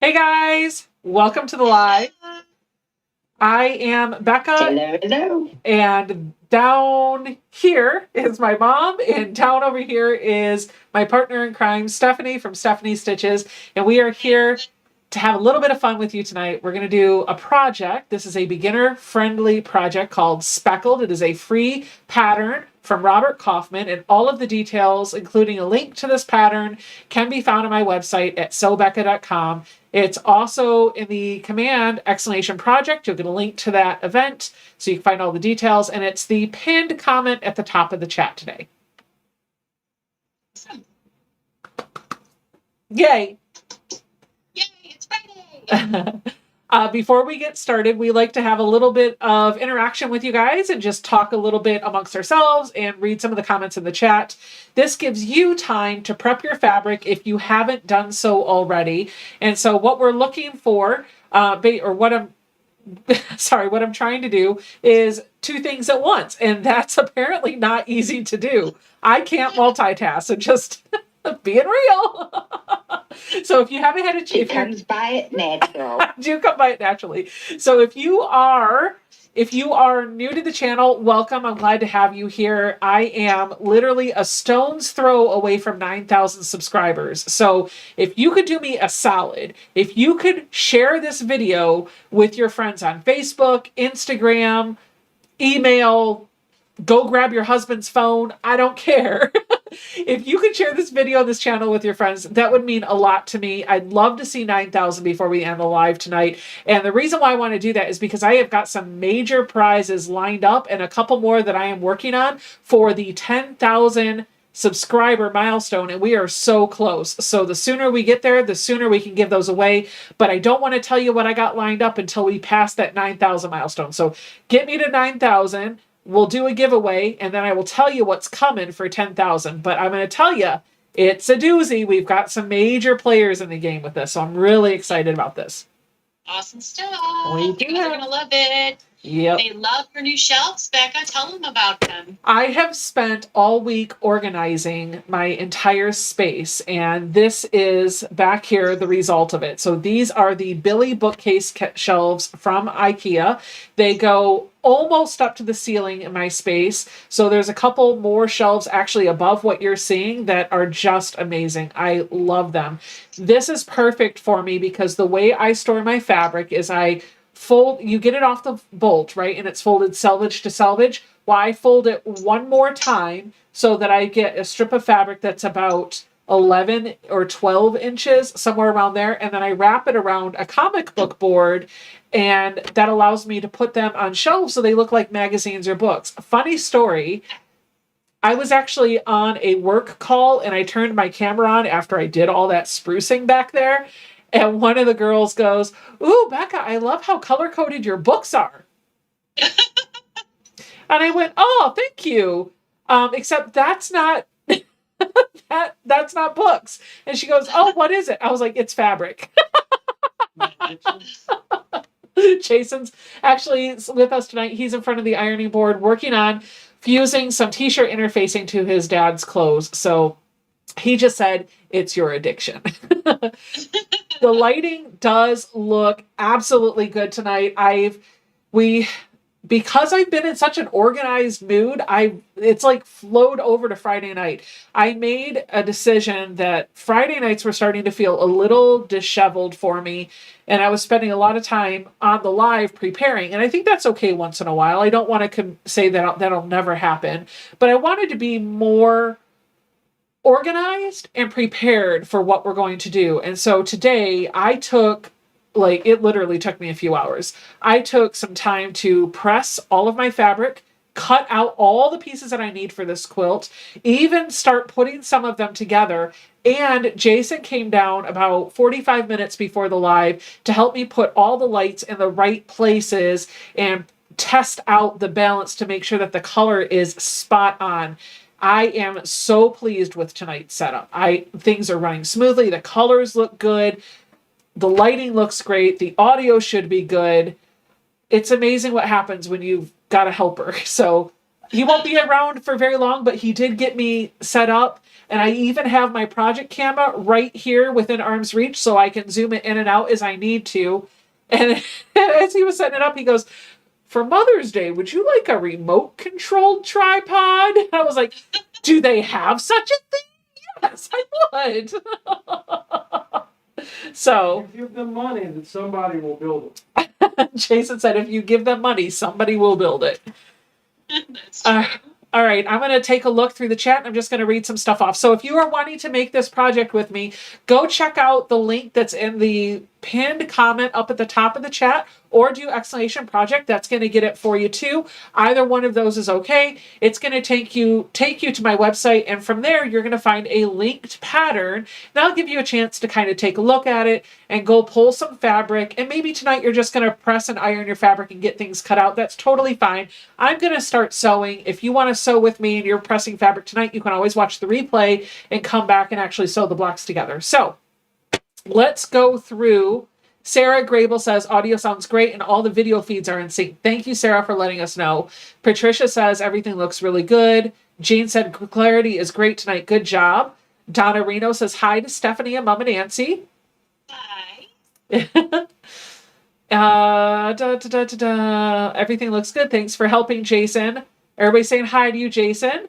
Hey guys, welcome to the live. I am Becca. Hello, hello. And down here is my mom, and down over here is my partner in crime, Stephanie from Stephanie Stitches. And we are here to have a little bit of fun with you tonight. We're going to do a project. This is a beginner-friendly project called Speckled. It is a free pattern from Robert Kaufman, and all of the details, including a link to this pattern, can be found on my website at sobecca.com. It's also in the command !project. You'll get a link to that event so you can find all the details, and it's the pinned comment at the top of the chat today. Yay! Yay, it's Friday! Before we get started, we like to have a little bit of interaction with you guys and just talk a little bit amongst ourselves and read some of the comments in the chat. This gives you time to prep your fabric if you haven't done so already. And so what we're looking for, what I'm trying to do is two things at once. And that's apparently not easy to do. I can't multitask, so just being real. So if you haven't had a chance, it comes by it natural. Do come by it naturally. So if you are new to the channel, welcome. I'm glad to have you here. I am literally a stone's throw away from 9,000 subscribers. So if you could do me a solid, if you could share this video with your friends on Facebook, Instagram, email, go grab your husband's phone, I don't care. If you could share this video on this channel with your friends, that would mean a lot to me. I'd love to see 9,000 before we end the live tonight. And the reason why I want to do that is because I have got some major prizes lined up and a couple more that I am working on for the 10,000 subscriber milestone, and we are so close. So the sooner we get there, the sooner we can give those away. But I don't want to tell you what I got lined up until we pass that 9,000 milestone. So get me to 9,000. We'll do a giveaway, and then I will tell you what's coming for 10,000. But I'm going to tell you, it's a doozy. We've got some major players in the game with this, so I'm really excited about this. Awesome stuff. We do. You guys are going to love it. Yep. They love your new shelves, Becca. Tell them about them. I have spent all week organizing my entire space, and this is back here the result of it. So these are the Billy bookcase shelves from IKEA. They go almost up to the ceiling in my space. So there's a couple more shelves actually above what you're seeing that are just amazing. I love them. This is perfect for me because the way I store my fabric is you get it off the bolt, right? And it's folded selvage to selvage. Well, I fold it one more time so that I get a strip of fabric that's about 11 or 12 inches, somewhere around there. And then I wrap it around a comic book board, and that allows me to put them on shelves so they look like magazines or books. Funny story. I was actually on a work call and I turned my camera on after I did all that sprucing back there. And one of the girls goes, "Ooh, Becca, I love how color-coded your books are." And I went, "Oh, thank you. Except that's not that's not books." And she goes, "Oh, what is it?" I was like, "It's fabric." Jason's actually with us tonight. He's in front of the ironing board working on fusing some t-shirt interfacing to his dad's clothes. So he just said, "It's your addiction." The lighting does look absolutely good tonight. Because I've been in such an organized mood, it's like flowed over to Friday night. I made a decision that Friday nights were starting to feel a little disheveled for me, and I was spending a lot of time on the live preparing, and I think that's okay once in a while. I don't want to say that that'll never happen, but I wanted to be more organized and prepared for what we're going to do. And so today it literally took me a few hours. I took some time to press all of my fabric, cut out all the pieces that I need for this quilt, even start putting some of them together. And Jason came down about 45 minutes before the live to help me put all the lights in the right places and test out the balance to make sure that the color is spot on. I am so pleased with tonight's setup. Things are running smoothly. The colors look good. The lighting looks great. The audio should be good. It's amazing what happens when you've got a helper. So He won't be around for very long, but he did get me set up. And I even have my project camera right here within arm's reach so I can zoom it in and out as I need to. And as he was setting it up, he goes, for Mother's Day, would you like a remote controlled tripod? I was like, do they have such a thing? Yes, I would. So If you give them money, then somebody will build it. Jason said, if you give them money, somebody will build it. That's true. All right, I'm going to take a look through the chat and I'm just going to read some stuff off. So if you are wanting to make this project with me, go check out the link that's in the pinned comment up at the top of the chat, or do exclamation project. That's going to get it for you too. Either one of those is okay. It's going to take you to my website, and from there you're going to find a linked pattern. That'll give you a chance to kind of take a look at it and go pull some fabric. And maybe tonight you're just going to press and iron your fabric and get things cut out. That's totally fine. I'm going to start sewing. If you want to sew with me and you're pressing fabric tonight, you can always watch the replay and come back and actually sew the blocks together. So let's go through. Sarah Grable says, audio sounds great and all the video feeds are in sync. Thank you, Sarah, for letting us know. Patricia says, everything looks really good. Jean said, clarity is great tonight. Good job. Donna Reno says, hi to Stephanie and Mama Nancy. Hi. Everything looks good. Thanks for helping, Jason. Everybody saying hi to you, Jason.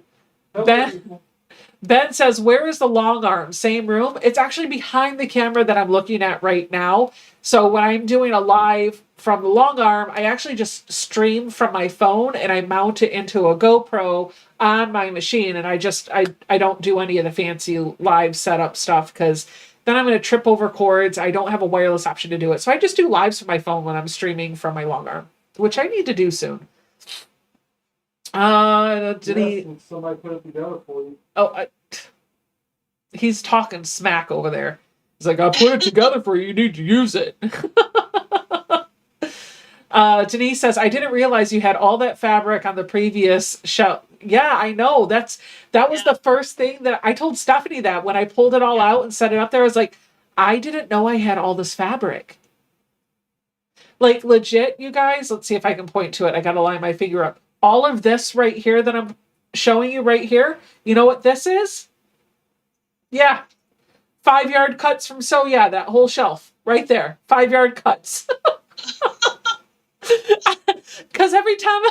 Ben says, where is the long arm? Same room? It's actually behind the camera that I'm looking at right now. So when I'm doing a live from the long arm, I actually just stream from my phone and I mount it into a GoPro on my machine. And I don't do any of the fancy live setup stuff because then I'm going to trip over cords. I don't have a wireless option to do it. So I just do lives from my phone when I'm streaming from my long arm, which I need to do soon. Somebody put it together for you. Oh, he's talking smack over there. He's like, I put it together for you. You need to use it. Denise says, I didn't realize you had all that fabric on the previous shelf. Yeah, I know. That was the first thing that I told Stephanie that when I pulled it all out and set it up there. I was like, I didn't know I had all this fabric. Like legit, you guys. Let's see if I can point to it. I got to line my finger up. All of this right here that I'm showing you right here. You know what this is? Yeah. 5-yard cuts from So Yeah, that whole shelf right there. 5-yard cuts. Because every time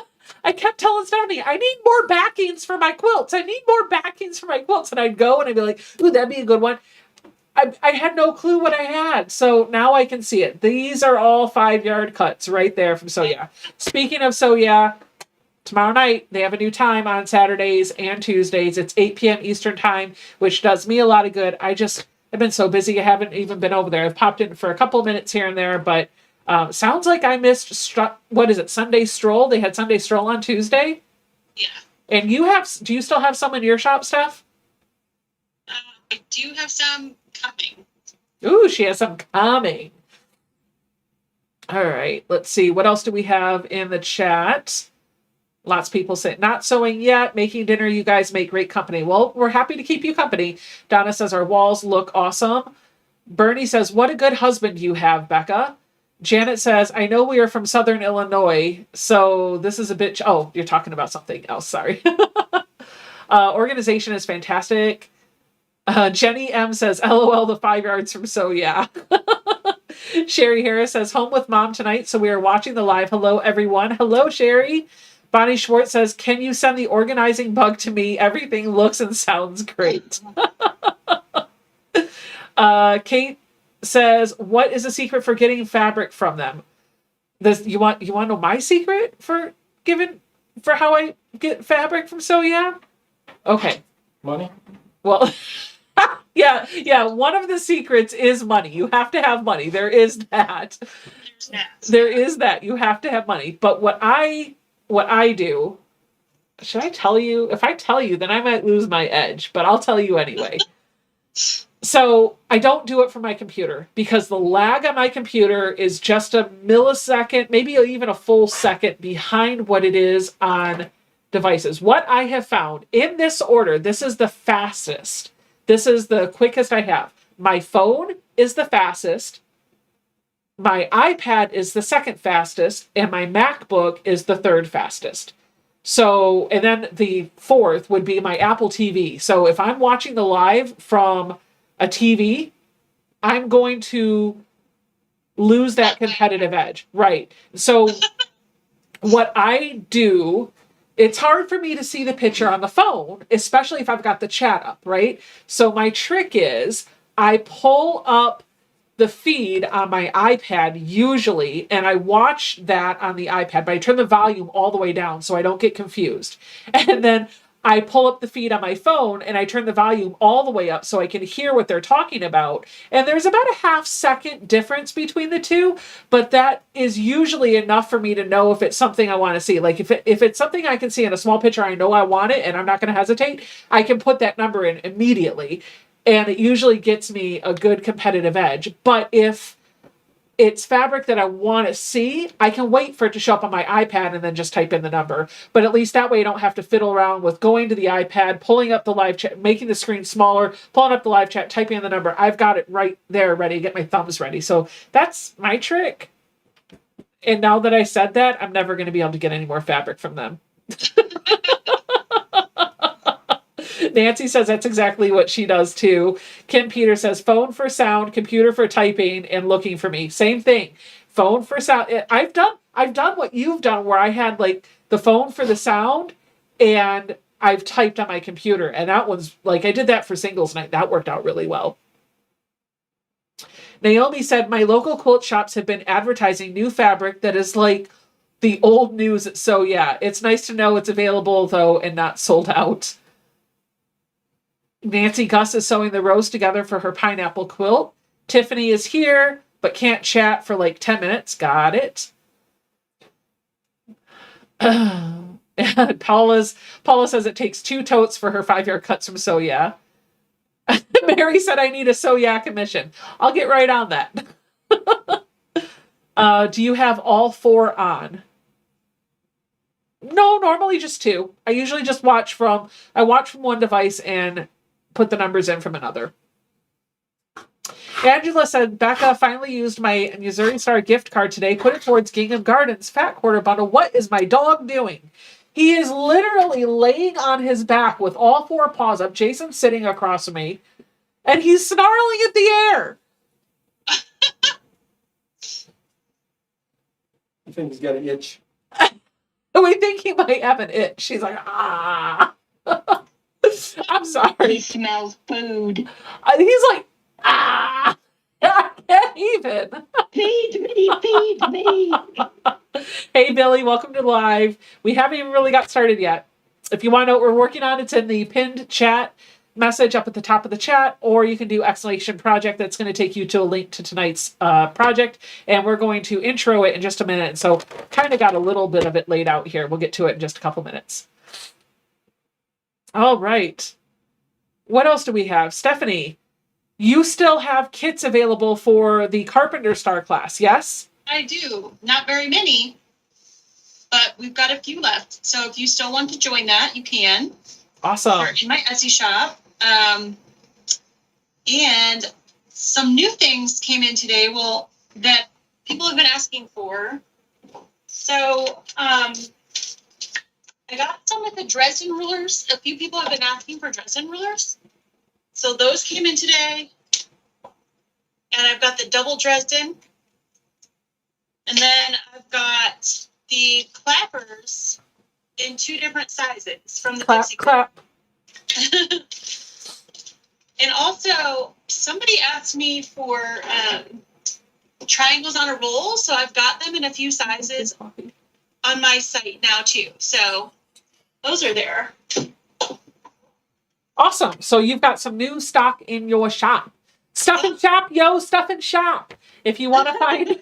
I kept telling Stephanie, I need more backings for my quilts. I need more backings for my quilts. And I'd go and I'd be like, ooh, that'd be a good one. I had no clue what I had. So now I can see it. These are all 5-yard cuts right there from So Yeah. Speaking of So Yeah, tomorrow night, they have a new time on Saturdays and Tuesdays. It's 8 p.m. Eastern time, which does me a lot of good. I've been so busy, I haven't even been over there. I've popped in for a couple of minutes here and there, but sounds like I missed, Sunday Stroll? They had Sunday Stroll on Tuesday? Yeah. And do you still have some in your shop, Steph? I do have some coming. Ooh, she has some coming. All right, let's see. What else do we have in the chat? Lots of people say, not sewing yet, making dinner. You guys make great company. Well, we're happy to keep you company. Donna says, our walls look awesome. Bernie says, what a good husband you have, Becca. Janet says, I know we are from Southern Illinois, so this is a bit... Oh, you're talking about something else. Sorry. Organization is fantastic. Jenny M says, LOL, the 5 yards from So Yeah. Sherry Harris says, home with mom tonight, so we are watching the live. Hello, everyone. Hello, Sherry. Bonnie Schwartz says, can you send the organizing bug to me? Everything looks and sounds great. Kate says, what is the secret for getting fabric from them? You want to know my secret for how I get fabric from So Yeah? Okay. Money? Well, yeah. One of the secrets is money. You have to have money. There is that. There is that. You have to have money. But what I do, should I tell you? If I tell you, then I might lose my edge, but I'll tell you anyway. So I don't do it from my computer because the lag on my computer is just a millisecond, maybe even a full second behind what it is on devices. What I have found in this order, this is the fastest. This is the quickest I have. My phone is the fastest. My iPad is the second fastest, and my MacBook is the third fastest. So, and then the fourth would be my Apple TV. So if I'm watching the live from a TV, I'm going to lose that competitive edge. Right. So what I do, it's hard for me to see the picture on the phone, especially if I've got the chat up, right? So my trick is I pull up the feed on my iPad usually, and I watch that on the iPad, but I turn the volume all the way down so I don't get confused. And then I pull up the feed on my phone and I turn the volume all the way up so I can hear what they're talking about. And there's about a half-second difference between the two, but that is usually enough for me to know if it's something I want to see. Like if it's something I can see in a small picture, I know I want it and I'm not going to hesitate, I can put that number in immediately. And it usually gets me a good competitive edge. But if it's fabric that I want to see, I can wait for it to show up on my iPad and then just type in the number. But at least that way I don't have to fiddle around with going to the iPad, pulling up the live chat, making the screen smaller, pulling up the live chat, typing in the number. I've got it right there ready, get my thumbs ready. So that's my trick. And now that I said that, I'm never going to be able to get any more fabric from them. Nancy says that's exactly what she does too. Kim Peter says phone for sound, computer for typing, and looking for me. Same thing. Phone for sound. I've done what you've done where I had like the phone for the sound and I've typed on my computer. And that one's like, I did that for singles night. That worked out really well. Naomi said, my local quilt shops have been advertising new fabric that is like the old news. So yeah, it's nice to know it's available though and not sold out. Nancy Gus is sewing the rows together for her pineapple quilt. Tiffany is here, but can't chat for like 10 minutes. Got it. Paula says it takes 2 totes for her 5-yard cuts from So Yeah. Mary said I need a So Yeah commission. I'll get right on that. Do you have all 4 on? No, normally just 2. I usually just watch from one device and put the numbers in from another. Angela said, Becca finally used my Missouri Star gift card today, put it towards Gingham Gardens Fat Quarter Bundle. What is my dog doing? He is literally laying on his back with all 4 paws up. Jason's sitting across from me, and he's snarling at the air. I think he's got an itch. We think he might have an itch. She's like, ah. I'm sorry. He smells food. He's like, ah. I can't even. Feed me, feed me. Hey, Billy, welcome to live. We haven't even really got started yet. If you want to know what we're working on, it's in the pinned chat message up at the top of the chat, or you can do exclamation project. That's going to take you to a link to tonight's project, and we're going to intro it in just a minute. So kind of got a little bit of it laid out here. We'll get to it in just a couple minutes. All right. What else do we have? Stephanie, you still have kits available for the Carpenter Star class, yes? I do. Not very many, but we've got a few left. So if you still want to join that, you can. Awesome. They're in my Etsy shop. And some new things came in today, that people have been asking for. So I got some with the Dresden Rulers. A few people have been asking for Dresden Rulers. So those came in today. And I've got the double Dresden. And then I've got the clappers in 2 different sizes from the Clap, Dixie clap. And also, somebody asked me for triangles on a roll, so I've got them in a few sizes on my site now too. So those are there. Awesome. So you've got some new stock in your shop. Stuff and shop, yo, stuff and shop. If you want to find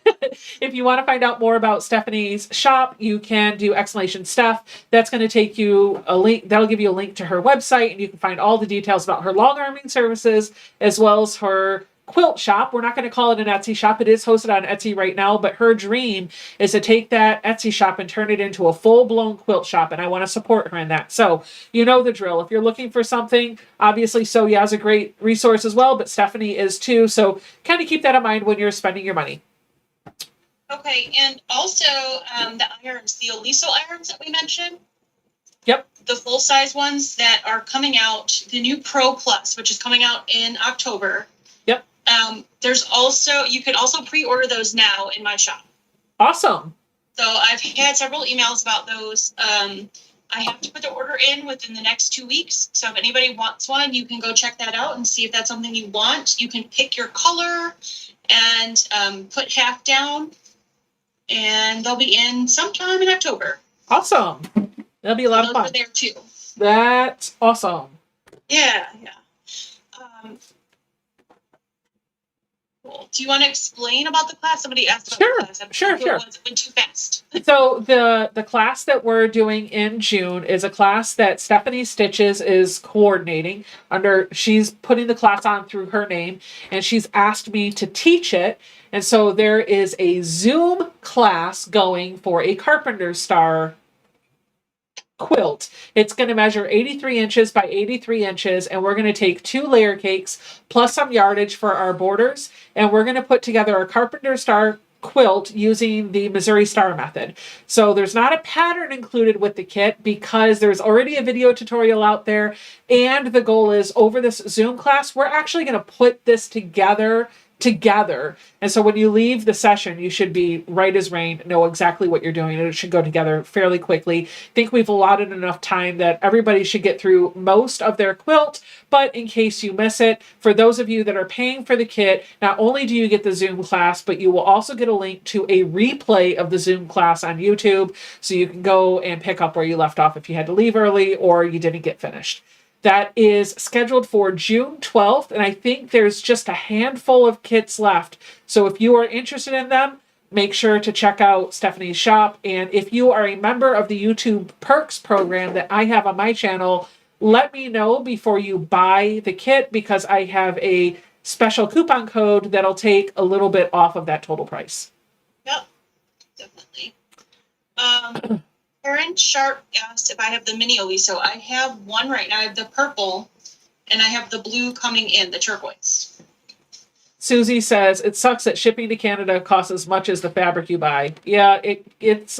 out more about Stephanie's shop, you can do exclamation Steph. That's going to take you a link. That'll give you a link to her website, and you can find all the details about her long arming services as well as her quilt shop. We're not going to call it an Etsy shop. It is hosted on Etsy right now, but her dream is to take that Etsy shop and turn it into a full-blown quilt shop, and I want to support her in that. So you know the drill. If you're looking for something, obviously So Yeah is a great resource as well, but Stephanie is too. So kind of keep that in mind when you're spending your money. Okay, and also the irons, the Oliso irons that we mentioned. Yep. The full-size ones that are coming out, the new Pro Plus, which is coming out in October. Yep. There's also, you can also pre-order those now in my shop. Awesome. So I've had several emails about those. I have to put the order in within the next 2 weeks. So if anybody wants one, you can go check that out and see if that's something you want. You can pick your color and put half down, and they'll be in sometime in October. Awesome. That'll be a lot of Those fun. are there too. That's awesome. Yeah. Cool. Do you want to explain about the class? Somebody asked about the class. Sure. It went too fast. So the class that we're doing in June is a class that Stephanie Stitches is coordinating she's putting the class on through her name, and she's asked me to teach it. And so there is a Zoom class going for a Carpenter Star quilt. It's going to measure 83 inches by 83 inches, and we're going to take 2 layer cakes plus some yardage for our borders, and we're going to put together a Carpenter Star quilt using the Missouri Star method. So there's not a pattern included with the kit because there's already a video tutorial out there, and the goal is over this Zoom class, we're actually going to put this together. And so when you leave the session, you should be right as rain, know exactly what you're doing, and it should go together fairly quickly. I think we've allotted enough time that everybody should get through most of their quilt, but in case you miss it, for those of you that are paying for the kit, not only do you get the Zoom class, but you will also get a link to a replay of the Zoom class on YouTube, so you can go and pick up where you left off if you had to leave early or you didn't get finished. That is scheduled for June 12th, and I think there's just a handful of kits left. So if you are interested in them, make sure to check out Stephanie's shop. And if you are a member of the YouTube Perks program that I have on my channel, let me know before you buy the kit, because I have a special coupon code that'll take a little bit off of that total price. Yep, definitely. Karen Sharp asked if I have the mini Oliso. I have one right now. I have the purple, and I have the blue coming in, the turquoise. Susie says, it sucks that shipping to Canada costs as much as the fabric you buy. Yeah, it's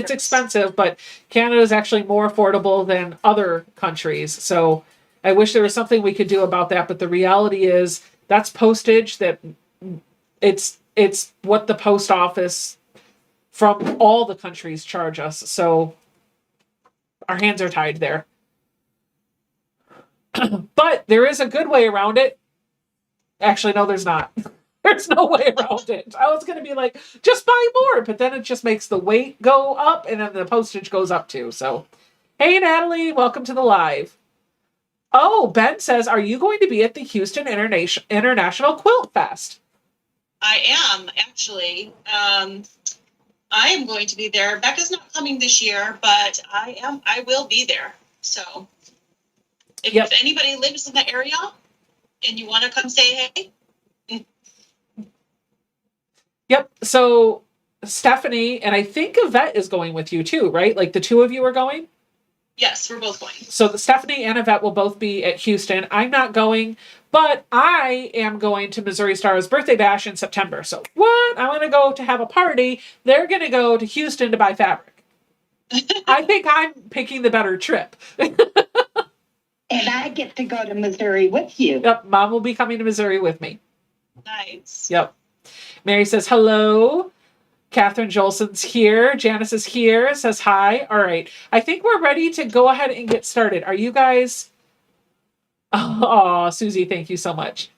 expensive, but Canada is actually more affordable than other countries. So I wish there was something we could do about that. But the reality is that's postage, that it's what the post office from all the countries charge us. So our hands are tied there. But there is a good way around it. Actually, no, there's not. There's no way around it. I was going to be like, just buy more, but then it just makes the weight go up, and then the postage goes up too. So, hey, Natalie, welcome to the live. Oh, Ben says, are you going to be at the Houston International Quilt Fest? I am, actually. I am going to be there. Becca's not coming this year, but I will be there. So if anybody lives in the area and you want to come say hey. Yep. So Stephanie, and I think Yvette is going with you too, right? Like the two of you are going? Yes, we're both going. So Stephanie and Yvette will both be at Houston. I'm not going, but I am going to Missouri Star's birthday bash in September. So what? I'm going to go to have a party. They're going to go to Houston to buy fabric. I think I'm picking the better trip. And I get to go to Missouri with you. Yep. Mom will be coming to Missouri with me. Nice. Yep. Mary says, hello. Catherine Jolson's here. Janice is here. Says hi. All right. I think we're ready to go ahead and get started. Are you guys? Oh, Susie, thank you so much.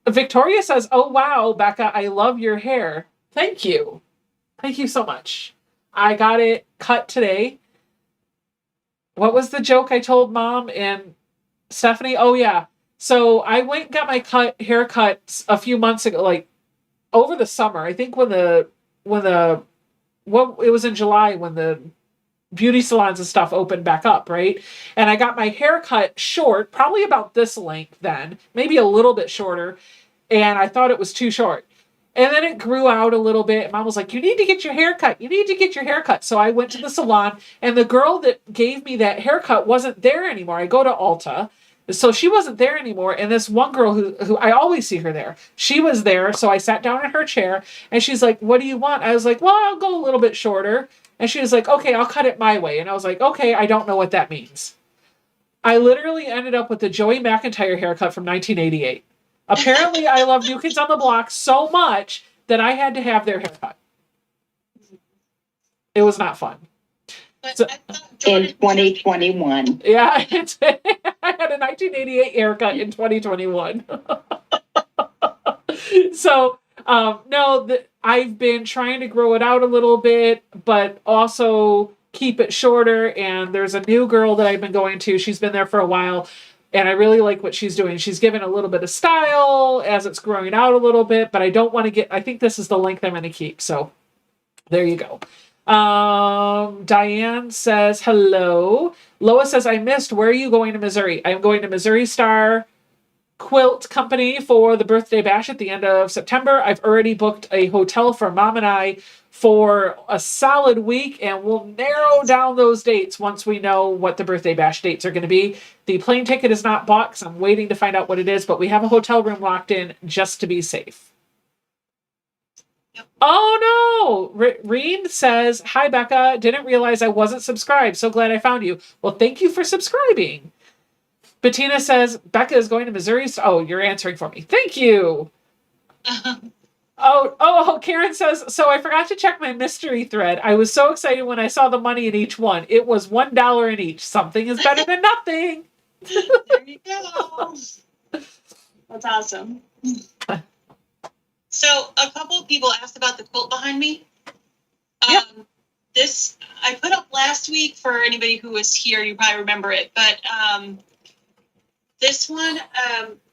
Victoria says, oh, wow, Becca, I love your hair. Thank you. Thank you so much. I got it cut today. What was the joke I told Mom and Stephanie? Oh, yeah. So I went and got my haircut a few months ago, like over the summer. I think it was in July when the beauty salons and stuff opened back up, right? And I got my hair cut short, probably about this length then, maybe a little bit shorter. And I thought it was too short. And then it grew out a little bit. Mom was like, you need to get your hair cut. You need to get your hair cut. So I went to the salon, and the girl that gave me that haircut wasn't there anymore. I go to Ulta. So she wasn't there anymore. And this one girl who I always see her there, she was there. So I sat down in her chair, and she's like, what do you want? I was like, well, I'll go a little bit shorter. And she was like, okay, I'll cut it my way. And I was like, okay, I don't know what that means. I literally ended up with the Joey McIntyre haircut from 1988. Apparently, I love New Kids on the Block so much that I had to have their haircut. It was not fun. But So- I thought In Jordan, 2021. Yeah, I had a 1988 haircut in 2021. So, no, I've been trying to grow it out a little bit, but also keep it shorter. And there's a new girl that I've been going to. She's been there for a while, and I really like what she's doing. She's given a little bit of style as it's growing out a little bit, but I don't want to I think this is the length I'm going to keep. So there you go. Diane says, hello. Lois says, I missed. Where are you going to Missouri? I'm going to Missouri Star Quilt Company for the birthday bash at the end of September. I've already booked a hotel for Mom and I for a solid week, and we'll narrow down those dates once we know what the birthday bash dates are going to be. The plane ticket is not bought because I'm waiting to find out what it is, but we have a hotel room locked in just to be safe. Yep. Oh no! Reen says, hi Becca, didn't realize I wasn't subscribed. So glad I found you. Well, thank you for subscribing. Bettina says, Becca is going to Missouri. Oh, you're answering for me. Thank you. Oh, Karen says, so I forgot to check my mystery thread. I was so excited when I saw the money in each one. It was $1 in each. Something is better than nothing. there you go. That's awesome. So a couple of people asked about the quilt behind me. Yep. This I put up last week for anybody who was here. You probably remember it, but this one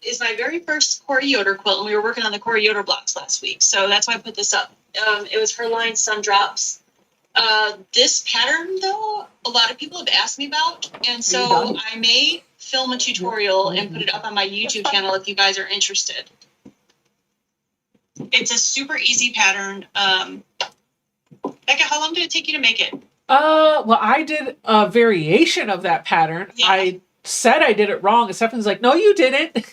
is my very first Corey Yoder quilt, and we were working on the Corey Yoder blocks last week, so that's why I put this up. It was her line Sun Drops. This pattern, though, a lot of people have asked me about, and so I may film a tutorial and put it up on my YouTube channel if you guys are interested. It's a super easy pattern. Becca, how long did it take you to make it? Well, I did a variation of that pattern. Yeah. I said I did it wrong, and Stephanie's like, no, you didn't.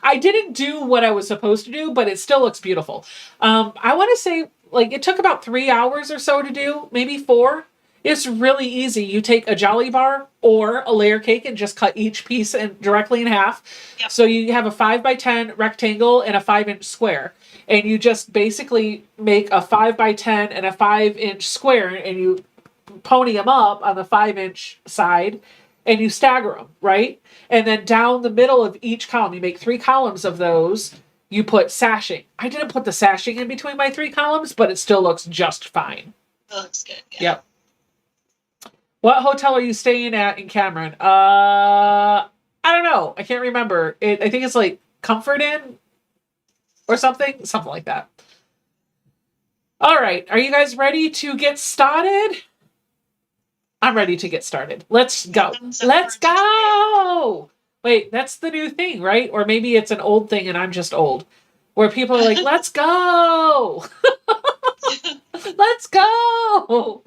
I didn't do what I was supposed to do, but it still looks beautiful. I want to say, like, it took about 3 hours or so to do, maybe 4. It's really easy. You take a Jolly Bar or a layer cake and just cut each piece directly in half. Yep. So you have a 5x10 rectangle and a 5-inch square. And you just basically make a 5x10 and a 5-inch square, and you pony them up on the 5-inch side, and you stagger them, right? And then down the middle of each column, you make 3 columns of those. You put sashing. I didn't put the sashing in between my 3 columns, but it still looks just fine. It looks good. Yeah. Yep. What hotel are you staying at in Cameron? I don't know. I can't remember. I think it's like Comfort Inn or something like that. All right. Are you guys ready to get started? I'm ready to get started. Let's go. Let's go. Wait, that's the new thing, right? Or maybe it's an old thing and I'm just old. Where people are like, let's go. Let's go.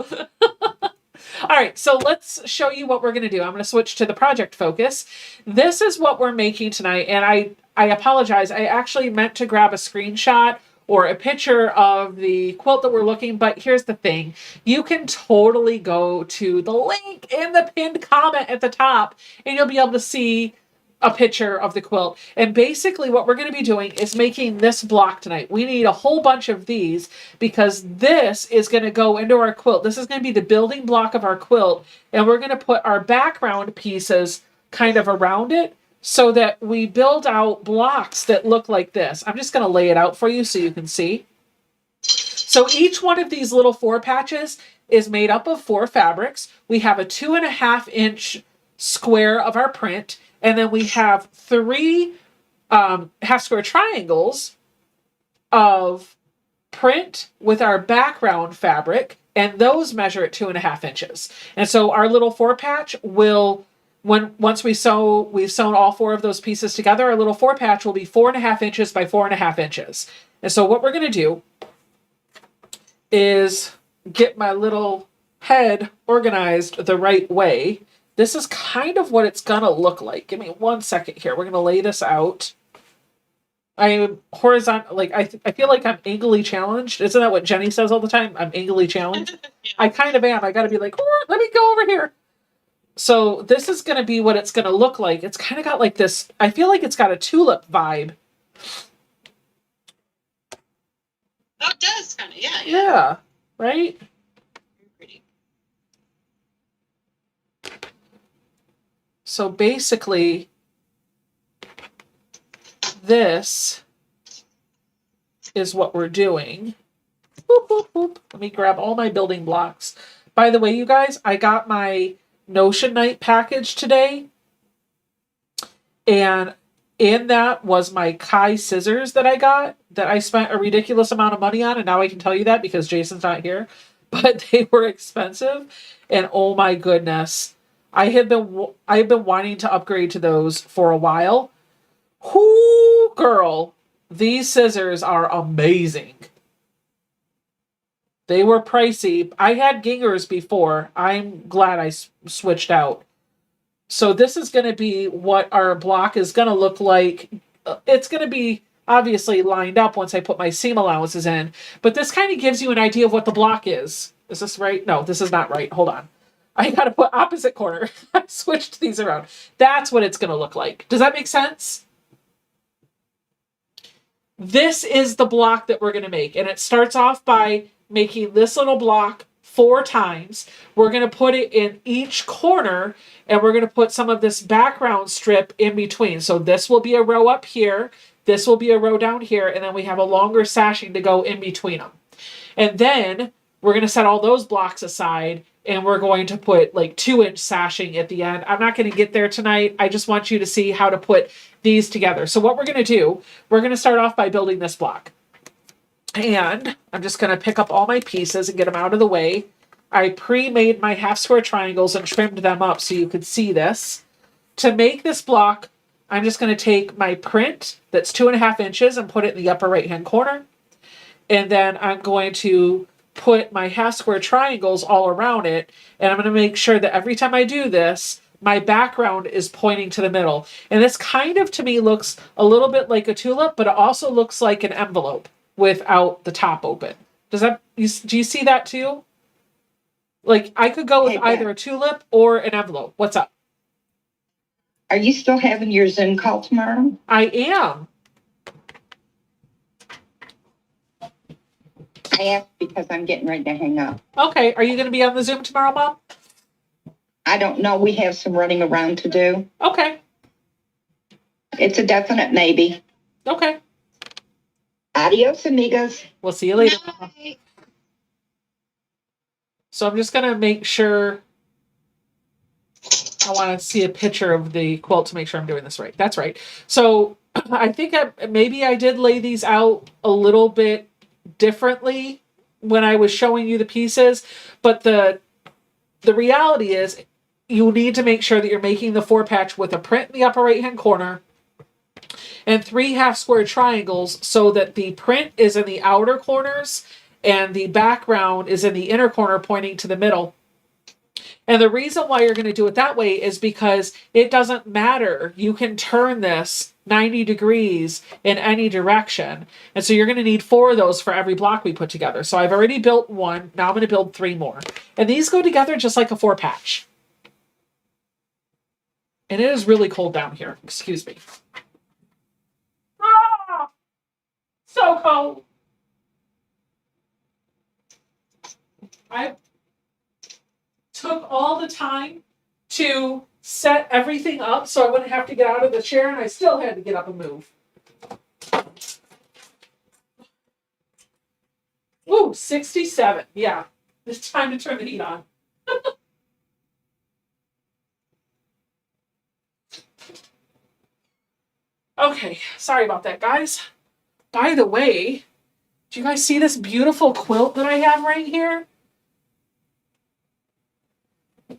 All right, so let's show you what we're going to do. I'm going to switch to the project focus. This is what we're making tonight, and I apologize. I actually meant to grab a screenshot or a picture of the quilt that we're looking, but here's the thing. You can totally go to the link in the pinned comment at the top, and you'll be able to see a picture of the quilt. And basically what we're going to be doing is making this block tonight. We need a whole bunch of these because this is going to go into our quilt. This is going to be the building block of our quilt, and we're going to put our background pieces kind of around it so that we build out blocks that look like this. I'm just going to lay it out for you so you can see. So each one of these little 4 patches is made up of 4 fabrics. We have a 2.5-inch square of our print, and then we have 3 half-square triangles of print with our background fabric, and those measure at 2.5 inches. And so our little 4 patch will, once we've sewn all 4 of those pieces together, our little 4 patch will be 4.5 inches by 4.5 inches. And so what we're going to do is get my little head organized the right way. This is kind of what it's going to look like. Give me 1 second here. We're going to lay this out. I am horizontal, like I feel like I'm angrily challenged. Isn't that what Jenny says all the time? I'm angrily challenged. Yeah. I kind of am. I got to be like, let me go over here. So this is going to be what it's going to look like. It's kind of got like this. I feel like it's got a tulip vibe. Oh, it does kind of. Yeah. Yeah. Right. Very pretty. So basically, this is what we're doing. Boop, boop, boop. Let me grab all my building blocks. By the way, you guys, I got my Notion Night package today. And in that was my Kai scissors that I got, that I spent a ridiculous amount of money on. And now I can tell you that because Jason's not here. But they were expensive. And oh my goodness. I've been wanting to upgrade to those for a while. Whoo, girl. These scissors are amazing. They were pricey. I had Gingers before. I'm glad I switched out. So this is going to be what our block is going to look like. It's going to be obviously lined up once I put my seam allowances in. But this kind of gives you an idea of what the block is. Is this right? No, this is not right. Hold on. I got to put opposite corner. I switched these around. That's what it's going to look like. Does that make sense? This is the block that we're going to make. And it starts off by making this little block 4 times. We're going to put it in each corner, and we're going to put some of this background strip in between. So this will be a row up here. This will be a row down here. And then we have a longer sashing to go in between them. And then we're going to set all those blocks aside, and we're going to put like 2-inch sashing at the end. I'm not going to get there tonight. I just want you to see how to put these together. So what we're going to do, we're going to start off by building this block. And I'm just going to pick up all my pieces and get them out of the way. I pre-made my half square triangles and trimmed them up so you could see this. To make this block, I'm just going to take my print that's 2.5 inches and put it in the upper right hand corner. And then I'm going to put my half square triangles all around it. And I'm going to make sure that every time I do this, my background is pointing to the middle. And this kind of, to me, looks a little bit like a tulip, but it also looks like an envelope without the top open. Do you see that too? Like, I could go with either a tulip or an envelope. What's up? Are you still having your Zoom call tomorrow? I am. I asked because I'm getting ready to hang up. Okay. Are you going to be on the Zoom tomorrow, Mom? I don't know. We have some running around to do. Okay. It's a definite maybe. Okay. Adios, amigos. We'll see you later. Bye. So I'm just going to make sure. I want to see a picture of the quilt to make sure I'm doing this right. That's right. So I think maybe I did lay these out a little bit differently when I was showing you the pieces. But the reality is you need to make sure that you're making the 4 patch with a print in the upper right hand corner and 3 half square triangles so that the print is in the outer corners and the background is in the inner corner pointing to the middle. And the reason why you're going to do it that way is because it doesn't matter. You can turn this 90 degrees in any direction. And so you're going to need 4 of those for every block we put together. So I've already built 1. Now I'm going to build 3 more. And these go together just like a 4 patch. And it is really cold down here. Excuse me. Ah! So cold. I took all the time to set everything up so I wouldn't have to get out of the chair, and I still had to get up and move. Ooh, 67. Yeah, it's time to turn the heat on. Okay, sorry about that, guys. By the way, do you guys see this beautiful quilt that I have right here?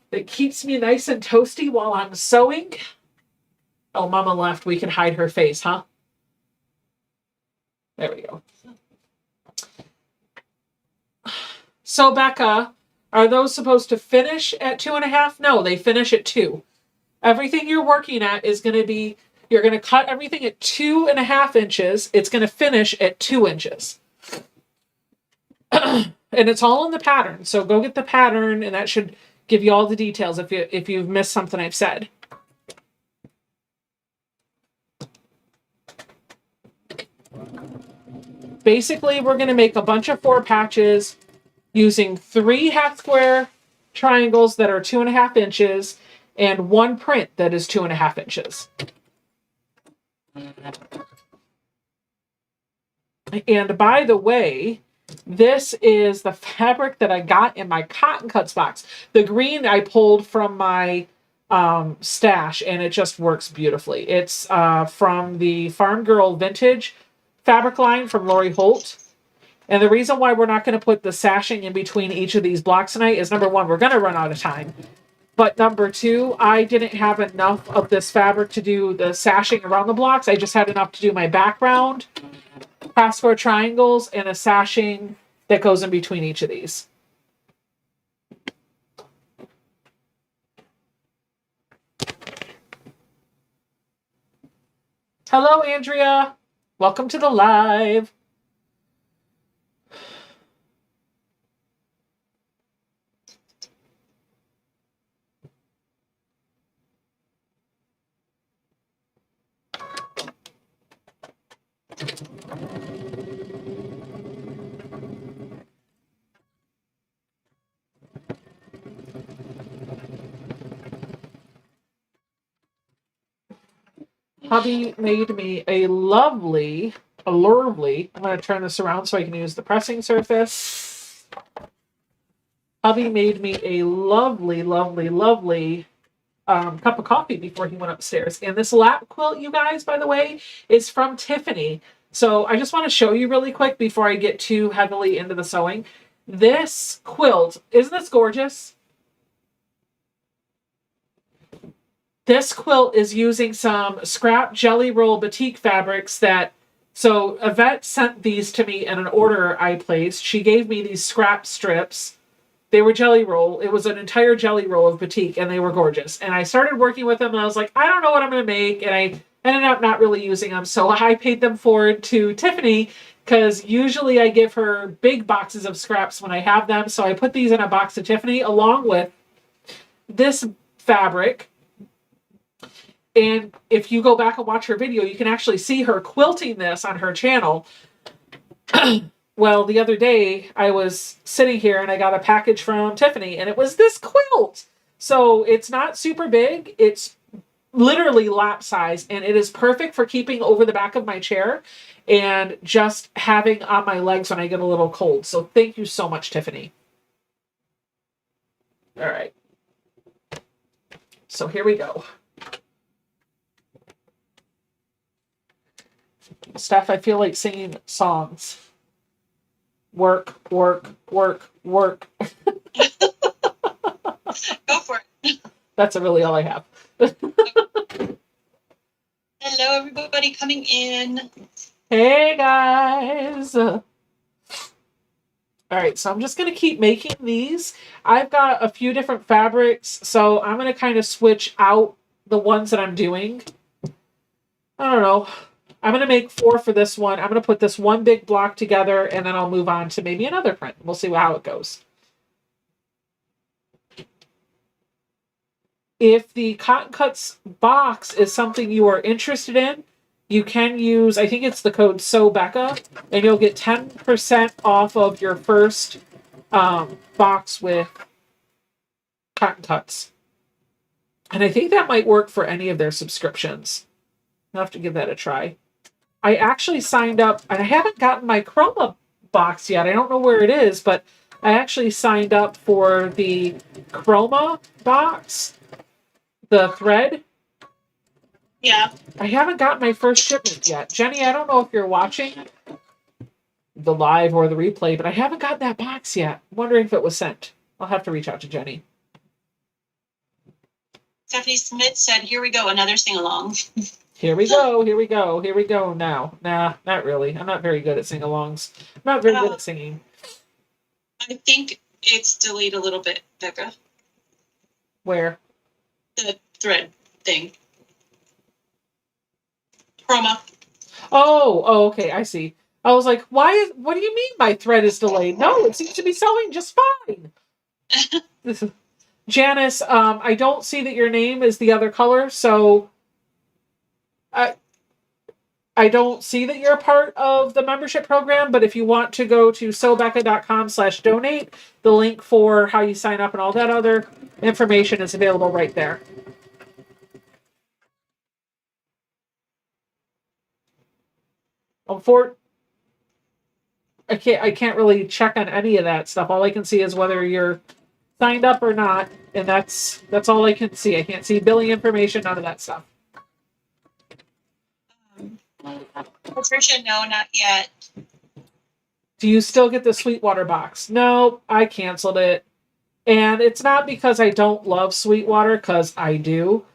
That keeps me nice and toasty while I'm sewing. Oh, Mama left. We can hide her face, huh? There we go. So, Becca, are those supposed to finish at 2.5? No, they finish at 2. Everything you're working at is going to be You're going to cut everything at 2.5 inches. It's going to finish at 2 inches. And it's all in the pattern. So go get the pattern, and that should give you all the details if you've missed something I've said. Basically, we're going to make a bunch of 4 patches using 3 half square triangles that are 2.5 inches and 1 print that is 2.5 inches. And by the way, this is the fabric that I got in my Cotton Cuts box. The green I pulled from my stash, and it just works beautifully. It's from the Farm Girl Vintage fabric line from Lori Holt. And the reason why we're not going to put the sashing in between each of these blocks tonight is, number one, we're going to run out of time. But number two, I didn't have enough of this fabric to do the sashing around the blocks. I just had enough to do my background, half square triangles, and a sashing that goes in between each of these. Hello, Andrea. Welcome to the live. Hubby made me a lovely, I'm going to turn this around so I can use the pressing surface. Hubby made me a lovely cup of coffee before he went upstairs. And this lap quilt, you guys, by the way, is from Tiffany. So I just want to show you really quick before I get too heavily into the sewing. This quilt, isn't this gorgeous? This quilt is using some scrap Jelly Roll batik fabrics that, so Yvette sent these to me in an order I placed. She gave me these scrap strips. They were Jelly Roll. It was an entire Jelly Roll of batik, and they were gorgeous. And I started working with them, and I was like, I don't know what I'm going to make, and I ended up not really using them. So I paid them forward to Tiffany, because usually I give her big boxes of scraps when I have them. So I put these in a box to Tiffany, along with this fabric. And if you go back and watch her video, you can actually see her quilting this on her channel. Well, the other day I was sitting here and I got a package from Tiffany, and it was this quilt. So it's not super big. It's literally lap size, and it is perfect for keeping over the back of my chair and just having on my legs when I get a little cold. So thank you so much, Tiffany. All right. So here we go. Steph, I feel like singing songs. Work, work, work, work. Go for it. That's really all I have. Hello, everybody coming in. Hey, guys. All right, so I'm just going to keep making these. I've got a few different fabrics, so I'm going to kind of switch out the ones that I'm doing. I don't know. I'm going to make 4 for this one. I'm going to put this one big block together, and then I'll move on to maybe another print. We'll see how it goes. If the Cotton Cuts box is something you are interested in, you can use, I think it's the code SEWBECCA, and you'll get 10% off of your first box with Cotton Cuts. And I think that might work for any of their subscriptions. I'll have to give that a try. I actually signed up, and I haven't gotten my Chroma box yet. I don't know where it is, but I actually signed up for the Chroma box, the thread. Yeah. I haven't gotten my first shipment yet. Jenny, I don't know if you're watching the live or the replay, but I haven't got that box yet. I'm wondering if it was sent. I'll have to reach out to Jenny. Stephanie Smith said, here we go, another sing-along. Here we go, here we go, here we go now. Nah, not really. I'm not very good at sing-alongs. I'm not very good at singing. I think it's delayed a little bit, Becca. Where? The thread thing. Chroma. Oh, okay, I see. I was like, what do you mean my thread is delayed? No, it seems to be sewing just fine. This is Janice, I don't see that your name is the other color, so I don't see that you're a part of the membership program, but if you want to go to sewbecca.com/donate, the link for how you sign up and all that other information is available right there. I can't really check on any of that stuff. All I can see is whether you're signed up or not, and that's all I can see. I can't see billing information, none of that stuff. Patricia, no, not yet. Do you still get the Sweetwater box? No, I canceled it. And it's not because I don't love Sweetwater, because I do,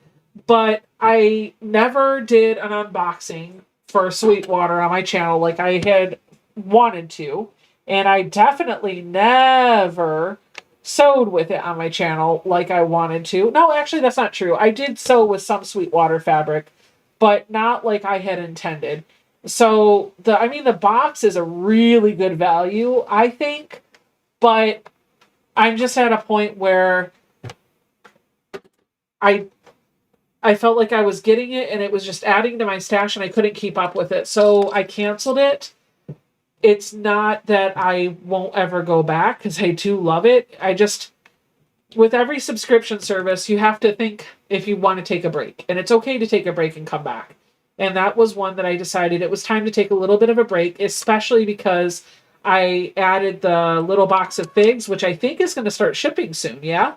but I never did an unboxing for Sweetwater on my channel like I had wanted to. And I definitely never sewed with it on my channel like I wanted to. No, actually, that's not true. I did sew with some Sweetwater fabric, but not like I had intended. So the box is a really good value, I think, but I'm just at a point where I felt like I was getting it and it was just adding to my stash and I couldn't keep up with it. So I canceled it. It's not that I won't ever go back because I do love it. With every subscription service, you have to think if you want to take a break. And it's okay to take a break and come back. And that was one that I decided it was time to take a little bit of a break, especially because I added the little box of figs, which I think is going to start shipping soon, yeah?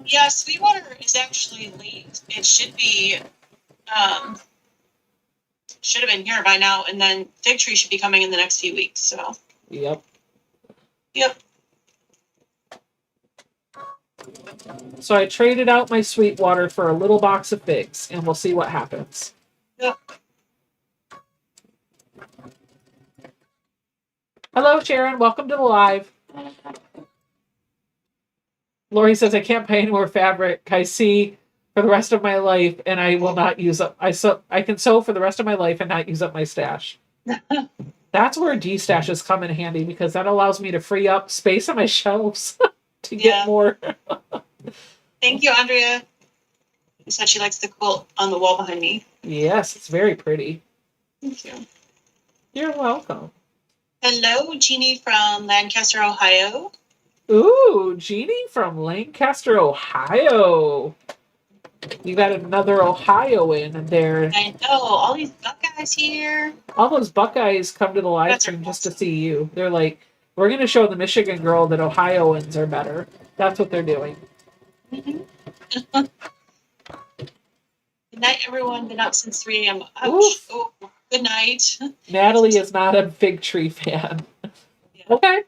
Yeah, Sweetwater is actually late. It should be, should have been here by now, and then Fig Tree should be coming in the next few weeks, so. Yep. Yep. So I traded out my Sweetwater for a little box of figs, and we'll see what happens. Yep. Hello, Sharon. Welcome to the live. Lori says, I can't buy any more fabric. I see for the rest of my life, and I will not use up. I can sew for the rest of my life and not use up my stash. That's where D-stashes come in handy because that allows me to free up space on my shelves to get more. Thank you, Andrea. She said she likes the quilt on the wall behind me. Yes, it's very pretty. Thank you. You're welcome. Hello, Jeannie from Lancaster, Ohio. Ooh, Jeannie from Lancaster, Ohio. You got another Ohioan there. I know, all these Buckeyes here. All those Buckeyes come to the live That's stream just awesome. to see you. They're like, we're going to show the Michigan girl that Ohioans are better. That's what they're doing. Mm-hmm. Good night, everyone. Been up since 3 a.m. Ouch. Oh, good night. Natalie is not a Fig Tree fan. Yeah. Okay.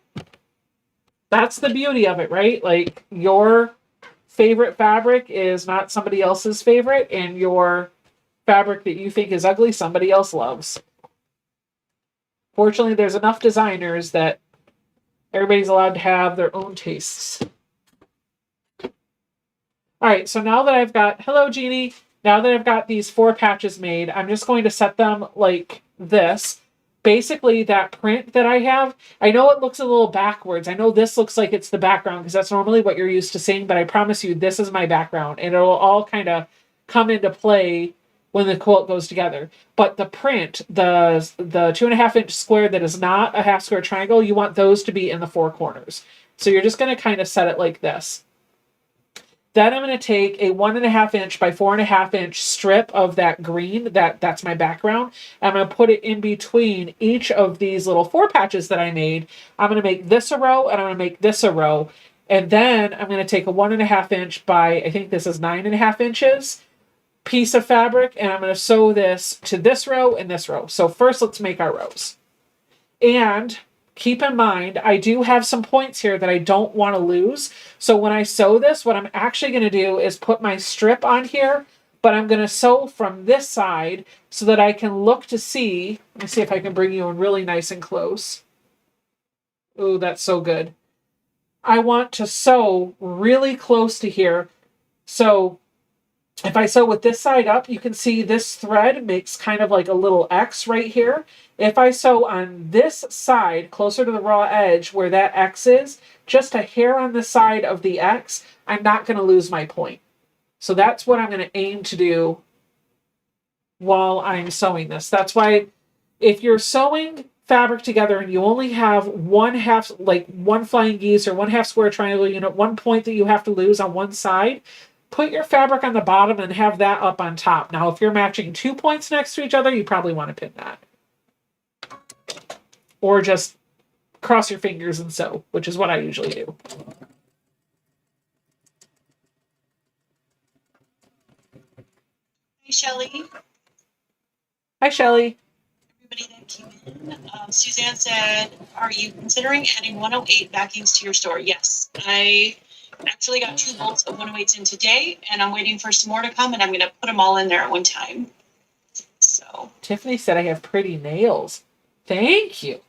That's the beauty of it, right? Like, your favorite fabric is not somebody else's favorite, and your fabric that you think is ugly, somebody else loves. Fortunately, there's enough designers that everybody's allowed to have their own tastes. All right, so now that I've got, hello, Jeannie. Now that I've got these 4 patches made, I'm just going to set them like this. Basically, that print that I have, I know it looks a little backwards. I know this looks like it's the background because that's normally what you're used to seeing, but I promise you this is my background, and it'll all kind of come into play when the quilt goes together. But the print, the 2.5-inch square that is not a half square triangle, you want those to be in the 4 corners. So you're just going to kind of set it like this. Then I'm going to take a 1.5-inch by 4.5-inch strip of that green. That's my background. I'm going to put it in between each of these little 4 patches that I made. I'm going to make this a row, and I'm going to make this a row. And then I'm going to take a 1.5-inch by, I think this is 9.5 inches, piece of fabric, and I'm going to sew this to this row and this row. So first, let's make our rows. And keep in mind, I do have some points here that I don't want to lose. So when I sew this, what I'm actually going to do is put my strip on here, but I'm going to sew from this side so that I can look to see. Let me see if I can bring you in really nice and close. Ooh, that's so good. I want to sew really close to here. So if I sew with this side up, you can see this thread makes kind of like a little X right here. If I sew on this side, closer to the raw edge where that X is, just a hair on the side of the X, I'm not going to lose my point. So that's what I'm going to aim to do while I'm sewing this. That's why if you're sewing fabric together and you only have one half, like one flying geese or one half square triangle unit, one point that you have to lose on one side, put your fabric on the bottom and have that up on top. Now, if you're matching 2 points next to each other, you probably want to pin that. Or just cross your fingers and sew, which is what I usually do. Hey, Shelly. Hi, Shelly. Everybody that came in. Suzanne said, are you considering adding 108 backings to your store? Yes. I actually got 2 bolts of 108s in today, and I'm waiting for some more to come, and I'm going to put them all in there at one time. So. Tiffany said I have pretty nails. Thank you.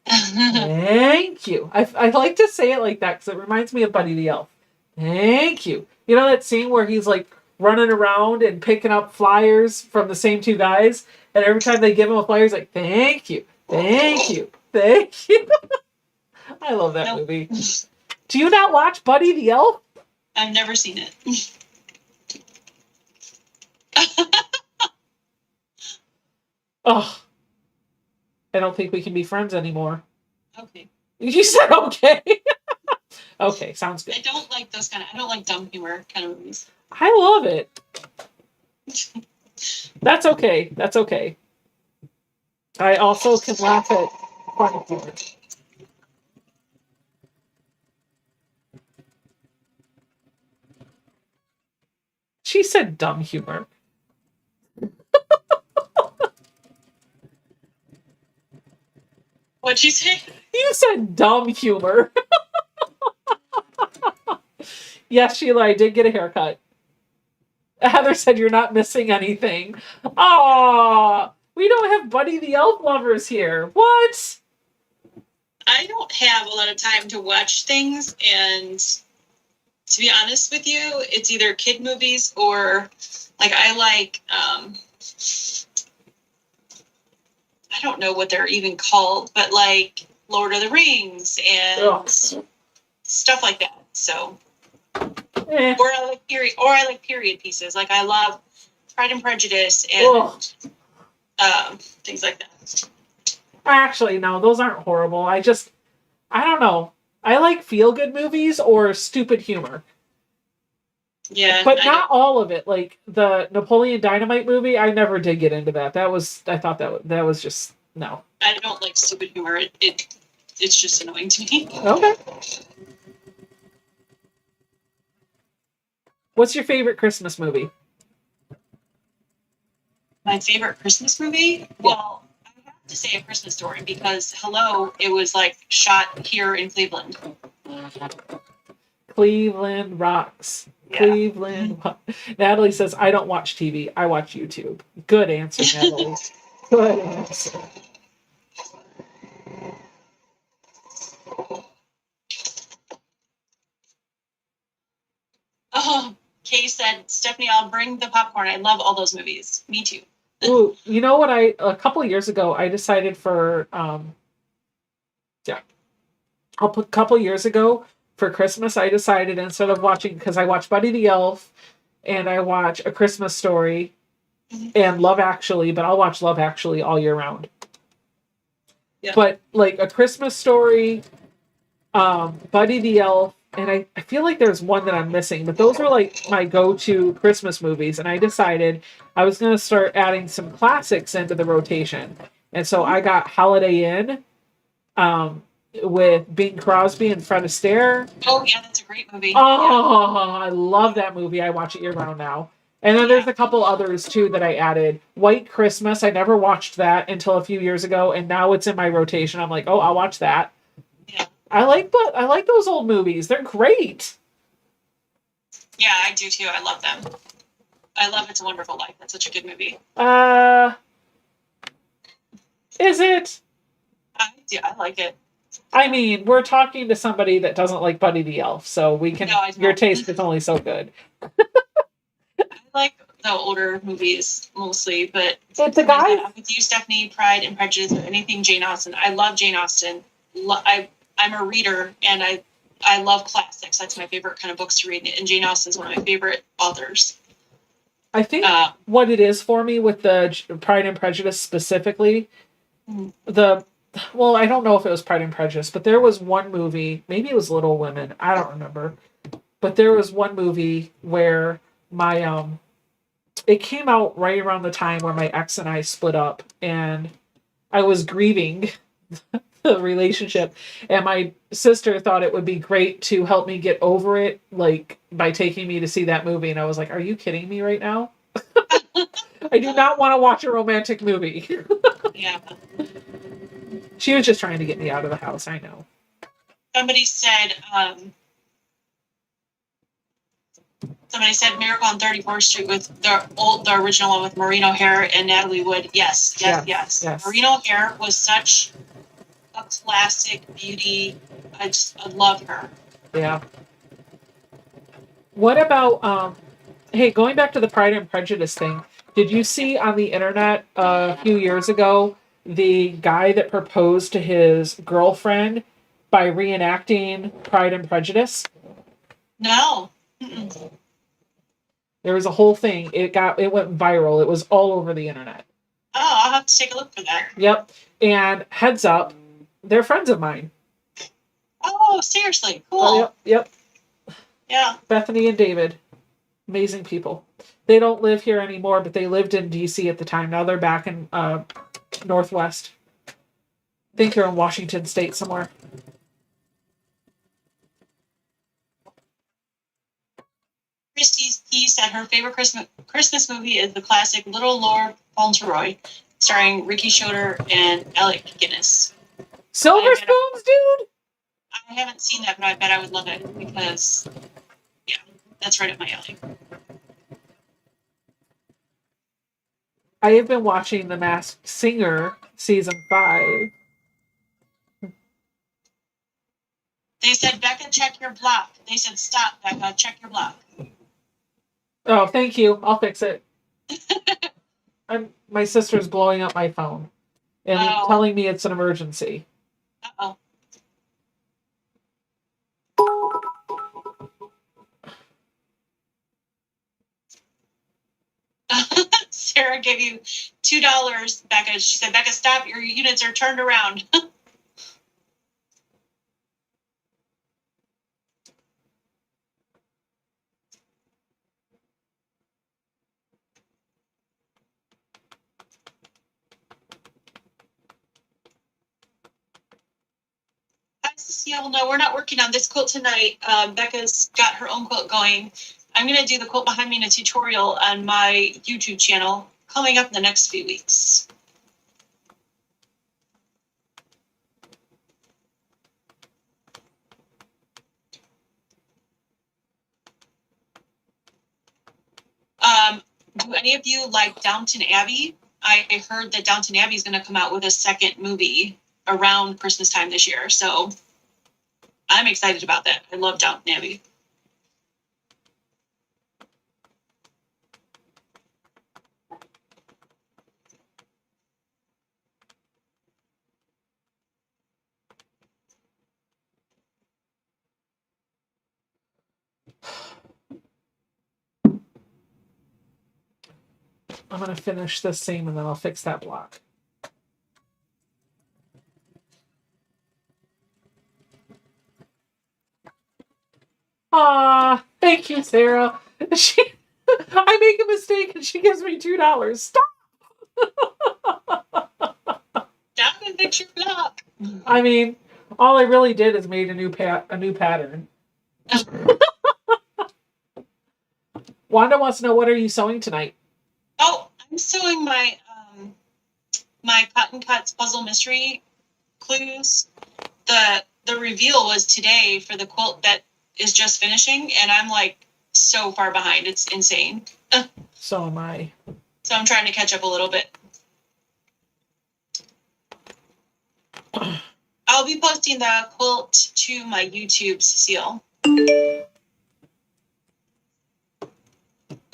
Thank you. I like to say it like that because it reminds me of Buddy the Elf. Thank you. You know that scene where he's like running around and picking up flyers from the same 2 guys, and every time they give him a flyer, he's like, "Thank you, thank you, thank you." I love that movie. Do you not watch Buddy the Elf? I've never seen it. Oh, I don't think we can be friends anymore. Okay. You said okay. Okay, sounds good. I don't like those I don't like dumb humor kind of movies. I love it. That's okay. That's okay. I also can laugh at funny humor. She said dumb humor. What'd you say? You said dumb humor. Yes, Sheila, I did get a haircut. Heather said you're not missing anything. Aw, we don't have Buddy the Elf lovers here. What? I don't have a lot of time to watch things, and to be honest with you, it's either kid movies or like I like I don't know what they're even called, but like Lord of the Rings and stuff like that. So or I like period pieces. Like I love Pride and Prejudice and things like that. Actually, no, those aren't horrible. I don't know. I like feel-good movies or stupid humor. Yeah. But not all of it. Like the Napoleon Dynamite movie, I never did get into that. I thought that was just, no. I don't like stupid humor. It's just annoying to me. Okay. What's your favorite Christmas movie? My favorite Christmas movie? Well, I have to say A Christmas Story because, hello, it was like shot here in Cleveland. Cleveland rocks. Yeah. Cleveland. Natalie says, I don't watch TV. I watch YouTube. Good answer, Natalie. Good answer. Oh, Kay said, Stephanie, I'll bring the popcorn. I love all those movies. Me too. Ooh, you know what? A couple of years ago, I decided for couple years ago for Christmas, I decided instead of watching, because I watch Buddy the Elf and I watch A Christmas Story and Love Actually, but I'll watch Love Actually all year round. Yeah. But like A Christmas Story, Buddy the Elf, and I feel like there's one that I'm missing, but those were like my go-to Christmas movies, and I decided I was going to start adding some classics into the rotation. And so I got Holiday Inn with Bing Crosby and Fred Astaire. Oh, yeah, that's a great movie. Oh, yeah. I love that movie. I watch it year-round now. And then there's a couple others, too, that I added. White Christmas, I never watched that until a few years ago, and now it's in my rotation. I'm like, oh, I'll watch that. Yeah. I like those old movies. They're great. Yeah, I do too. I love them. I love It's a Wonderful Life. That's such a good movie. Is it? I like it. I mean, we're talking to somebody that doesn't like Buddy the Elf, so we can. No, your taste is only so good. I like the older movies mostly, but It's a guy. I'm with you, Stephanie. Pride and Prejudice or anything Jane Austen. I love Jane Austen. I'm a reader, and I love classics. That's my favorite kind of books to read, and Jane Austen's one of my favorite authors. I think what it is for me with the Pride and Prejudice specifically, well, I don't know if it was Pride and Prejudice, but there was one movie, maybe it was Little Women, I don't remember, but there was one movie where my it came out right around the time where my ex and I split up, and I was grieving the relationship, and my sister thought it would be great to help me get over it, like by taking me to see that movie, and I was like, are you kidding me right now? I do not want to watch a romantic movie. Yeah. She was just trying to get me out of the house, I know. Somebody said Miracle on 34th Street with the original one with Maureen O'Hare and Natalie Wood. Yes. Yes. Maureen O'Hare was such a classic beauty. I love her. Yeah. What about hey, going back to the Pride and Prejudice thing, did you see on the internet a few years ago the guy that proposed to his girlfriend by reenacting Pride and Prejudice? No. There was a whole thing. It went viral. It was all over the internet. Oh, I'll have to take a look for that. Yep. And heads up, they're friends of mine. Oh, seriously. Cool. Oh, yep. Yeah. Bethany and David. Amazing people. They don't live here anymore, but they lived in DC at the time. Now they're back in Northwest. I think they're in Washington State somewhere. Christy's P said her favorite Christmas movie is the classic Little Lord Fauntleroy, starring Ricky Schroeder and Alec Guinness. Silver Spoons, dude? I haven't seen that, but I bet I would love it because, yeah, that's right up my alley. I have been watching The Masked Singer season 5. They said, Becca, check your block. They said, stop, Becca, check your block. Oh, thank you. I'll fix it. My sister's blowing up my phone and telling me it's an emergency. Uh-oh. Sarah gave you $2, Becca. She said, Becca, stop. Your units are turned around. Hi, Cecile. No, we're not working on this quilt tonight. Becca's got her own quilt going. I'm going to do the quilt behind me in a tutorial on my YouTube channel coming up in the next few weeks. Do any of you like Downton Abbey? I heard that Downton Abbey is going to come out with a second movie around Christmas time this year. So I'm excited about that. I love Downton Abbey. I'm going to finish this seam and then I'll fix that block. Thank you, Sarah. I make a mistake and she gives me $2. Stop! Stop and fix your block. I mean, all I really did is made a new pattern. Wanda wants to know, what are you sewing tonight? Oh, I'm sewing my Cotton Cuts puzzle mystery clues. The reveal was today for the quilt that is just finishing, and I'm like so far behind. It's insane. So am I. So I'm trying to catch up a little bit. I'll be posting the quilt to my YouTube, Cecile.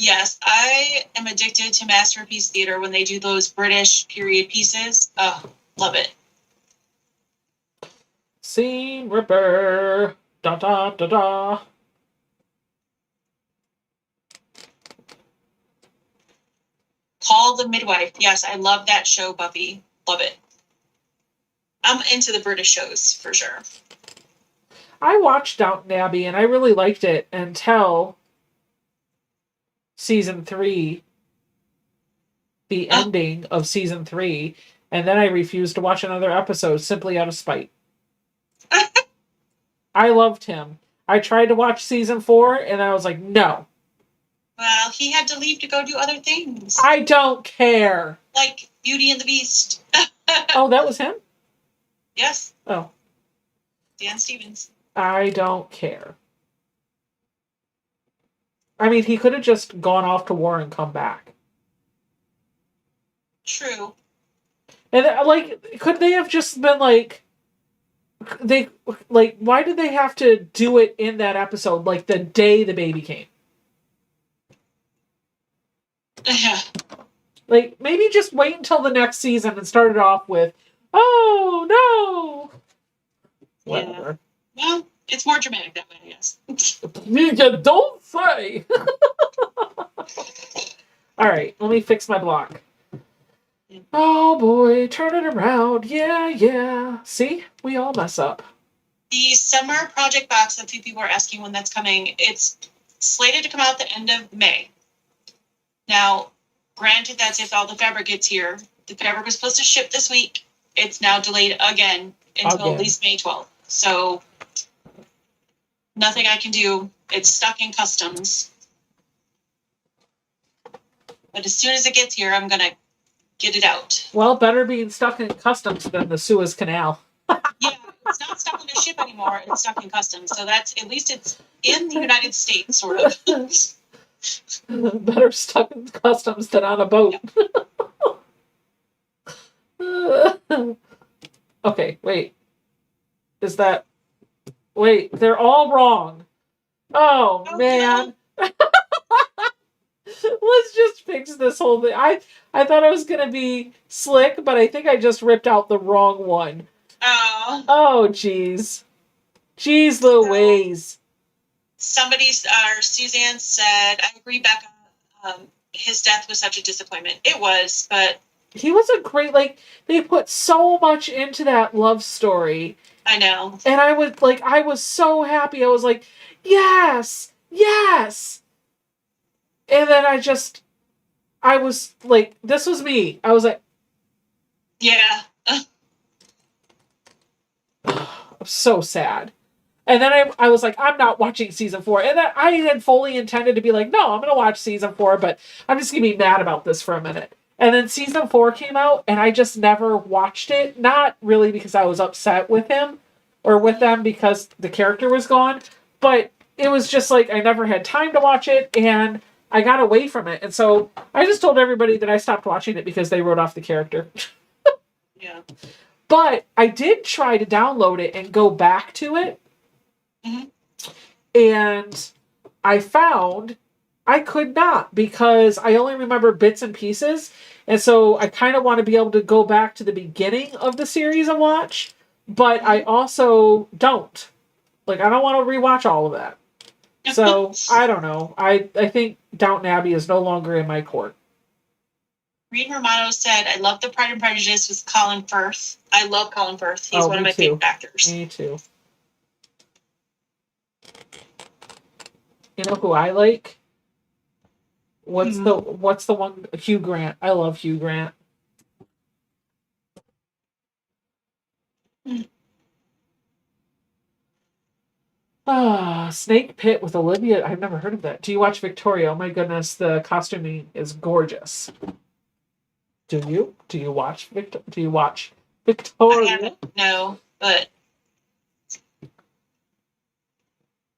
Yes, I am addicted to Masterpiece Theater when they do those British period pieces. Oh, love it. Scene Ripper. Da da da da. Call the Midwife. Yes, I love that show, Buffy. Love it. I'm into the British shows for sure. I watched Downton Abbey and I really liked it until season 3, the ending of season 3, and then I refused to watch another episode simply out of spite. I loved him. I tried to watch season 4 and I was like, no. Well, he had to leave to go do other things. I don't care. Like Beauty and the Beast. Oh, that was him? Yes, Oh, Dan Stevens. I don't care. I mean, he could have just gone off to war and come back. True. And like, could they have just been like, why did they have to do it in that episode, like the day the baby came? Yeah. Like, maybe just wait until the next season and start it off with, oh no. Whatever. Well, it's more dramatic that way, I guess. You don't say. All right, let me fix my block. Oh boy, turn it around. Yeah. See, we all mess up. The summer project box, a few people are asking when that's coming. It's slated to come out the end of May. Now, granted, that's if all the fabric gets here. The fabric was supposed to ship this week. It's now delayed again until at least May 12th. So, nothing I can do. It's stuck in customs. But as soon as it gets here, I'm going to get it out. Well, better being stuck in customs than the Suez Canal. Yeah, it's not stuck in a ship anymore. It's stuck in customs. So that's, at least it's in the United States, sort of. Better stuck in customs than on a boat. Yeah. Okay, wait. Wait, they're all wrong. Oh man. No. Let's just fix this whole thing. I thought I was going to be slick, but I think I just ripped out the wrong one. Oh, jeez. Jeez Louise. Somebody, Suzanne said, I agree, Becca, his death was such a disappointment. It was, but... He was a great, like, they put so much into that love story. I know. And I was so happy. I was like, yes! And then I was like, this was me. I was like... Yeah. I'm so sad. And then I was like, I'm not watching season 4. And then I had fully intended to be like, no, I'm going to watch season 4, but I'm just going to be mad about this for a minute. And then season 4 came out, and I just never watched it. Not really because I was upset with him or with them because the character was gone, but it was just like I never had time to watch it, and I got away from it. And so I just told everybody that I stopped watching it because they wrote off the character. Yeah. But I did try to download it and go back to it. Mm-hmm. And I found I could not because I only remember bits and pieces. And so I kind of want to be able to go back to the beginning of the series and watch. But I also don't. Like, I don't want to rewatch all of that. So, I don't know. I think Downton Abbey is no longer in my court. Reed Romano said, I love the Pride and Prejudice with Colin Firth. I love Colin Firth. He's one of my favorite actors. Me too. You know who I like? What's the one? Hugh Grant. I love Hugh Grant. Snake Pit with Olivia. I've never heard of that. Do you watch Victoria? Oh my goodness, the costuming is gorgeous. Do you? Do you watch Victoria? I haven't, no, but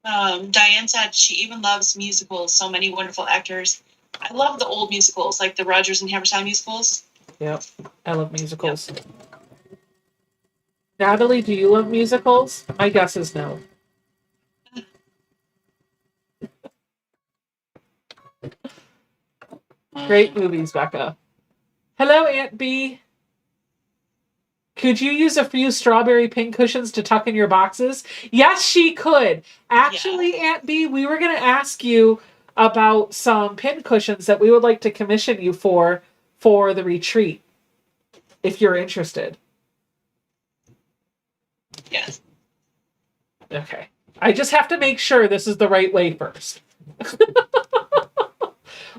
Diane said she even loves musicals. So many wonderful actors. I love the old musicals, like the Rodgers and Hammerstein musicals. Yep, I love musicals. Yep. Natalie, do you love musicals? My guess is no. Great movies, Becca. Hello, Aunt B. Could you use a few strawberry pin cushions to tuck in your boxes? Yes, she could. Actually, Aunt B, we were going to ask you about some pin cushions that we would like to commission you for the retreat, if you're interested. Yes. Okay. I just have to make sure this is the right way first.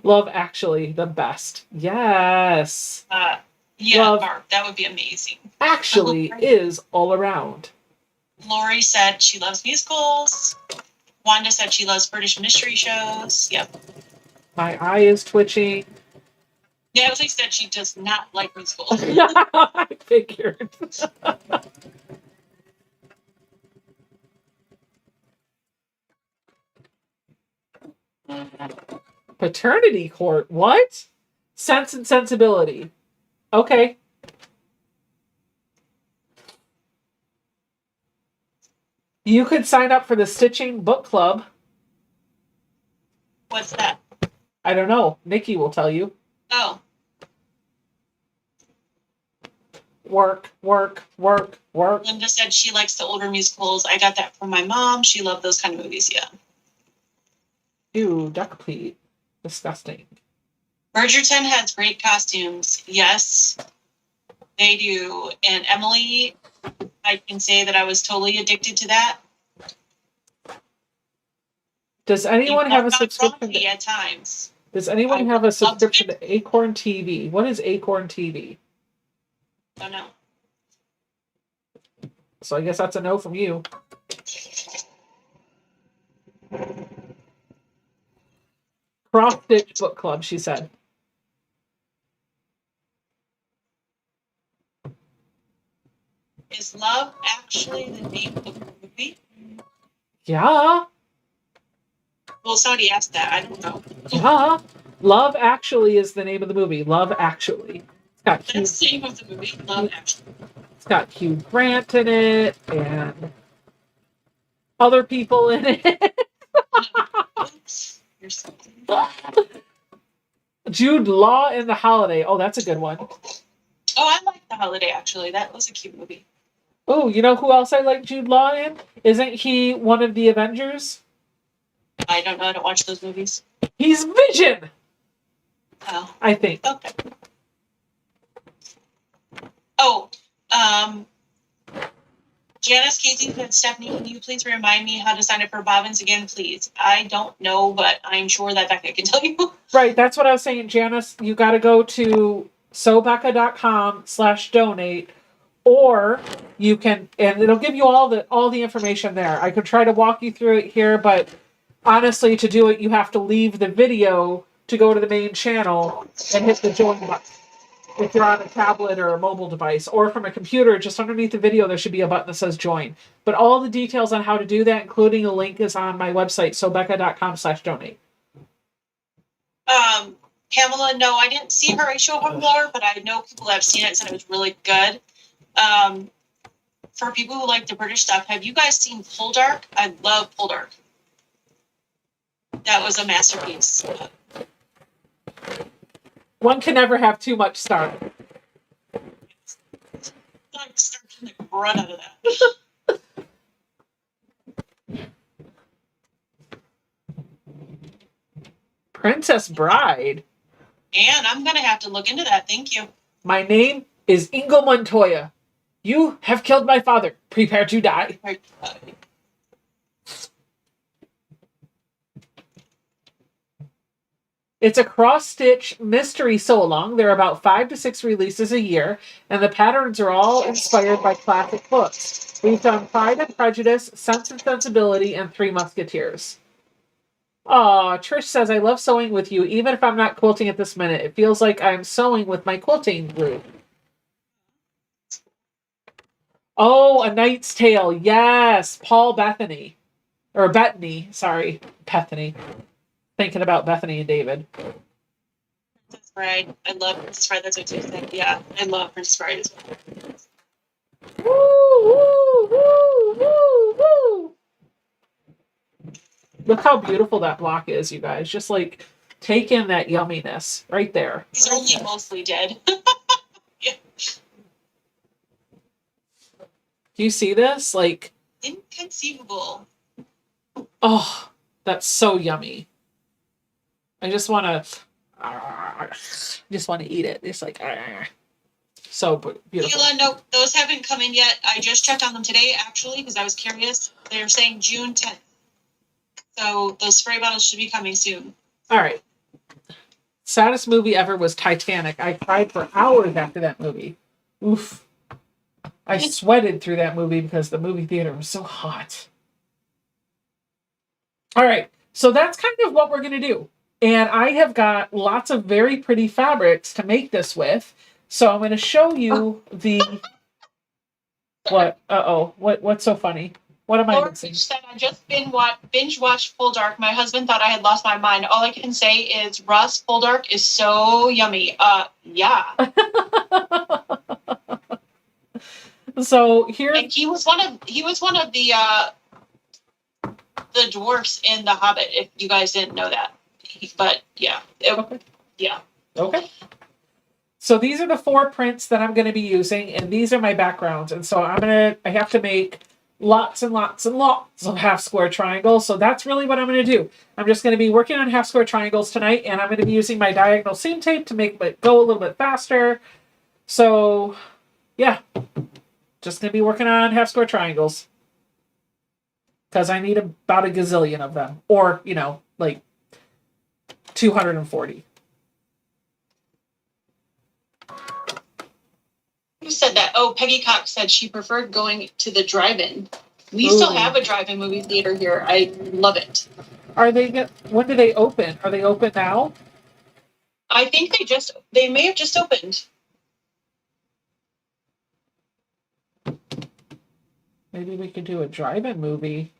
Love Actually, the best. Yes. Yeah, Love Barb, that would be amazing. Actually is all around. Lori said she loves musicals. Wanda said she loves British mystery shows. Yep. My eye is twitching. Natalie said she does not like musicals. I figured. Paternity Court. What? Sense and Sensibility. Okay. You could sign up for the Stitching Book Club. What's that? I don't know. Nikki will tell you. Oh, Work. Linda said she likes the older musicals. I got that from my mom. She loved those kind of movies, yeah. Ew, duck pee. Disgusting. Bridgerton has great costumes. Yes, they do. And Emily, I can say that I was totally addicted to that. Does anyone have a subscription? At times. Does anyone have a subscription to Acorn TV? What is Acorn TV? Don't know. So I guess that's a no from you. Cross Stitch Book Club, she said. Is Love Actually the name of the movie? Yeah. Well, somebody asked that. I don't know. Yeah. Love Actually is the name of the movie. Love Actually. It's got That's the name of the movie. Love Actually. It's got Hugh Grant in it and other people in it. Oops. You're so Jude Law in The Holiday. Oh, that's a good one. Oh, I like The Holiday, actually. That was a cute movie. Oh, you know who else I like Jude Law in? Isn't he one of the Avengers? I don't know. I don't watch those movies. He's Vision! Oh, I think. okay. Oh, Janice Casey said, Stephanie, can you please remind me how to sign up for Bobbins again, please? I don't know, but I'm sure that Becca can tell you. Right, that's what I was saying, Janice. You got to go to sobecca.com/donate, or you can, and it'll give you all the information there. I could try to walk you through it here, but honestly, to do it, you have to leave the video to go to the main channel and hit the join button. If you're on a tablet or a mobile device, or from a computer, just underneath the video, there should be a button that says join. But all the details on how to do that, including a link, is on my website, sobecca.com/donate. Pamela, no, I didn't see Horatio Hornblower, but I know people that have seen it and said it was really good. For people who like the British stuff, have you guys seen Poldark? I love Poldark. That was a masterpiece. One can never have too much Star. Like starting the run out of that. Princess Bride. And I'm gonna have to look into that. Thank you. My name is Ingo Montoya. You have killed my father. Prepare to die. It's a cross-stitch mystery sew-along. There are about 5 to 6 releases a year, and the patterns are all inspired by classic books. We've done Pride and Prejudice, Sense and Sensibility, and Three Musketeers. Aw, Trish says, I love sewing with you, even if I'm not quilting at this minute. It feels like I'm sewing with my quilting group. Oh, A Knight's Tale. Yes, Paul Bethany. Or Bettany, sorry. Bethany. Thinking about Bethany and David. Princess Bride. I love Princess Bride. That's what you said. Yeah, I love Princess Bride as well. Woo, woo, woo, woo, woo. Look how beautiful that block is, you guys. Just like Take in that yumminess right there. He's only mostly dead. Do you see this? Like, Inconceivable. oh, that's so yummy. I just want to eat it. It's like so beautiful. Sheila, no, those haven't come in yet. I just checked on them today, actually, because I was curious. They're saying June 10th. So those spray bottles should be coming soon. All right. Saddest movie ever was Titanic. I cried for hours after that movie. Oof. I sweated through that movie because the movie theater was so hot. All right. So that's kind of what we're going to do. And I have got lots of very pretty fabrics to make this with. So I'm going to show you the... What? Uh-oh. What's so funny? What am I Laura missing? said I just binge watched Full Dark. My husband thought I had lost my mind. All I can say is Russ Full Dark is so yummy. Yeah. So here, And he was one of the dwarfs in The Hobbit. If you guys didn't know that, but yeah, Okay. Yeah. Okay. So these are the 4 prints that I'm going to be using, and these are my backgrounds. And so I have to make lots and lots and lots of half square triangles. So that's really what I'm going to do. I'm just going to be working on half square triangles tonight, and I'm going to be using my diagonal seam tape to make it go a little bit faster. So yeah, just going to be working on half square triangles because I need about a gazillion of them, or, like 240. Who said that? Oh, Peggy Cox said she preferred going to the drive-in. We still have a drive-in movie theater here. I love it. When do they open? Are they open now? I think they may have just opened. Maybe we could do a drive-in movie.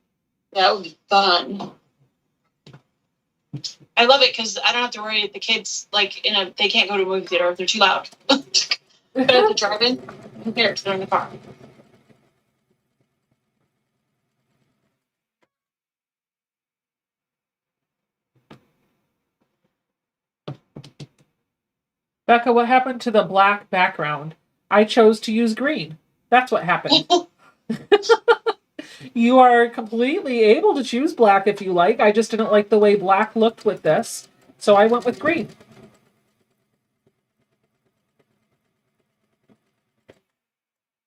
That would be fun. I love it because I don't have to worry if the kids they can't go to a movie theater if they're too loud. But at the drive-in, who cares? They're in the car. Becca, what happened to the black background? I chose to use green. That's what happened. You are completely able to choose black if you like. I just didn't like the way black looked with this, so I went with green.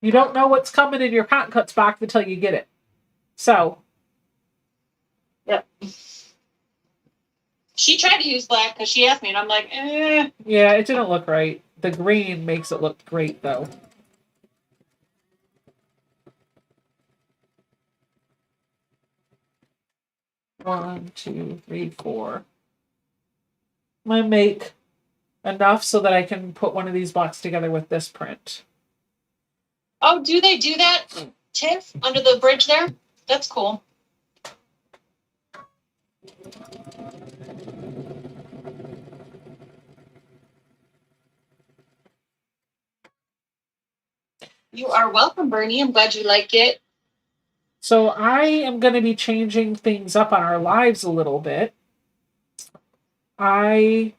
You don't know what's coming in your cotton cuts box until you get it. So. Yep. She tried to use black because she asked me, and I'm like, eh. Yeah, it didn't look right. The green makes it look great, though. One, two, three, four. I'm going to make enough so that I can put one of these blocks together with this print. Oh, do they do that, Tiff, under the bridge there? That's cool. You are welcome, Bernie. I'm glad you like it. So I am going to be changing things up on our lives a little bit. I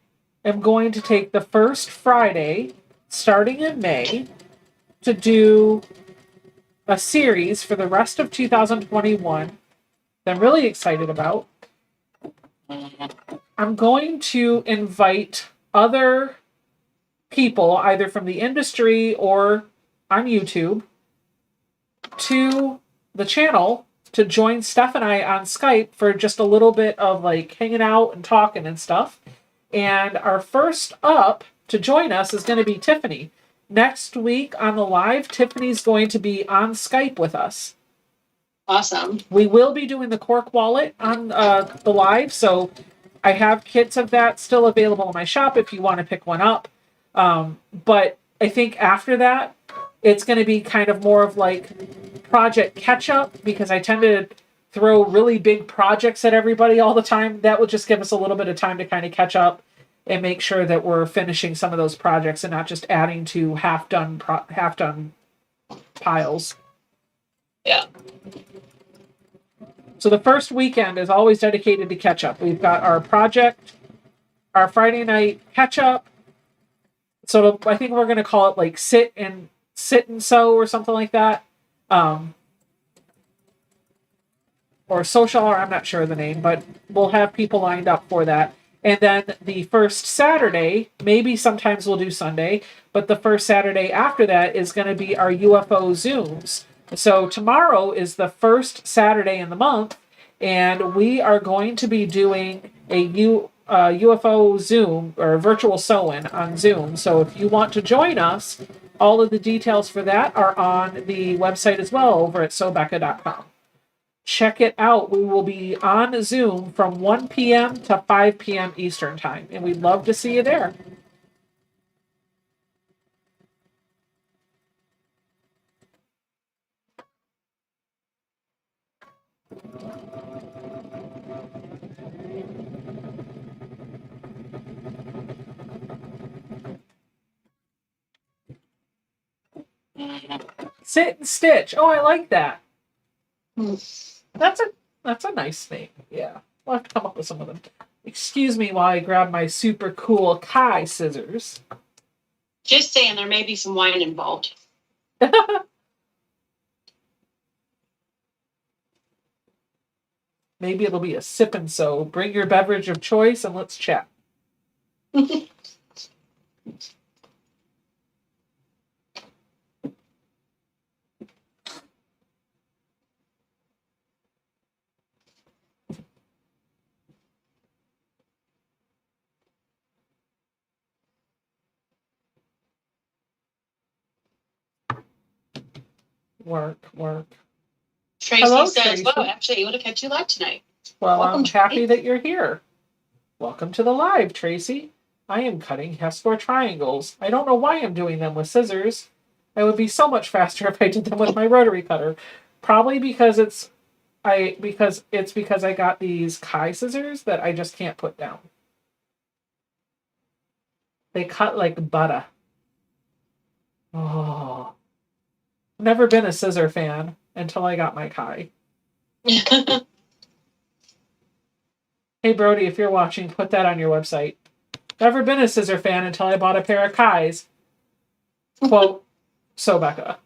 am going to take the first Friday, starting in May, to do a series for the rest of 2021 that I'm really excited about. I'm going to invite other people, either from the industry or on YouTube, to the channel to join Steph and I on Skype for just a little bit of hanging out and talking and stuff. And our first up to join us is going to be Tiffany. Next week on the live, Tiffany's going to be on Skype with us. Awesome. We will be doing the cork wallet on the live, so I have kits of that still available in my shop if you want to pick one up. But I think after that, it's going to be kind of more of project catch-up, because I tend to throw really big projects at everybody all the time. That will just give us a little bit of time to kind of catch up and make sure that we're finishing some of those projects and not just adding to half-done piles. Yeah. So the first weekend is always dedicated to catch-up. We've got our project our Friday night catch up. So I think we're going to call it like sit and sew or something like that. Or social, or I'm not sure of the name, but we'll have people lined up for that. And then the first Saturday, maybe sometimes we'll do Sunday, but the first Saturday after that is going to be our UFO Zooms. So tomorrow is the first Saturday in the month, and we are going to be doing a UFO Zoom or virtual sew-in on Zoom. So if you want to join us, all of the details for that are on the website as well over at sewbecca.com. Check it out. We will be on Zoom from 1 p.m. to 5 p.m. Eastern Time, and we'd love to see you there. Sit and stitch. Oh, I like that. That's a nice name. Yeah, we'll have to come up with some of them. Excuse me while I grab my super cool Kai scissors. Just saying, there may be some wine involved. Maybe it'll be a sip and sew. Bring your beverage of choice and let's chat. Work. Tracy Hello, says, Tracy. "Well, actually able to catch you live tonight." Well, Welcome, I'm happy Tracy. that you're here. Welcome to the live, Tracy. I am cutting Hesper triangles. I don't know why I'm doing them with scissors. I would be so much faster if I did them with my rotary cutter. Probably because I got these Kai scissors that I just can't put down. They cut like butter. Oh. Never been a scissor fan until I got my Kai. Hey Brody, if you're watching, put that on your website. Never been a scissor fan until I bought a pair of Kais. Quote, so Becca.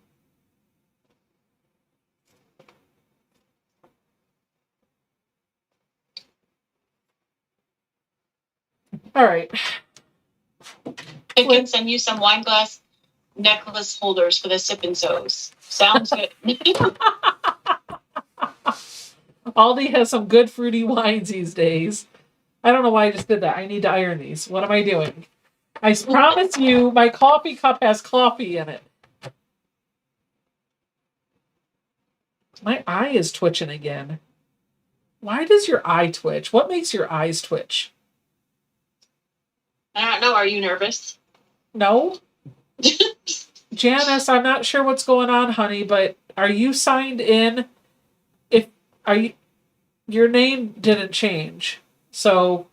All right. I can send you some wine glass necklace holders for the sip and sews. Sounds good. Aldi has some good fruity wines these days. I don't know why I just did that. I need to iron these. What am I doing? I promise you, my coffee cup has coffee in it. My eye is twitching again. Why does your eye twitch? What makes your eyes twitch? I don't know. Are you nervous? No? Janice, I'm not sure what's going on, honey, but are you signed in? Your name didn't change. So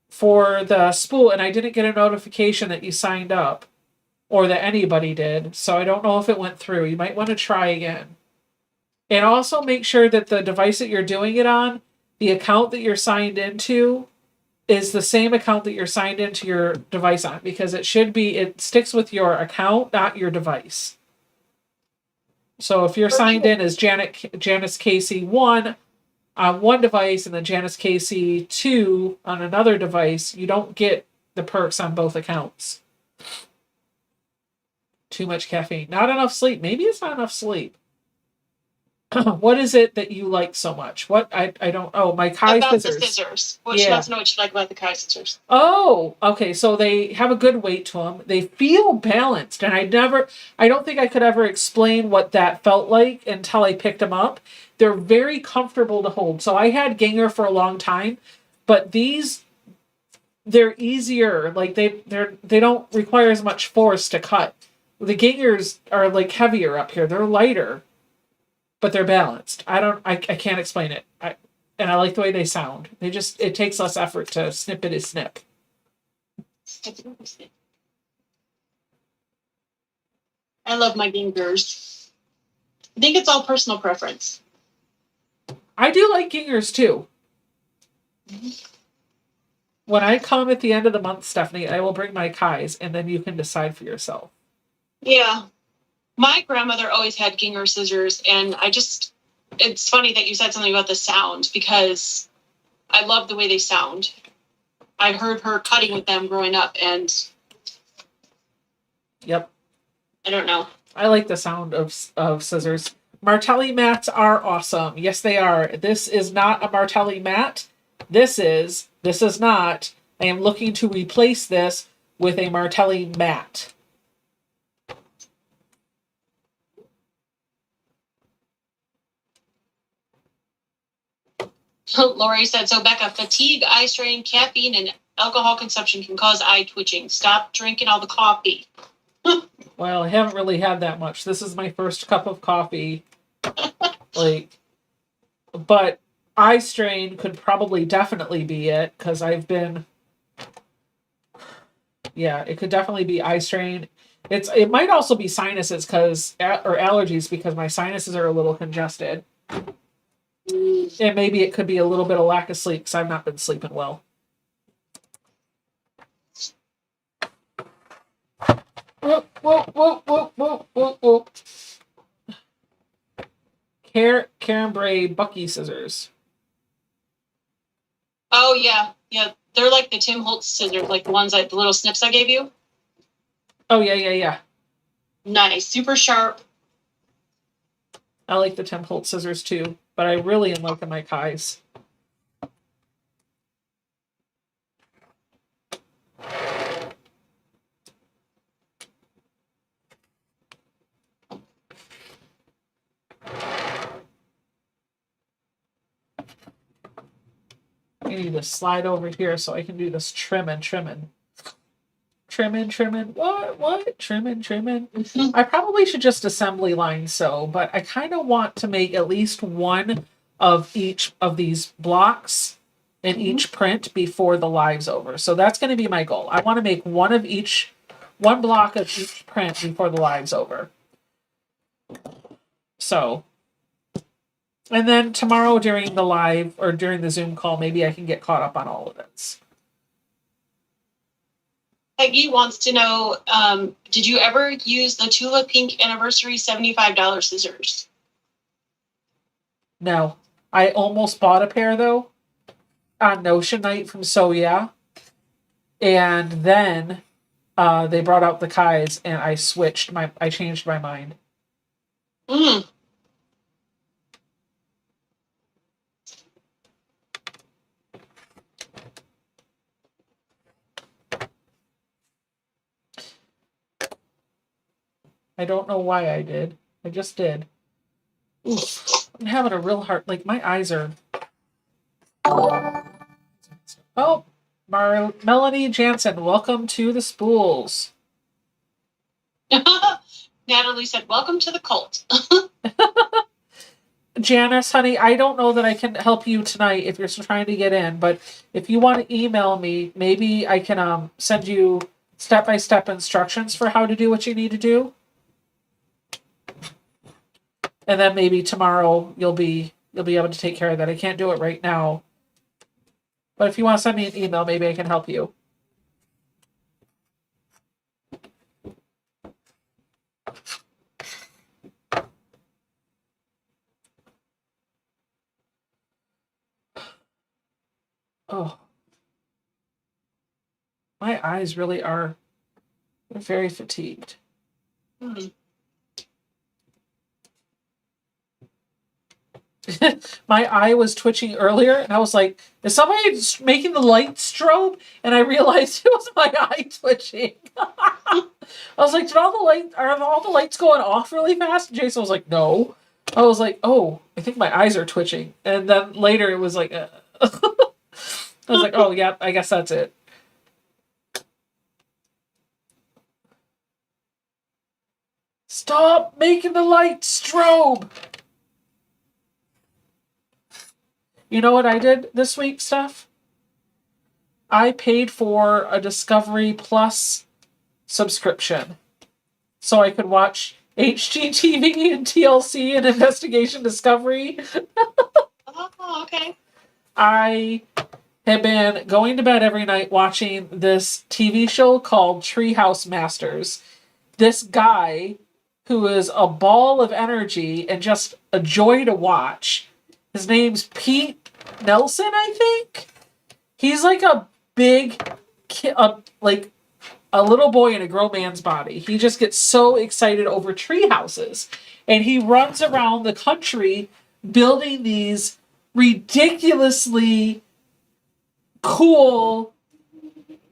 for the spool, and I didn't get a notification that you signed up or that anybody did. So I don't know if it went through. You might want to try again. And also make sure that the device that you're doing it on, the account that you're signed into is the same account that you're signed into your device on, because it sticks with your account, not your device. So if you're signed in as Janice Casey 1 on one device and then Janice Casey 2 on another device, you don't get the perks on both accounts. Too much caffeine. Not enough sleep. Maybe it's not enough sleep. What is it that you like so much? What I don't. Oh, my Kai about scissors. the scissors. Well, she wants to know what you like about the Kai scissors. Oh, okay. So they have a good weight to them. They feel balanced, and I don't think I could ever explain what that felt like until I picked them up. They're very comfortable to hold. So I had Ginger for a long time, but they're easier. Like they don't require as much force to cut. The Gingers are like heavier up here. They're lighter, but they're balanced. I can't explain it. And I like the way they sound. It takes less effort to snip it as snip. I love my Gingers. I think it's all personal preference. I do like Gingers too. When I come at the end of the month, Stephanie, I will bring my Kais, and then you can decide for yourself. Yeah. My grandmother always had Ginger scissors, and it's funny that you said something about the sound because I love the way they sound. I heard her cutting with them growing up, and Yep. I don't know. I like the sound of scissors. Martelli mats are awesome. Yes, they are. This is not a Martelli mat. This is not. I am looking to replace this with a Martelli mat. Lori said, so Becca, fatigue, eye strain, caffeine, and alcohol consumption can cause eye twitching. Stop drinking all the coffee. Well, I haven't really had that much. This is my first cup of coffee. But eye strain could probably definitely be it because I've been. Yeah, it could definitely be eye strain. It might also be sinuses or allergies because my sinuses are a little congested. And maybe it could be a little bit of lack of sleep because I've not been sleeping well. Whoop, whoop, whoop, whoop, whoop, whoop, whoop. Cambrai Bucky scissors. Oh, yeah. Yeah. They're like the Tim Holtz scissors, like the ones the little snips I gave you. Oh, yeah. Nice. Super sharp. I like the Tim Holtz scissors too, but I really am liking my Kais. I need to slide over here so I can do this trimming. What? Trimming. I probably should just assembly line sew, but I kind of want to make at least one of each of these blocks in each print before the live's over. So that's going to be my goal. I want to make one block of each print before the live's over. So, and then tomorrow during the live or during the Zoom call, maybe I can get caught up on all of this. Peggy wants to know, did you ever use the Tula Pink Anniversary $75 scissors? No. I almost bought a pair, though, on Notion Night from So Yeah. And then they brought out the Kais, and I changed my mind. Mm. I don't know why I did. I just did. Oof. I'm having a real hard... my eyes are... Oh, Melanie Jansen, welcome to the Spools. Natalie said, welcome to the cult. Janice, honey, I don't know that I can help you tonight if you're trying to get in, but if you want to email me, maybe I can send you step-by-step instructions for how to do what you need to do. And then maybe tomorrow you'll be able to take care of that. I can't do it right now. But if you want to send me an email, maybe I can help you. Oh. My eyes really are very fatigued. Mm. My eye was twitching earlier, and I was like, is somebody making the light strobe? And I realized it was my eye twitching. I was like, are all the lights going off really fast? And Jason was like, no. I was like, oh, I think my eyes are twitching. And then later it was like, I was like, oh, yeah, I guess that's it. Stop making the light strobe. You know what I did this week, Steph? I paid for a Discovery Plus subscription so I could watch HGTV and TLC and Investigation Discovery. Oh, okay. I have been going to bed every night watching this TV show called Treehouse Masters. This guy, who is a ball of energy and just a joy to watch, his name's Pete Nelson, I think. He's like a big kid, like a little boy in a grown man's body. He just gets so excited over tree houses. And he runs around the country building these ridiculously cool,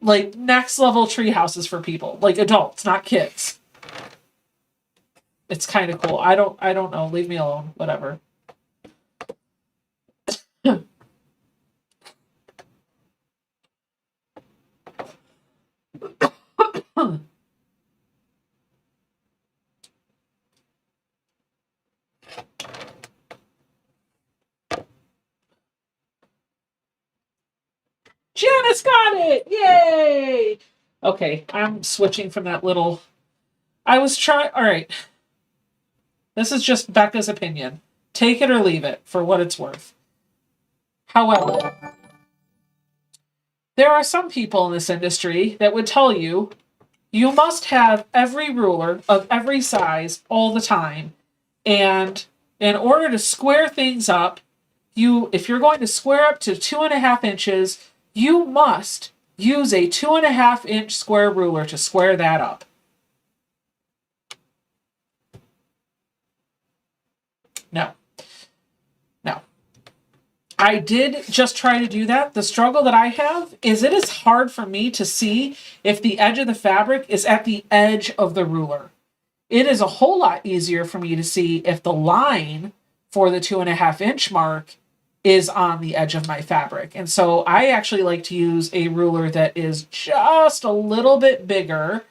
like next level tree houses for people, like adults, not kids. It's kind of cool. I don't know. Leave me alone. Whatever. Janice got it! Yay! Okay, I'm switching from that little. I was trying. All right. This is just Becca's opinion. Take it or leave it for what it's worth. However, there are some people in this industry that would tell you you must have every ruler of every size all the time. And in order to square things up, if you're going to square up to 2.5 inches, you must use a 2.5-inch square ruler to square that up. No. I did just try to do that. The struggle that I have is it is hard for me to see if the edge of the fabric is at the edge of the ruler. It is a whole lot easier for me to see if the line for the 2.5-inch mark is on the edge of my fabric. And so I actually like to use a ruler that is just a little bit bigger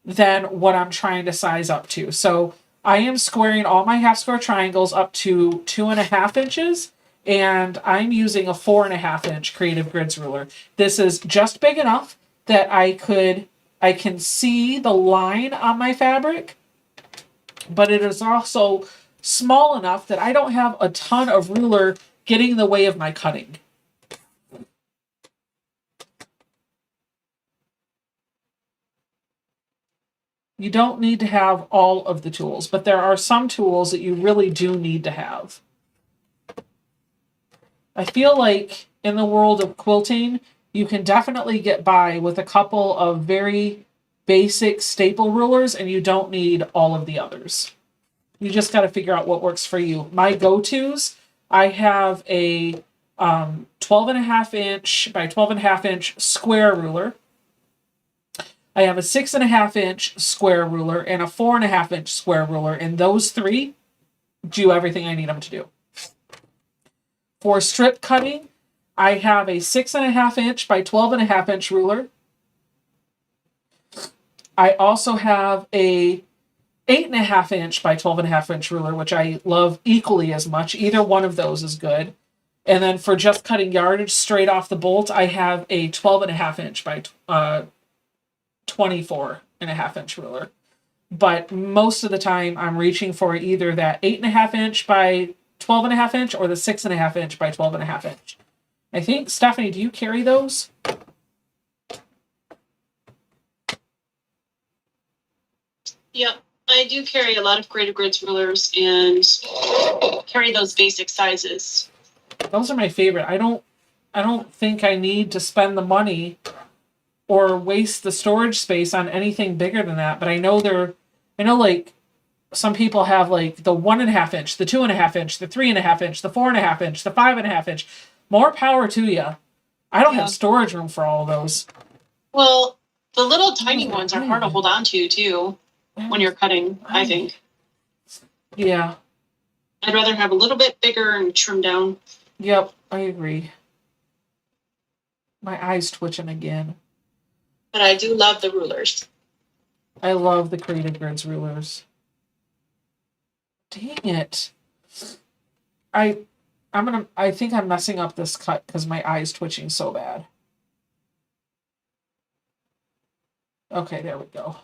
than what I'm trying to size up to. So I am squaring all my half square triangles up to 2.5 inches, and I'm using a 4.5-inch Creative Grids ruler. This is just big enough that I can see the line on my fabric, but it is also small enough that I don't have a ton of ruler getting in the way of my cutting. You don't need to have all of the tools, but there are some tools that you really do need to have. I feel like in the world of quilting, you can definitely get by with a couple of very basic staple rulers, and you don't need all of the others. You just got to figure out what works for you. My go-tos, I have a 12.5-inch by 12.5-inch square ruler. I have a 6.5-inch square ruler and a 4.5-inch square ruler, and those three do everything I need them to do. For strip cutting, I have a 6.5-inch by 12.5-inch ruler. I also have a 8.5-inch by 12.5-inch ruler, which I love equally as much. Either one of those is good. And then for just cutting yardage straight off the bolt, I have a 12.5-inch by 24.5-inch ruler. But most of the time, I'm reaching for either that 8.5-inch by 12.5-inch or the 6.5-inch by 12.5-inch. I think, Stephanie, do you carry those? Yep, I do carry a lot of Creative Grids rulers and carry those basic sizes. Those are my favorite. I don't think I need to spend the money or waste the storage space on anything bigger than that. But I know like some people have like the 1.5-inch, the 2.5-inch, the 3.5-inch, the 4.5-inch, the 5.5-inch. More power to you. I don't have storage room for all of those. Well, the little tiny ones are hard to hold on to too when you're cutting, I think. Yeah. I'd rather have a little bit bigger and trim down. Yep, I agree. My eye's twitching again. But I do love the rulers. I love the Creative Grids rulers. Dang it. I think I'm messing up this cut because my eye's twitching so bad. Okay, there we go.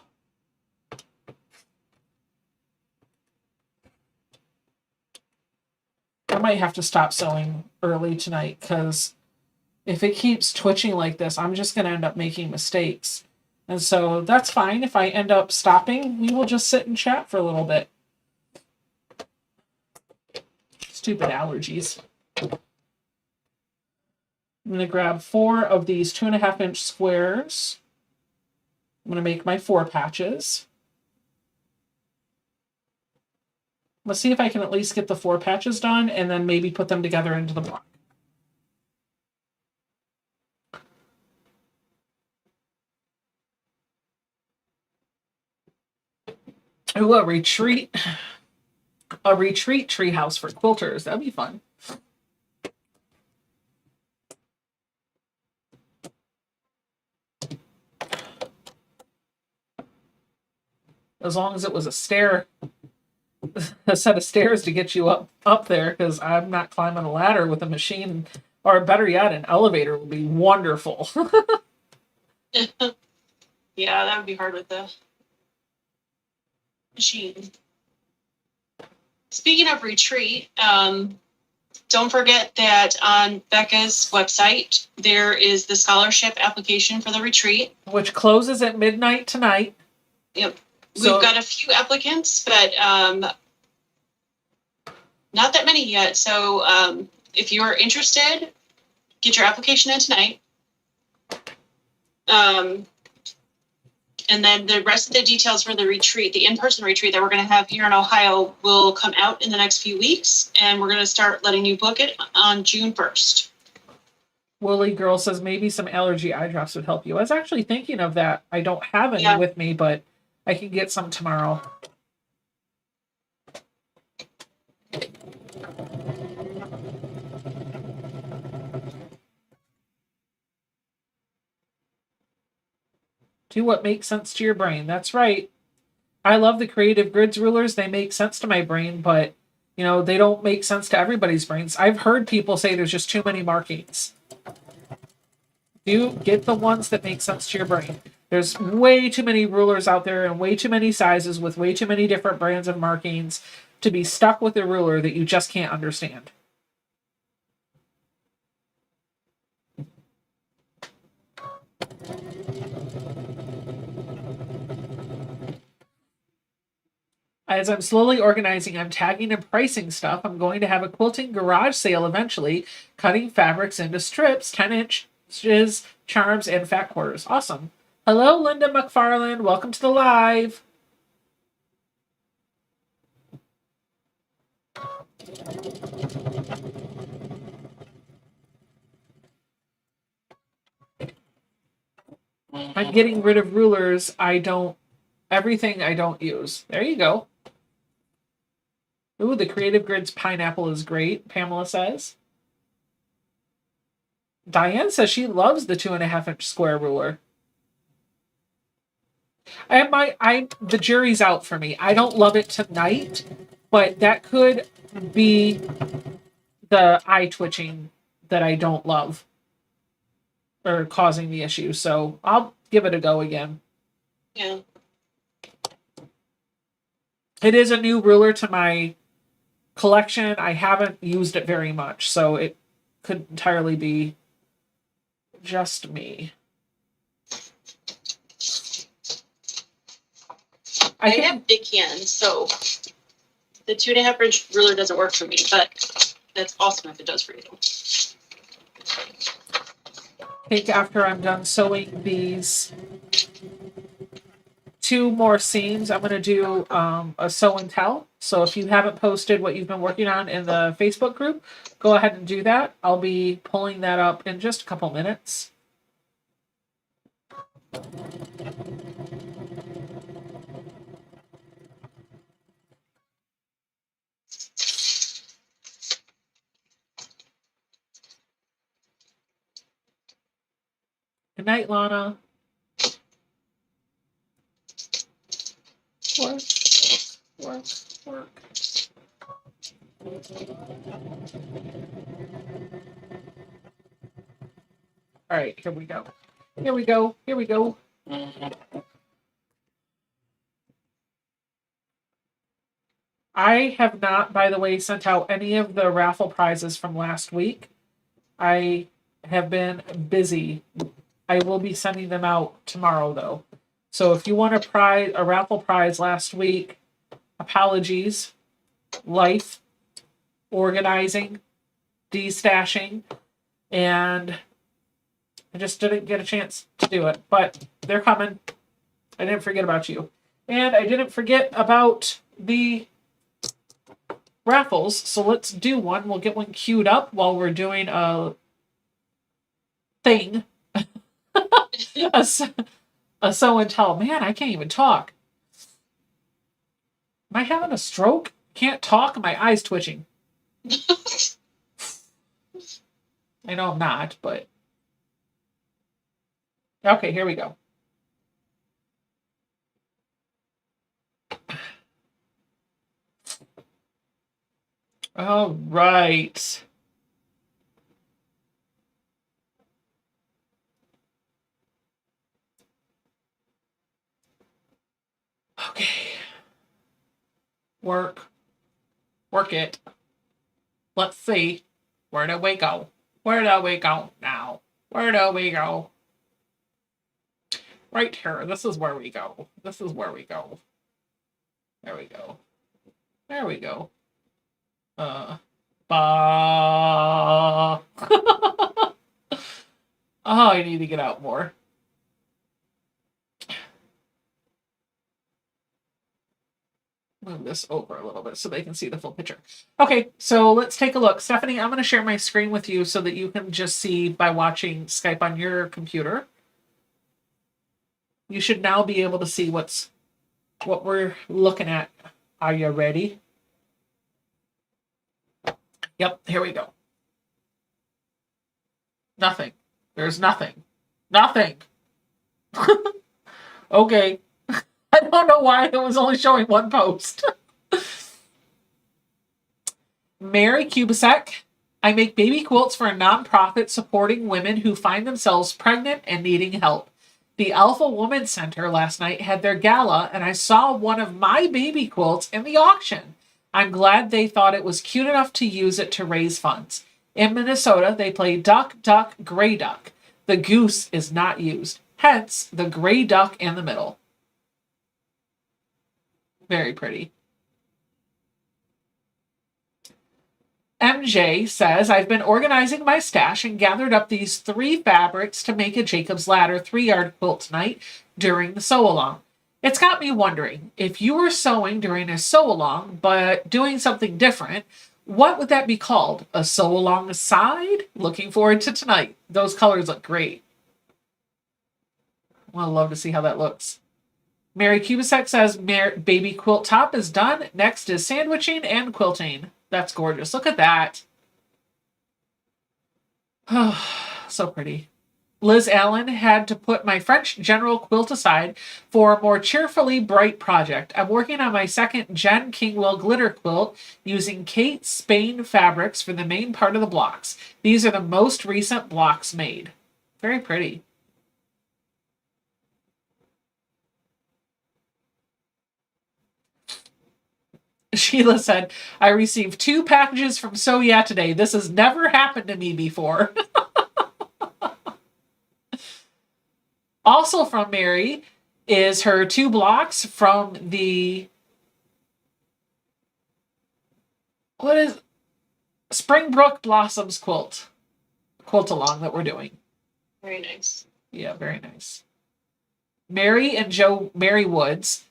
I might have to stop sewing early tonight because If it keeps twitching like this, I'm just going to end up making mistakes. And so that's fine. If I end up stopping, we will just sit and chat for a little bit. Stupid allergies. I'm going to grab 4 of these 2.5-inch squares. I'm going to make my 4 patches. Let's see if I can at least get the 4 patches done and then maybe put them together into the block. Ooh, a retreat treehouse for quilters. That'd be fun. As long as it was a set of stairs to get you up there, because I'm not climbing a ladder with a machine, or better yet, an elevator would be wonderful. Yeah, that would be hard with the machine. Speaking of retreat, don't forget that on Becca's website, there is the scholarship application for the retreat. Which closes at midnight tonight. Yep. So, we've got a few applicants, but not that many yet. So if you're interested, get your application in tonight. And then the rest of the details for the retreat, the in-person retreat that we're going to have here in Ohio, will come out in the next few weeks. And we're going to start letting you book it on June 1st. Woolly Girl says maybe some allergy eye drops would help you. I was actually thinking of that. I don't have any with me, but I can get some tomorrow. Do what makes sense to your brain. That's right. I love the creative grids rulers. They make sense to my brain, but they don't make sense to everybody's brains. I've heard people say there's just too many markings. You get the ones that make sense to your brain. There's way too many rulers out there and way too many sizes with way too many different brands of markings to be stuck with a ruler that you just can't understand. As I'm slowly organizing, I'm tagging and pricing stuff. I'm going to have a quilting garage sale eventually, cutting fabrics into strips, 10 inches, charms, and fat quarters. Awesome. Hello, Linda McFarland. Welcome to the live. I'm getting rid of rulers. Everything I don't use. There you go. Ooh, the Creative Grids pineapple is great, Pamela says. Diane says she loves the 2.5-inch square ruler. The jury's out for me. I don't love it tonight, but that could be the eye twitching that I don't love or causing the issue. So I'll give it a go again. Yeah. It is a new ruler to my collection. I haven't used it very much, so it could entirely be just me. I have big hands, so the 2.5-inch ruler doesn't work for me, but that's awesome if it does for you. I think after I'm done sewing these 2 more seams, I'm going to do a sew and tell. So if you haven't posted what you've been working on in the Facebook group, go ahead and do that. I'll be pulling that up in just a couple minutes. Good night, Lana. Work. All right, here we go. I have not, by the way, sent out any of the raffle prizes from last week. I have been busy. I will be sending them out tomorrow, though. So if you won a raffle prize last week, apologies. Life, organizing, destashing, and I just didn't get a chance to do it. But they're coming. I didn't forget about you. And I didn't forget about the raffles, so let's do one. We'll get one queued up while we're doing a thing. a show and tell. Man, I can't even talk. Am I having a stroke? Can't talk. My eyes twitching. I know I'm not, but okay, here we go. All right. Okay. Work it. Let's see. Where do we go? Where do we go now? Where do we go? Right here. This is where we go. This is where we go. There we go. There we go. Bah. Oh, I need to get out more. Move this over a little bit so they can see the full picture. Okay, so let's take a look. Stephanie, I'm going to share my screen with you so that you can just see by watching Skype on your computer. You should now be able to see what we're looking at. Are you ready? Yep, here we go. Nothing. There's nothing. Nothing. Okay. I don't know why it was only showing one post. Mary Kubasek. I make baby quilts for a nonprofit supporting women who find themselves pregnant and needing help. The Alpha Woman Center last night had their gala, and I saw one of my baby quilts in the auction. I'm glad they thought it was cute enough to use it to raise funds. In Minnesota, they play duck, duck, gray duck. The goose is not used, hence the gray duck in the middle. Very pretty. MJ says, I've been organizing my stash and gathered up these 3 fabrics to make a Jacob's Ladder 3-yard quilt tonight during the sew-along. It's got me wondering, if you were sewing during a sew-along, but doing something different, what would that be called? A sew-along aside? Looking forward to tonight. Those colors look great. I'd love to see how that looks. Mary Kubasek says, baby quilt top is done. Next is sandwiching and quilting. That's gorgeous. Look at that. Oh, so pretty. Liz Allen had to put my French general quilt aside for a more cheerfully bright project. I'm working on my second Jen Kingwell glitter quilt using Kate Spain fabrics for the main part of the blocks. These are the most recent blocks made. Very pretty. Sheila said, I received 2 packages from So Yeah today. This has never happened to me before. Also from Mary is her 2 blocks from the Springbrook Blossoms quilt-along that we're doing. Very nice. Yeah, very nice. Mary and Mary Woods.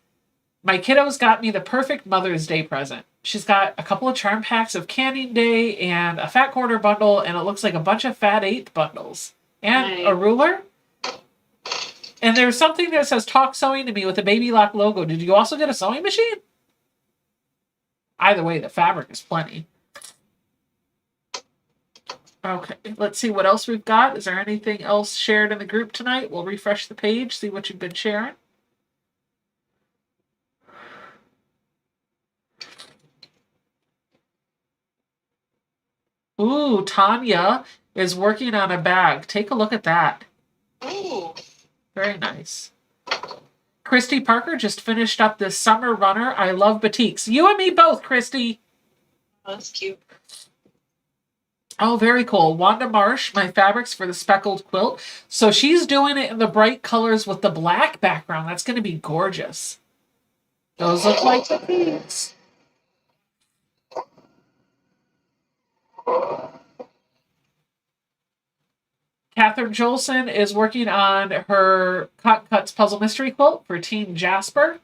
My kiddos got me the perfect Mother's Day present. She's got a couple of charm packs of Canning Day and a Fat Quarter bundle, and it looks like a bunch of Fat 8 bundles. And a ruler. And there's something that says Talk Sewing to Me with a Baby Lock logo. Did you also get a sewing machine? Either way, the fabric is plenty. Okay, let's see what else we've got. Is there anything else shared in the group tonight? We'll refresh the page, see what you've been sharing. Ooh, Tanya is working on a bag. Take a look at that. Ooh. Very nice. Christy Parker just finished up this summer runner. I love batiks. You and me both, Christy. Oh, that's cute. Oh, very cool. Wanda Marsh, my fabrics for the Speckled quilt. So she's doing it in the bright colors with the black background. That's going to be gorgeous. Those look like the things. Catherine Jolson is working on her Cotton Cuts Puzzle Mystery quilt for Team Jasper.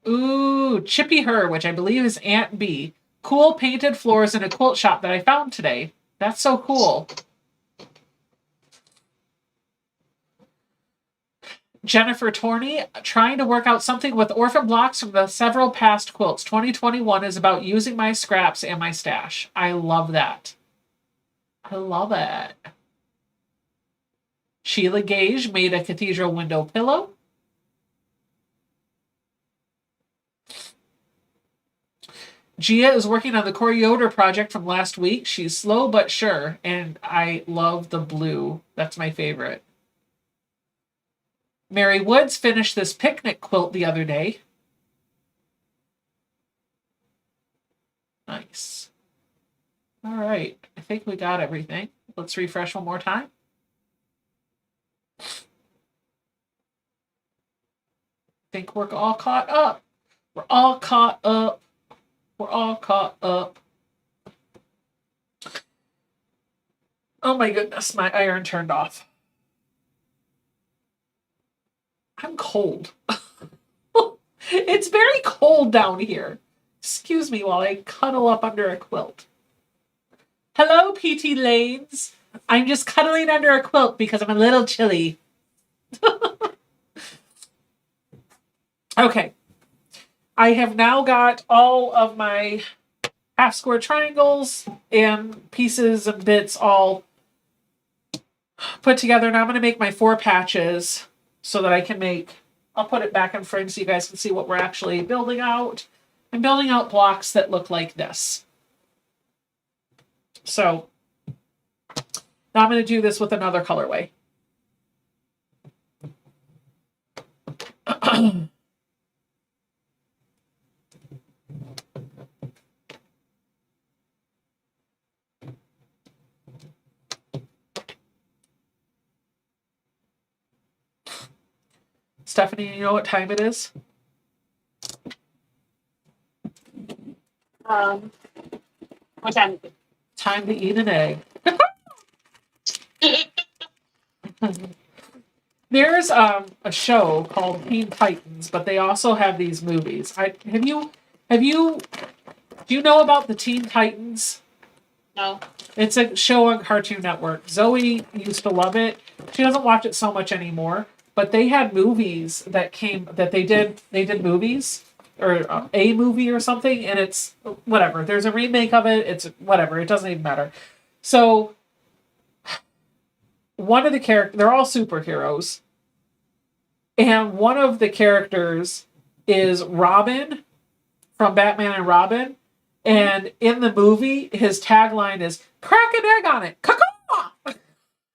Ooh, Chippy Her, which I believe is Aunt B. Cool painted floors in a quilt shop that I found today. That's so cool. Jennifer Torney, trying to work out something with orphan blocks from the several past quilts. 2021 is about using my scraps and my stash. I love that. I love it. Sheila Gage made a cathedral window pillow. Gia is working on the Corey Yoder project from last week. She's slow but sure, and I love the blue. That's my favorite. Mary Woods finished this picnic quilt the other day. Nice. All right. I think we got everything. Let's refresh one more time. I think we're all caught up. We're all caught up. We're all caught up. Oh my goodness, my iron turned off. I'm cold. It's very cold down here. Excuse me while I cuddle up under a quilt. Hello, PT Lanes. I'm just cuddling under a quilt because I'm a little chilly. Okay. I have now got all of my half square triangles and pieces and bits all put together. Now I'm going to make my 4 patches so that I can make, I'll put it back in frame so you guys can see what we're actually building out. I'm building out blocks that look like this. So now I'm going to do this with another colorway. Stephanie, you know what time it is? What time? Time to eat an egg. There's a show called Teen Titans, but they also have these movies. Do you know about the Teen Titans? No. It's a show on Cartoon Network. Zoe used to love it. She doesn't watch it so much anymore, but they had movies that they did movies or a movie or something, and it's whatever. There's a remake of it. It's whatever. It doesn't even matter. So one of the characters, they're all superheroes, and one of the characters is Robin from Batman and Robin. And in the movie, his tagline is "Crack an egg on it, caw-caw!"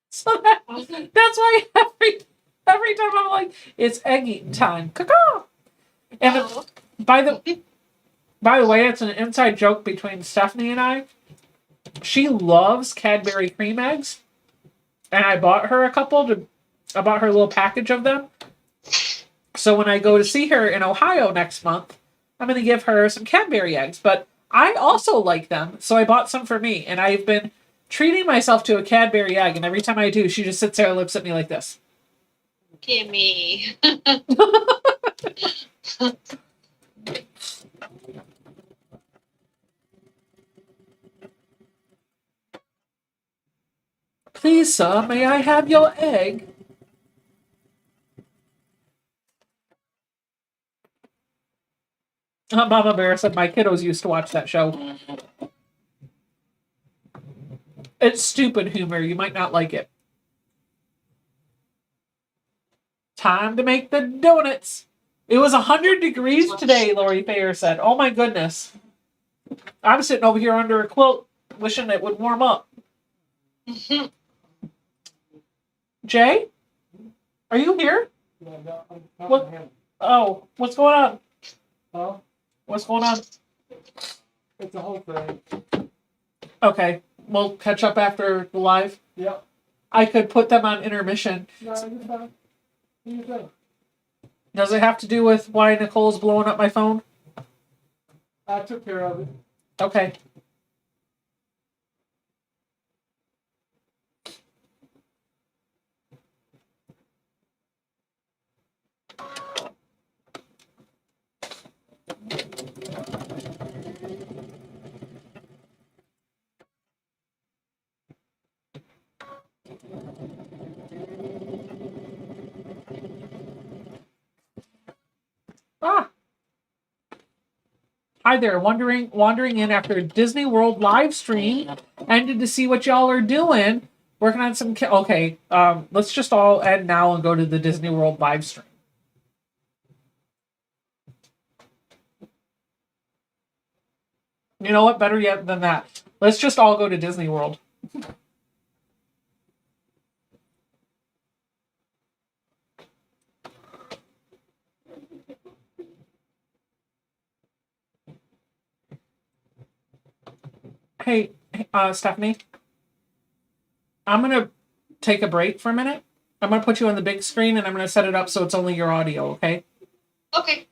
So that's why every time I'm like, it's egg eating time, caw-caw! And by the way, it's an inside joke between Stephanie and I. She loves Cadbury cream eggs, and I bought her a couple. I bought her a little package of them. So when I go to see her in Ohio next month, I'm going to give her some Cadbury eggs. But I also like them, so I bought some for me. And I've been treating myself to a Cadbury egg, and every time I do, she just sits there and looks at me like this. Gimme. Please, sir, may I have your egg? Mama Bear said my kiddos used to watch that show. It's stupid humor. You might not like it. Time to make the donuts. It was 100 degrees today, Lori Thayer said. Oh my goodness. I'm sitting over here under a quilt wishing it would warm up. Jay? Are you here? What? Oh, what's going on? What's going on? It's a whole thing. Okay, we'll catch up after the live. Yep. I could put them on intermission. No, you're fine. Do your thing. Does it have to do with why Nicole's blowing up my phone? I took care of it. Okay. Ah. Hi there, wandering in after a Disney World live stream. Ended to see what y'all are doing. Working on some. Okay, let's just all end now and go to the Disney World live stream. You know what? Better yet than that. Let's just all go to Disney World. Hey, Stephanie. I'm gonna take a break for a minute. I'm gonna put you on the big screen and I'm gonna set it up so it's only your audio, okay? Okay.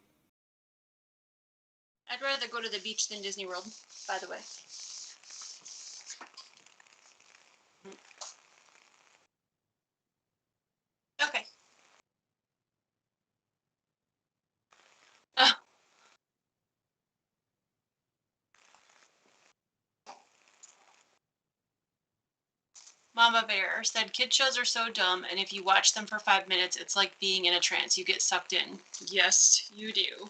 I'd rather go to the beach than Disney World, by the way. Okay. Oh, Mama Bear said kid shows are so dumb, and if you watch them for 5 minutes, it's like being in a trance. You get sucked in. Yes, you do.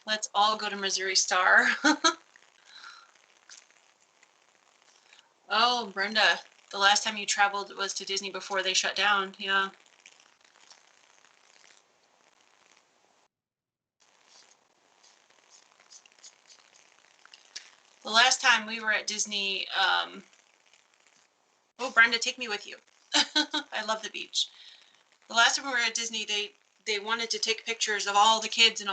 Let's all go to Missouri Star. Oh, Brenda, the last time you traveled was to Disney before they shut down. Yeah. The last time we were at Disney, oh, Brenda, take me with you. I love the beach. The last time we were at Disney, they wanted to take pictures of all the kids and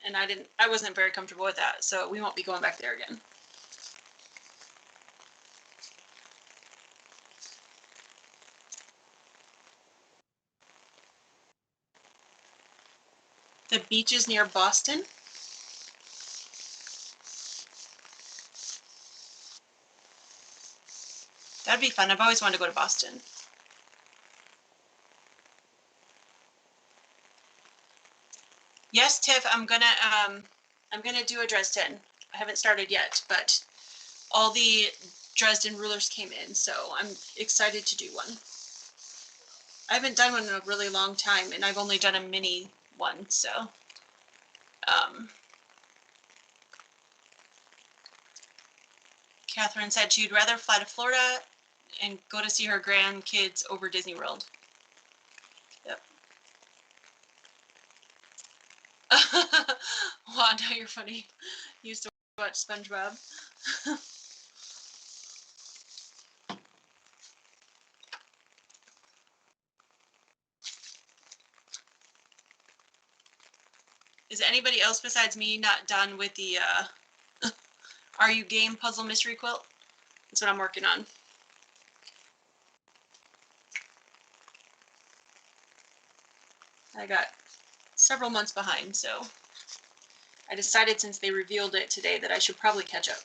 and I wasn't very comfortable with that, so we won't be going back there again. The beach is near Boston. That'd be fun. I've always wanted to go to Boston. Yes, Tiff, I'm gonna do a Dresden. I haven't started yet, but all the Dresden Rulers came in, so I'm excited to do one. I haven't done one in a really long time, and I've only done a mini one, so. Catherine said she'd rather fly to Florida and go to see her grandkids over Disney World. Yep. Wanda, you're funny. You used to watch SpongeBob. Is anybody else besides me not done with the Are You Game puzzle mystery quilt? That's what I'm working on. I got several months behind, so I decided since they revealed it today that I should probably catch up.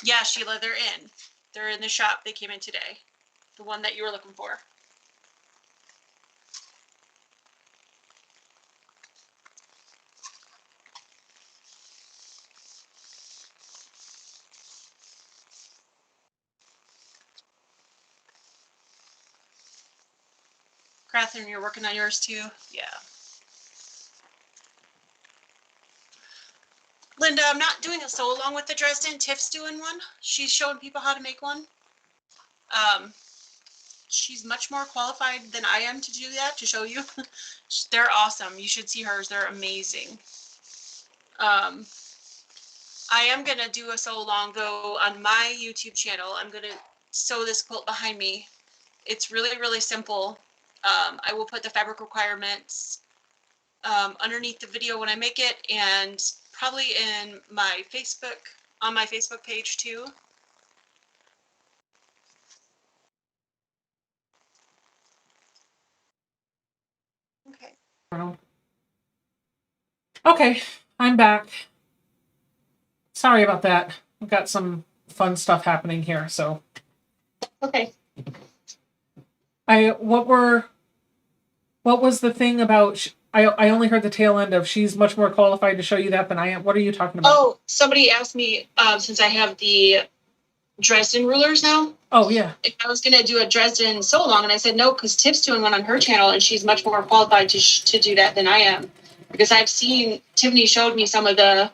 Yeah, Sheila, they're in. They're in the shop. They came in today. The one that you were looking for. Catherine, you're working on yours too? Yeah. Linda, I'm not doing a sew along with the Dresden. Tiff's doing one. She's showing people how to make one. She's much more qualified than I am to do that, to show you. They're awesome. You should see hers. They're amazing. I am going to do a sew along though on my YouTube channel. I'm going to sew this quilt behind me. It's really, really simple. I will put the fabric requirements underneath the video when I make it, and probably in my Facebook, on my Facebook page too. Okay. Okay, I'm back. Sorry about that. We've got some fun stuff happening here. So, Okay. what was the thing about? I only heard the tail end of she's much more qualified to show you that than I am. What are you talking about? Oh, somebody asked me since I have the Dresden Rulers now, Oh yeah. if I was gonna do a Dresden sew along, and I said no because Tiff's doing one on her channel, and she's much more qualified to do that than I am, because I've seen Tiffany showed me some of the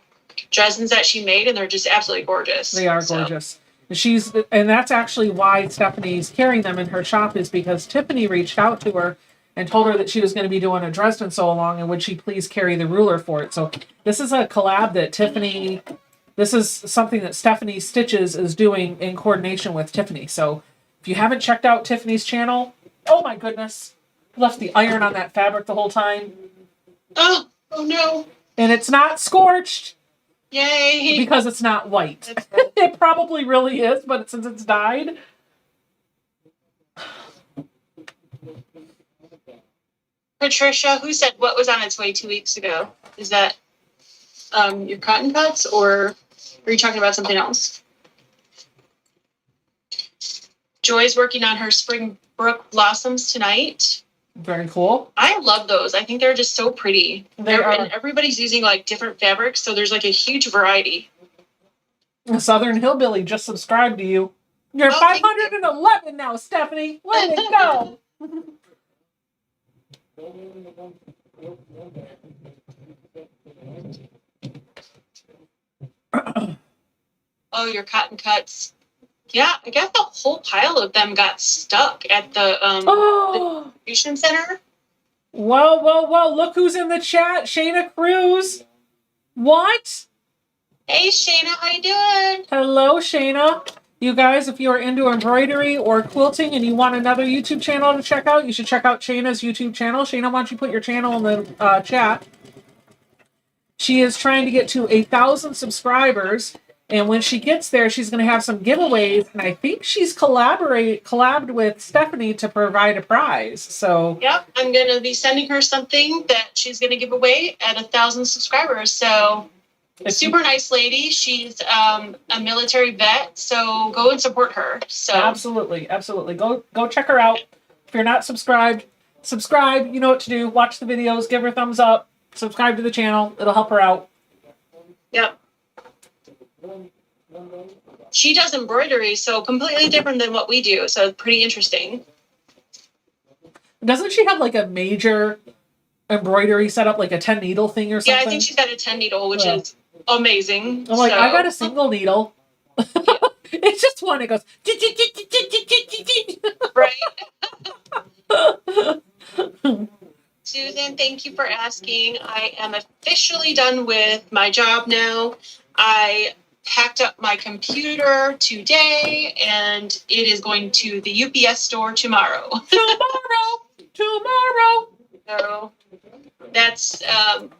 Dresdens that she made, and they're just absolutely gorgeous. They are gorgeous. And that's actually why Stephanie's carrying them in her shop, is because Tiffany reached out to her and told her that she was going to be doing a Dresden sew along, and would she please carry the ruler for it. So this is a collab that this is something that Stephanie Stitches is doing in coordination with Tiffany. So if you haven't checked out Tiffany's channel, oh my goodness, left the iron on that fabric the whole time. Oh no. And it's not scorched. Yay. Because it's not white. It probably really is, but since it's dyed. Patricia, who said what was on its way 2 weeks ago? Is that your cotton cuts, or are you talking about something else? Joy's working on her Spring Brook blossoms tonight. Very cool. I love those. I think they're just so pretty. They are. And everybody's using like different fabrics, so there's like a huge variety. Southern Hillbilly just subscribed to you. You're 511 now, Stephanie. Way to go. Oh, your cotton cuts. Yeah, I guess the whole pile of them got stuck at the distribution center. Whoa. Look who's in the chat. Shayna Cruz. What? Hey, Shayna, how you doing? Hello, Shayna. You guys, if you are into embroidery or quilting and you want another YouTube channel to check out, you should check out Shayna's YouTube channel. Shayna, why don't you put your channel in the chat? She is trying to get to 1,000 subscribers. And when she gets there, she's going to have some giveaways. And I think she's collabed with Stephanie to provide a prize. So yep, I'm going to be sending her something that she's going to give away at 1,000 subscribers. So super nice lady. She's a military vet. So go and support her. So absolutely. Go check her out. If you're not subscribed, subscribe. You know what to do. Watch the videos. Give her a thumbs up. Subscribe to the channel. It'll help her out. Yep. She does embroidery, so completely different than what we do. So pretty interesting. Doesn't she have like a major embroidery setup, like a 10 needle thing or something? Yeah, I think she's got a 10 needle, which is amazing. I'm like, I got a single needle. It's just one. It goes. Right. Susan, thank you for asking. I am officially done with my job now. I packed up my computer today, and it is going to the UPS store tomorrow. Tomorrow. So that's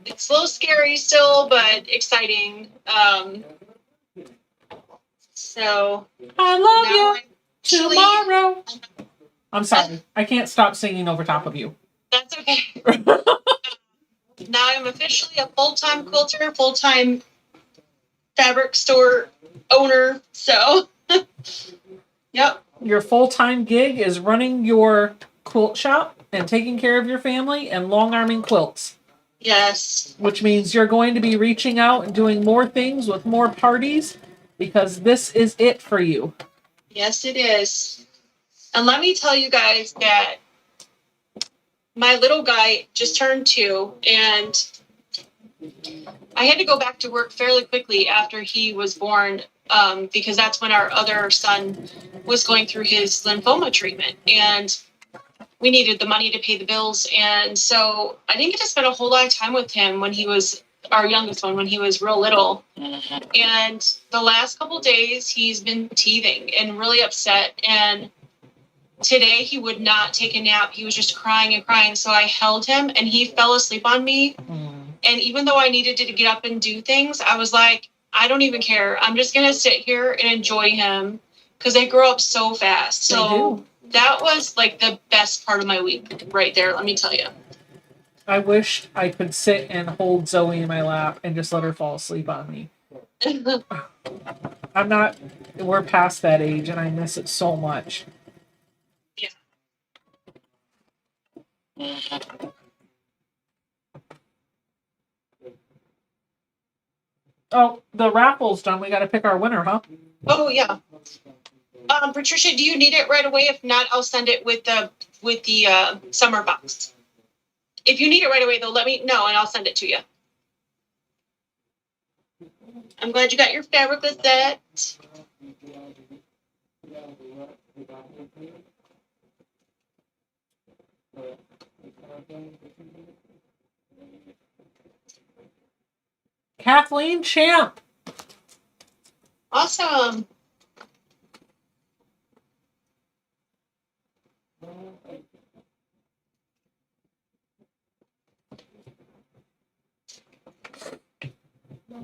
it's a little scary still, but exciting. So I love you. Tomorrow. I'm sorry. I can't stop singing over top of you. That's okay. Now I'm officially a full-time quilter, full-time fabric store owner. So, yep. Your full-time gig is running your quilt shop and taking care of your family and long-arming quilts. Yes. Which means you're going to be reaching out and doing more things with more parties, because this is it for you. Yes, it is. And let me tell you guys that my little guy just turned 2, and I had to go back to work fairly quickly after he was born, because that's when our other son was going through his lymphoma treatment, and we needed the money to pay the bills. And so I didn't get to spend a whole lot of time with him when he was our youngest one when he was real little. And the last couple days he's been teething and really upset. And today he would not take a nap. He was just crying and crying. So I held him and he fell asleep on me. And even though I needed to get up and do things, I was like, I don't even care. I'm just going to sit here and enjoy him because they grow up so fast. So that was like the best part of my week right there. Let me tell you. I wished I could sit and hold Zoe in my lap and just let her fall asleep on me. I'm not, we're past that age and I miss it so much. Yeah. Oh, the raffle's done. We got to pick our winner, huh? Oh yeah. Patricia, do you need it right away? If not, I'll send it with the summer box. If you need it right away, though, let me know and I'll send it to you. I'm glad you got your fabric with that. Kathleen Champ. Awesome.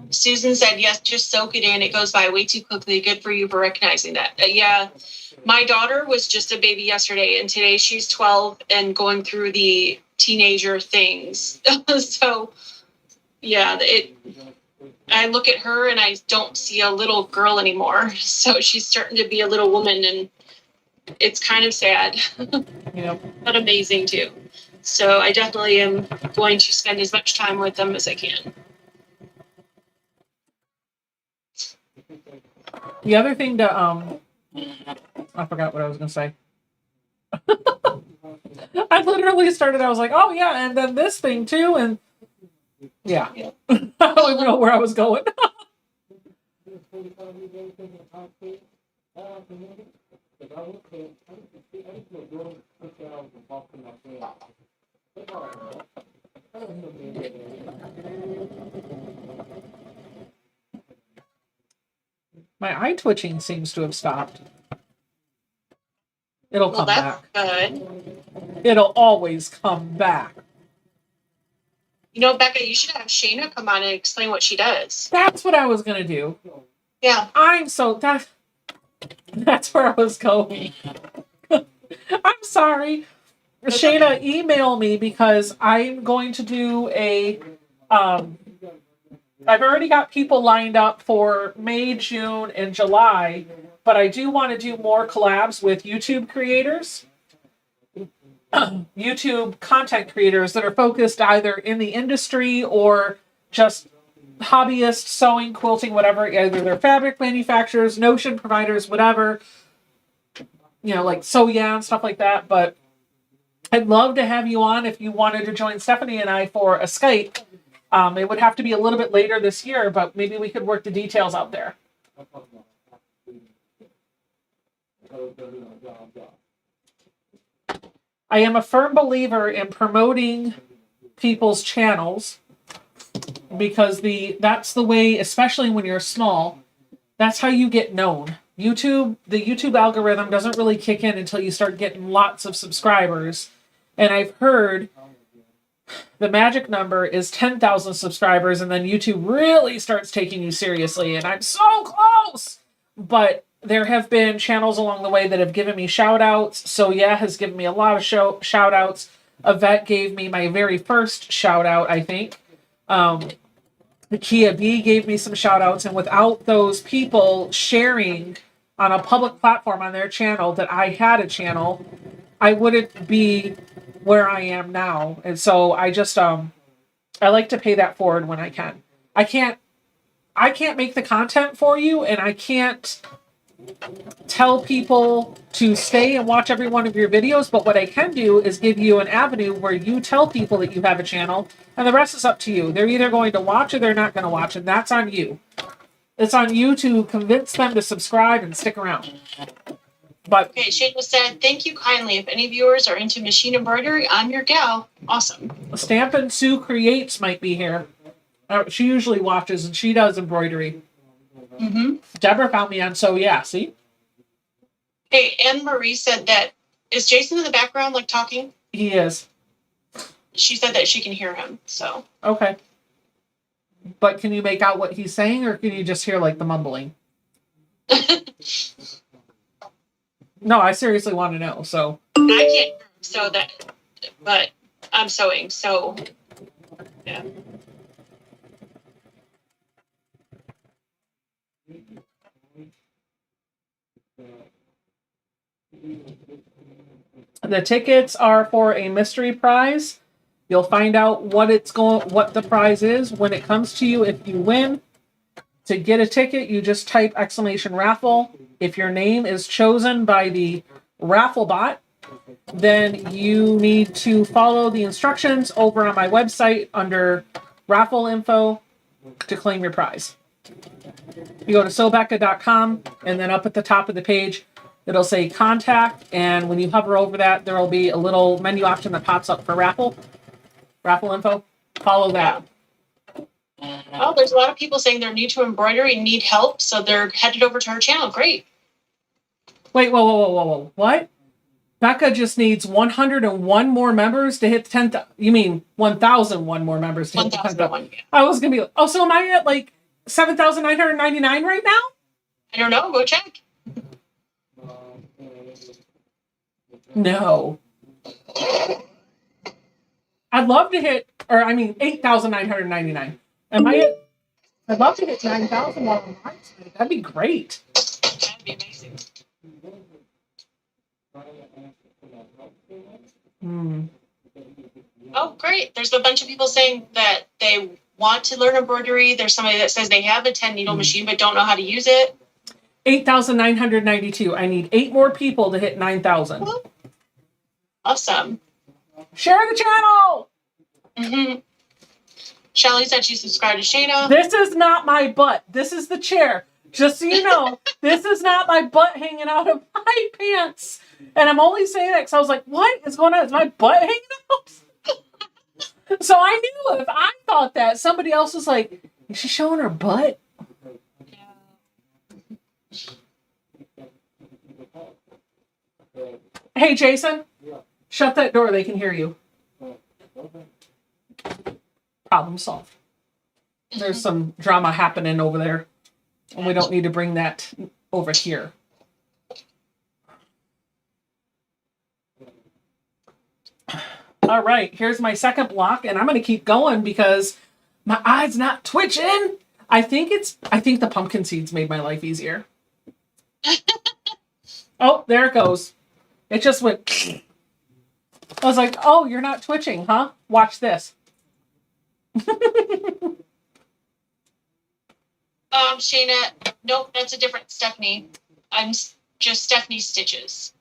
Susan said, yes, just soak it in. It goes by way too quickly. Good for you for recognizing that. Yeah, my daughter was just a baby yesterday, and today she's 12 and going through the teenager things. So, yeah, I look at her and I don't see a little girl anymore. So she's starting to be a little woman, and it's kind of sad, but amazing too. So I definitely am going to spend as much time with them as I can. The other thing to I forgot what I was gonna say. I literally started, I was like, oh yeah, and then this thing too, and yeah. I don't even know where I was going. My eye twitching seems to have stopped. It'll come back. Good. It'll always come back. You know, Becca, you should have Shayna come on and explain what she does. That's what I was gonna do. Yeah. That's where I was going. I'm sorry. Shayna, email me because I'm going to do I've already got people lined up for May, June, and July, but I do want to do more collabs with YouTube creators. YouTube content creators that are focused either in the industry or just hobbyists, sewing, quilting, whatever. Either they're fabric manufacturers, notion providers, whatever. Like Sew Yeah and stuff like that. But I'd love to have you on if you wanted to join Stephanie and I for a Skype. It would have to be a little bit later this year, but maybe we could work the details out there. I am a firm believer in promoting people's channels because that's the way, especially when you're small, that's how you get known. The YouTube algorithm doesn't really kick in until you start getting lots of subscribers. And I've heard the magic number is 10,000 subscribers, and then YouTube really starts taking you seriously. And I'm so close! But there have been channels along the way that have given me shout outs. So yeah, has given me a lot of shout outs. Yvette gave me my very first shout out, I think. Kia B gave me some shout outs. And without those people sharing on a public platform on their channel that I had a channel, I wouldn't be where I am now. And so I just, I like to pay that forward when I can. I can't make the content for you, and I can't tell people to stay and watch every one of your videos, but what I can do is give you an avenue where you tell people that you have a channel, and the rest is up to you. They're either going to watch or they're not going to watch, and that's on you. It's on you to convince them to subscribe and stick around. But okay, Shayna said, thank you kindly. If any viewers are into machine embroidery, I'm your gal. Awesome. Stampin' Sue Creates might be here. She usually watches and she does embroidery. Mm-hmm. Deborah found me on So Yeah, see? Hey, Anne Marie said that, is Jason in the background, like, talking? He is. She said that she can hear him, so. Okay. But can you make out what he's saying, or can you just hear, like, the mumbling? No, I seriously want to know, so. I can't sew that, but I'm sewing, so yeah. The tickets are for a mystery prize. You'll find out what the prize is when it comes to you if you win. To get a ticket, you just type !raffle. If your name is chosen by the raffle bot, then you need to follow the instructions over on my website under raffle info to claim your prize. You go to sobecca.com, and then up at the top of the page, it'll say contact, and when you hover over that, there will be a little menu option that pops up for raffle info. Follow that. Well, there's a lot of people saying they're new to embroidery and need help, so they're headed over to her channel. Great. Wait, whoa. What? Becca just needs 101 more members to hit 10,000. You mean 1,001 more members to hit 10,000? Yeah. I was going to be like, oh, so am I at like 7,999 right now? I don't know. Go check. No. I'd love to hit, 8,999. I'd love to hit 9,000 while I'm live tonight. That'd be great. That'd be amazing. Oh, great. There's a bunch of people saying that they want to learn embroidery. There's somebody that says they have a 10 needle machine but don't know how to use it. 8,992. I need 8 more people to hit 9,000. Awesome. Share the channel! Mm-hmm. Shelly said she subscribed to Shayna. This is not my butt. This is the chair. Just so you know, this is not my butt hanging out of my pants. And I'm only saying that because I was like, what is going on? Is my butt hanging out? So I knew if I thought that, somebody else was like, is she showing her butt? Hey, Jason. Shut that door. They can hear you. Problem solved. There's some drama happening over there. And we don't need to bring that over here. All right, here's my second block, and I'm going to keep going because my eye's not twitching. I think the pumpkin seeds made my life easier. Oh, there it goes. It just went. I was like, oh, you're not twitching, huh? Watch this. Shayna, nope, that's a different Stephanie. I'm just Stephanie Stitches.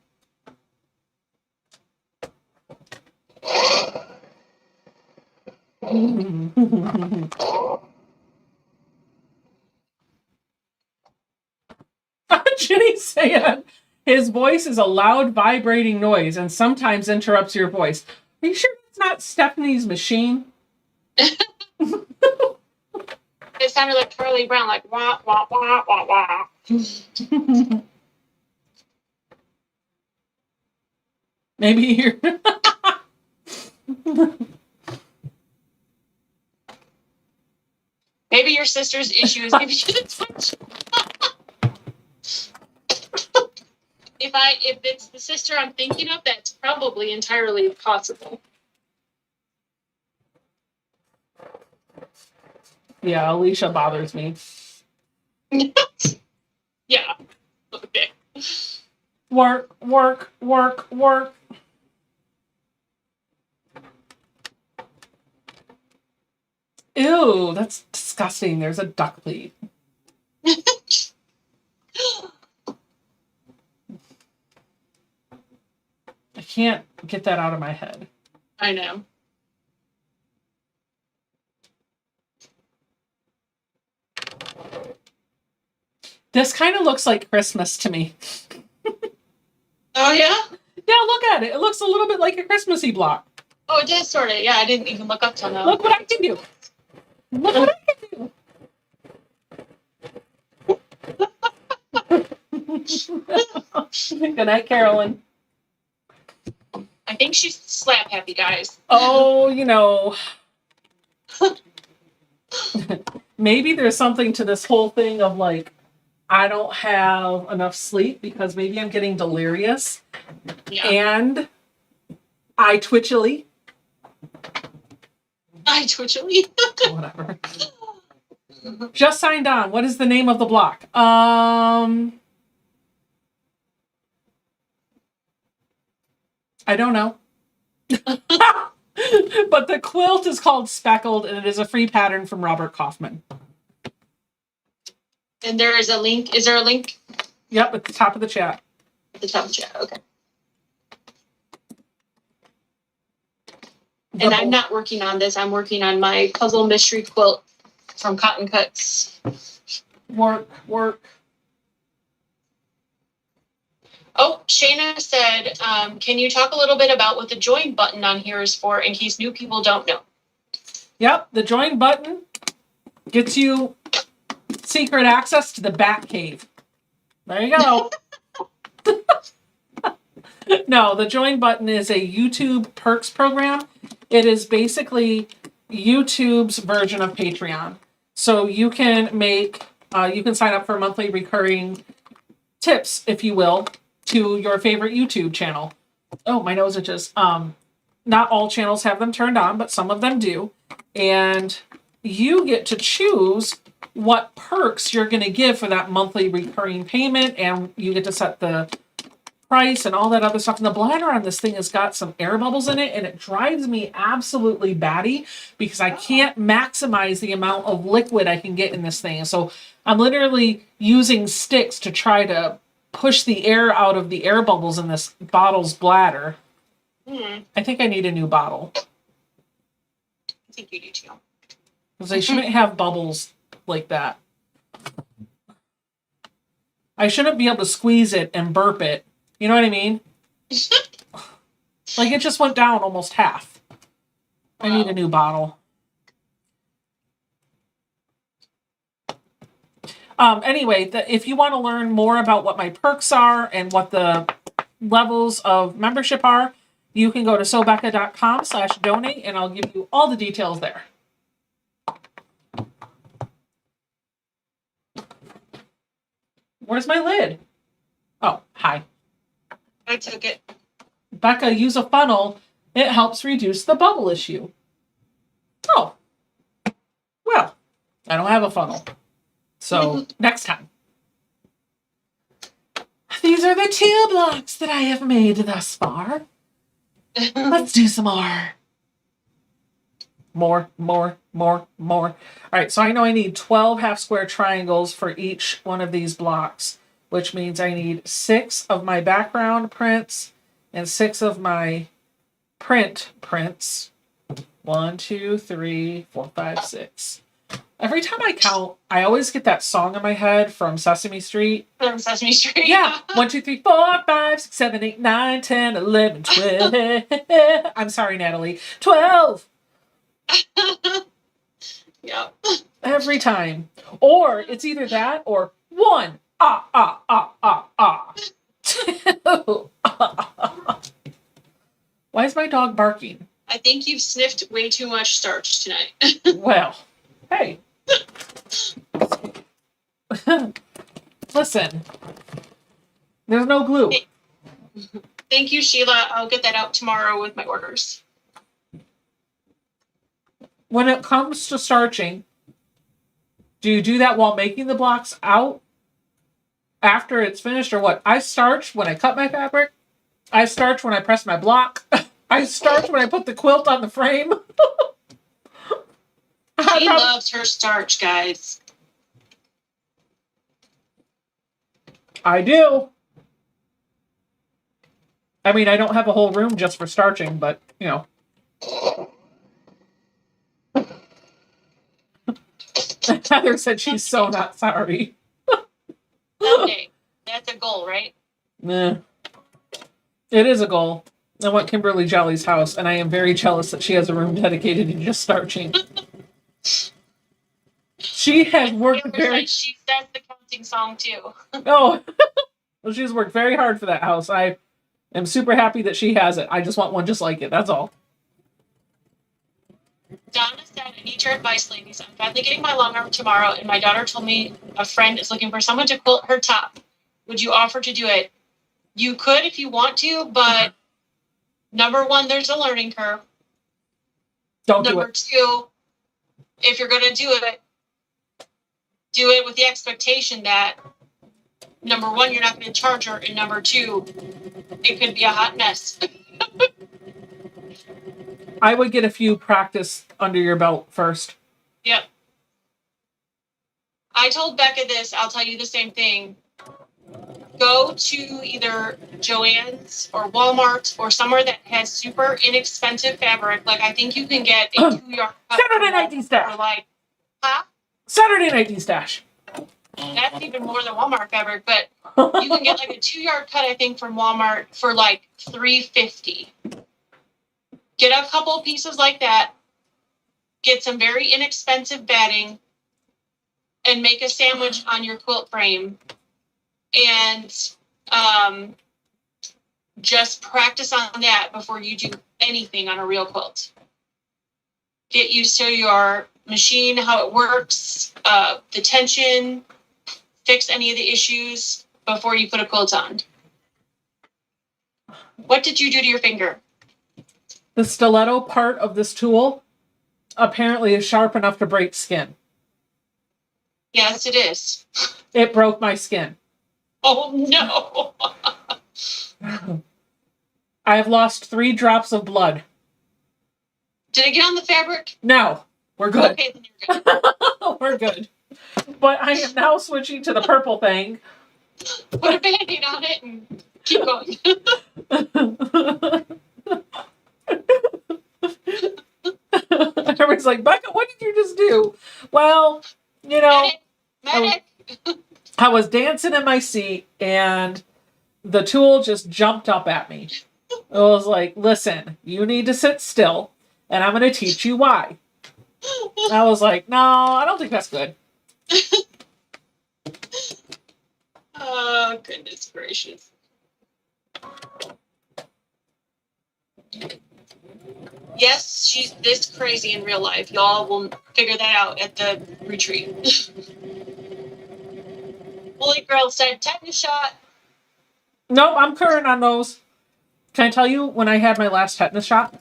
Jenny's saying his voice is a loud vibrating noise and sometimes interrupts your voice. Are you sure it's not Stephanie's machine? It sounded like Charlie Brown, like wah, wah, wah, wah, wah. Maybe you're... Maybe your sister's issue is giving you the touch. If it's the sister I'm thinking of, that's probably entirely possible. Yeah, Alicia bothers me. Yeah. Okay. Work. Ew, that's disgusting. There's a duck lead. I can't get that out of my head. I know. This kind of looks like Christmas to me. Oh, yeah? Yeah, look at it. It looks a little bit like a Christmassy block. Oh, it does sort of. Yeah, I didn't even look up till now. Look what I can do. Look what I can do. Good night, Carolyn. I think she's slap happy, guys. Oh, maybe there's something to this whole thing of like, I don't have enough sleep because maybe I'm getting delirious Yeah. and I twitchily. I twitchily. Whatever. Just signed on. What is the name of the block? I don't know. But the quilt is called Speckled, and it is a free pattern from Robert Kaufman. And there is a link. Is there a link Yep, at the top of the chat. at the top of the chat? Okay. And I'm not working on this. I'm working on my puzzle mystery quilt from Cotton Cuts. Work. Oh, Shayna said, can you talk a little bit about what the join button on here is for in case new people don't know? Yep, the join button gets you secret access to the Bat Cave. There you go. No, the join button is a YouTube perks program. It is basically YouTube's version of Patreon. So you can sign up for monthly recurring tips, if you will, to your favorite YouTube channel. Oh, my nose itches. Not all channels have them turned on, but some of them do. And you get to choose what perks you're going to give for that monthly recurring payment, and you get to set the price and all that other stuff. And the bladder on this thing has got some air bubbles in it, and it drives me absolutely batty because I can't maximize the amount of liquid I can get in this thing. So I'm literally using sticks to try to push the air out of the air bubbles in this bottle's bladder. I think I need a new bottle. I think you do too. Because they shouldn't have bubbles like that. I shouldn't be able to squeeze it and burp it. You know what I mean? Like it just went down almost half. I need a new bottle. Anyway, if you want to learn more about what my perks are and what the levels of membership are, you can go to sobecca.com/donate and I'll give you all the details there. Where's my lid? Oh, hi. I took it. Becca, use a funnel. It helps reduce the bubble issue. Oh. Well, I don't have a funnel. So, next time. These are the 2 blocks that I have made thus far. Let's do some more. More. All right, so I know I need 12 half square triangles for each one of these blocks, which means I need 6 of my background prints and 6 of my prints. 1, 2, 3, 4, 5, 6. Every time I count, I always get that song in my head from Sesame Street. From Sesame Street. Yeah. 1, 2, 3, 4, 5, 6, 7, 8, 9, 10, 11, 12. I'm sorry, Natalie. 12. Yep. Every time. Or it's either that or 1. Ah. 2. Why is my dog barking? I think you've sniffed way too much starch tonight. Well, hey. Listen. There's no glue. Thank you, Sheila. I'll get that out tomorrow with my orders. When it comes to starching, do you do that while making the blocks out after it's finished or what? I starch when I cut my fabric. I starch when I press my block. I starch when I put the quilt on the frame. She loves her starch, guys. I do. I mean, I don't have a whole room just for starching, but, you know. Heather said she's so not sorry. Someday. That's a goal, right? Nah. It is a goal. I want Kimberly Jolly's house, and I am very jealous that she has a room dedicated to just starching. She has worked Taylor very. said she says the counting song too. Oh, well, she's worked very hard for that house. I am super happy that she has it. I just want one just like it. That's all. Donna said, I need your advice, ladies. I'm finally getting my long arm tomorrow, and my daughter told me a friend is looking for someone to quilt her top. Would you offer to do it? You could if you want to, but number one, there's a learning curve. Don't do Number it. two, if you're going to do it with the expectation that number one, you're not going to charge her, and number two, it could be a hot mess. I would get a few practice under your belt first. Yep. I told Becca this. I'll tell you the same thing. Go to either Joann's or Walmart or somewhere that has super inexpensive fabric. Like, I think you can get a 2-yard cut Saturday Night D-Stash. for like, huh? Saturday Night D-Stash. That's even more than Walmart fabric, but you can get like a 2-yard cut, I think, from Walmart for like $3.50. Get a couple of pieces like that. Get some very inexpensive batting and make a sandwich on your quilt frame. And just practice on that before you do anything on a real quilt. Get used to your machine, how it works, the tension, fix any of the issues before you put a quilt on. What did you do to your finger? The stiletto part of this tool apparently is sharp enough to break skin. Yes, it is. It broke my skin. Oh, no. I have lost 3 drops of blood. Did it get on the fabric? No, we're good. Okay, then you're good. We're good. But I am now switching to the purple thing. Put a Band-Aid on it and keep going. Everybody's like, Becca, what did you just do? Well, you know, Medic. I was dancing in my seat and the tool just jumped up at me. It was like, listen, you need to sit still and I'm going to teach you why. I was like, no, I don't think that's good. Oh, goodness gracious. Yes, she's this crazy in real life. Y'all will figure that out at the retreat. Holy Girl said tetanus shot. Nope, I'm current on those. Can I tell you when I had my last tetanus shot?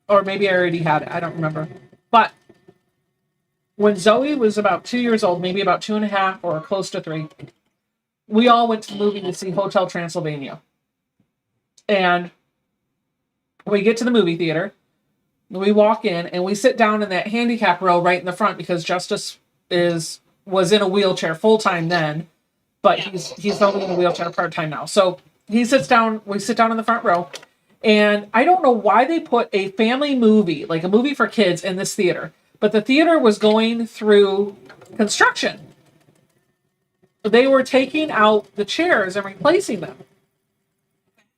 Or maybe I already had it. I don't remember. But when Zoe was about 2 years old, maybe about 2.5 or close to 3, we all went to the movie to see Hotel Transylvania. And we get to the movie theater. We walk in and we sit down in that handicap row right in the front because Justice was in a wheelchair full time then, but he's only in a wheelchair part time now. So he sits down. We sit down in the front row, and I don't know why they put a family movie, like a movie for kids, in this theater. But the theater was going through construction. They were taking out the chairs and replacing them.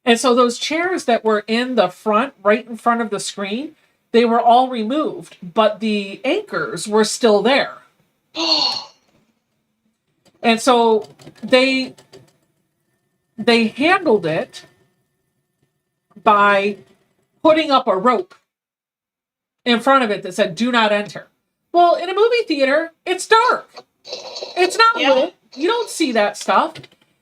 And so those chairs that were in the front, right in front of the screen, they were all removed, but the anchors were still there. And so they handled it by putting up a rope in front of it that said, do not enter. Well, in a movie theater, it's dark. It's not lit. You don't see that stuff.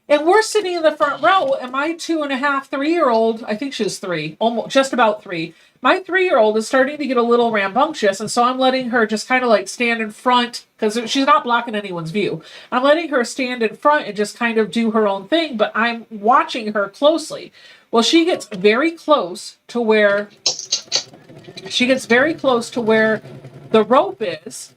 And we're sitting in the front row, and my 2.5, 3-year-old, I think she was 3, almost just about 3. My 3-year-old is starting to get a little rambunctious, and so I'm letting her just kind of like stand in front, because she's not blocking anyone's view. I'm letting her stand in front and just kind of do her own thing, but I'm watching her closely. Well, she gets very close to where the rope is.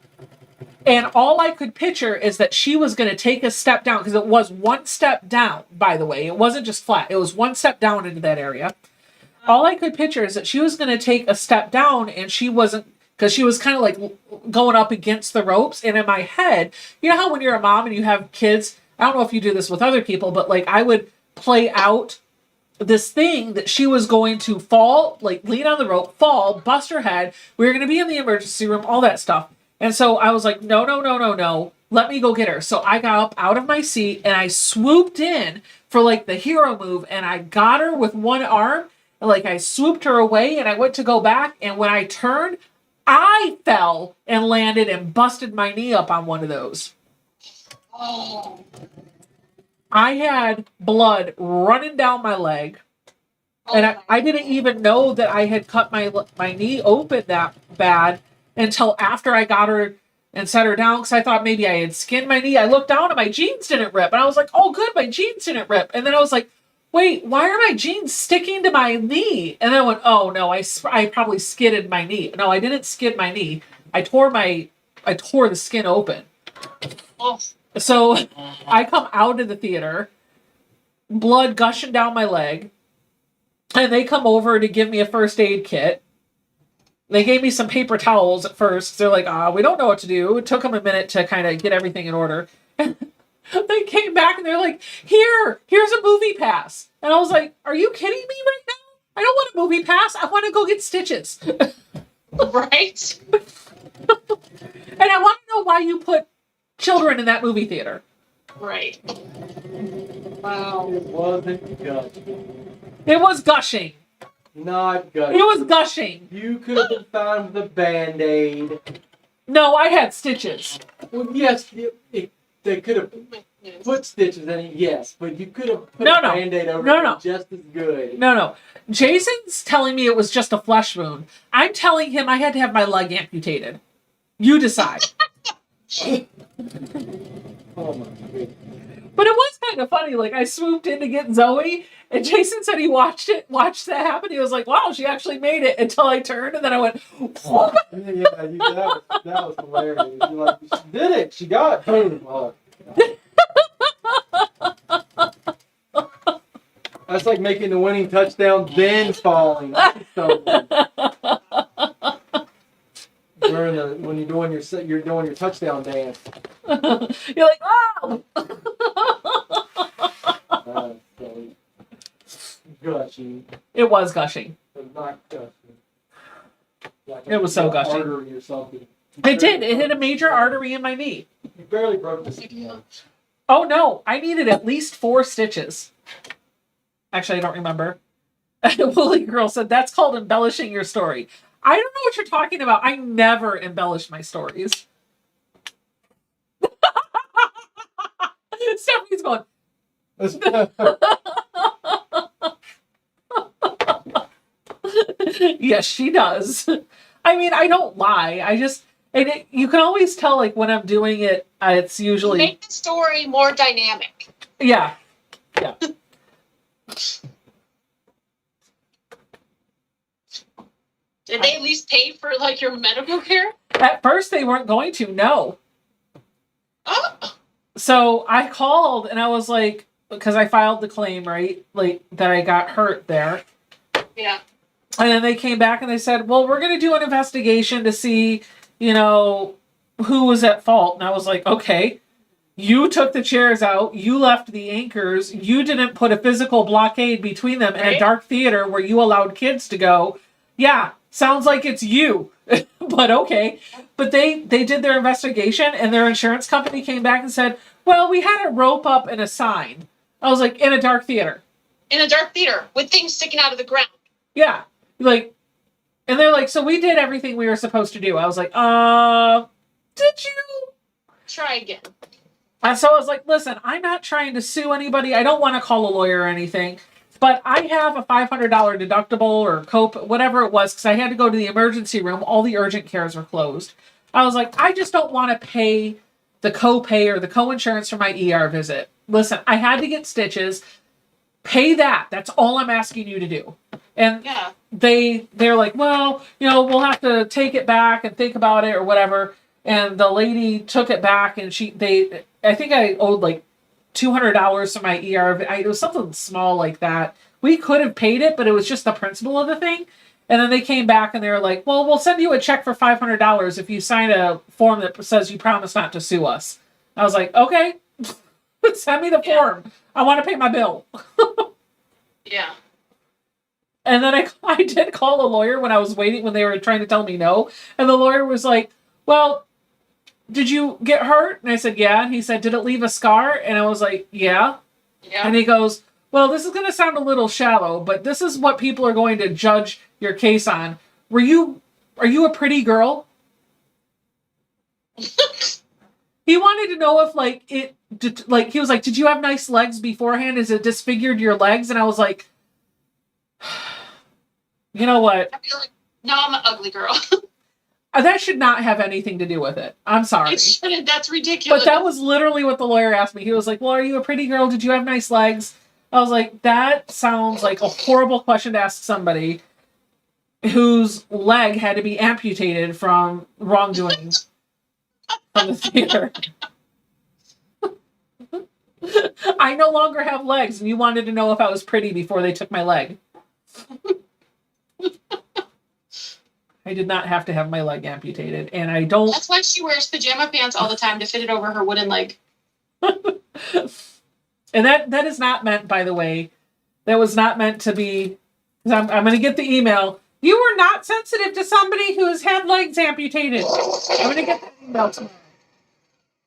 And all I could picture is that she was going to take a step down, because it was one step down, by the way. It wasn't just flat. It was one step down into that area. All I could picture is that she was going to take a step down, and she wasn't, because she was kind of like going up against the ropes. And in my head, you know how when you're a mom and you have kids, I don't know if you do this with other people, but like I would play out this thing that she was going to fall, like lean on the rope, fall, bust her head. We were going to be in the emergency room, all that stuff. And so I was like, no, no, no, no, no. Let me go get her. So I got up out of my seat and I swooped in for like the hero move and I got her with one arm. And like I swooped her away and I went to go back. And when I turned, I fell and landed and busted my knee up on one of those. Oh. I had blood running down my leg. And I didn't even know that I had cut my knee open that bad until after I got her and set her down because I thought maybe I had skinned my knee. I looked down and my jeans didn't rip. And I was like, oh, good, my jeans didn't rip. And then I was like, wait, why are my jeans sticking to my knee? And then I went, oh, no, I probably skidded my knee. No, I didn't skid my knee. I tore the skin open. Oh. So I come out of the theater, blood gushing down my leg. And they come over to give me a first aid kit. They gave me some paper towels at first. They're like, we don't know what to do. It took them a minute to kind of get everything in order. And they came back and they're like, here's a movie pass. And I was like, are you kidding me right now? I don't want a movie pass. I want to go get stitches. Right? And I want to know why you put children in that movie theater. Right. Wow. It wasn't gushing. It was gushing. Not gushing. It was gushing. You could have been found with a Band-Aid. No, I had stitches. Well, yes, they could have put stitches in it, yes, but you could have put No, a no. Band-Aid over No, it no. just as good. No. Jason's telling me it was just a flesh wound. I'm telling him I had to have my leg amputated. You decide. Oh my goodness. But it was kind of funny. Like I swooped in to get Zoe, and Jason said he watched that happen. He was like, "Wow, she actually made it." Until I turned, and then I went, "Whoa." That was hilarious. You're like, she did it. She got it. Boom. Oh, that's like making the winning touchdown, then falling. So, when you're doing your touchdown dance. You're like, "Oh." Gushing, It was gushing. but not gushing. Like It was so gushing. Artery or something. It did. It hit a major artery in my knee. You barely broke the skin. Oh no, I needed at least 4 stitches. Actually, I don't remember. Woolly Girl said that's called embellishing your story. I don't know what you're talking about. I never embellish my stories. Stephanie's going, yes, she does. I mean, I don't lie. You can always tell, like, when I'm doing it, it's usually... Make the story more dynamic. Yeah. Did they at least pay for, like, your medical care? At first, they weren't going to, no. Oh. So I called and I was like, because I filed the claim, right? Like, that I got hurt there. Yeah. And then they came back and they said, well, we're going to do an investigation to see, who was at fault. And I was like, okay, you took the chairs out. You left the anchors. You didn't put a physical blockade between them in a dark theater where you allowed kids to go. Yeah, sounds like it's you. But okay. But they did their investigation and their insurance company came back and said, well, we had a rope up and a sign. I was like, in a dark theater. In a dark theater with things sticking out of the ground. Yeah. And they're like, so we did everything we were supposed to do. I was like, did you? Try again. And so I was like, listen, I'm not trying to sue anybody. I don't want to call a lawyer or anything. But I have a $500 deductible or cope, whatever it was, because I had to go to the emergency room. All the urgent cares were closed. I was like, I just don't want to pay the copay or the co-insurance for my ER visit. Listen, I had to get stitches. Pay that. That's all I'm asking you to do. And yeah. They're like, well, we'll have to take it back and think about it or whatever. And the lady took it back and I think I owed like $200 for my ER. It was something small like that. We could have paid it, but it was just the principle of the thing. And then they came back and they were like, well, we'll send you a check for $500 if you sign a form that says you promise not to sue us. I was like, okay, send me the form. I want to pay my bill. Yeah. And then I did call a lawyer when I was waiting, when they were trying to tell me no. And the lawyer was like, well, did you get hurt? And I said, yeah. And he said, did it leave a scar? And I was like, yeah. Yeah. And he goes, well, this is going to sound a little shallow, but this is what people are going to judge your case on. Are you a pretty girl? He wanted to know if, like, he was like, did you have nice legs beforehand? Is it disfigured your legs? And I was like, you know what? I feel like, no, I'm an ugly girl. That should not have anything to do with it. I'm sorry. It shouldn't. That's ridiculous. But that was literally what the lawyer asked me. He was like, well, are you a pretty girl? Did you have nice legs? I was like, that sounds like a horrible question to ask somebody whose leg had to be amputated from wrongdoing from the theater. I no longer have legs, and you wanted to know if I was pretty before they took my leg. I did not have to have my leg amputated, and I don't... That's why she wears pajama pants all the time, to fit it over her wooden leg. And that is not meant, by the way, that was not meant to be... I'm going to get the email. You were not sensitive to somebody who has had legs amputated. I'm going to get the email tomorrow.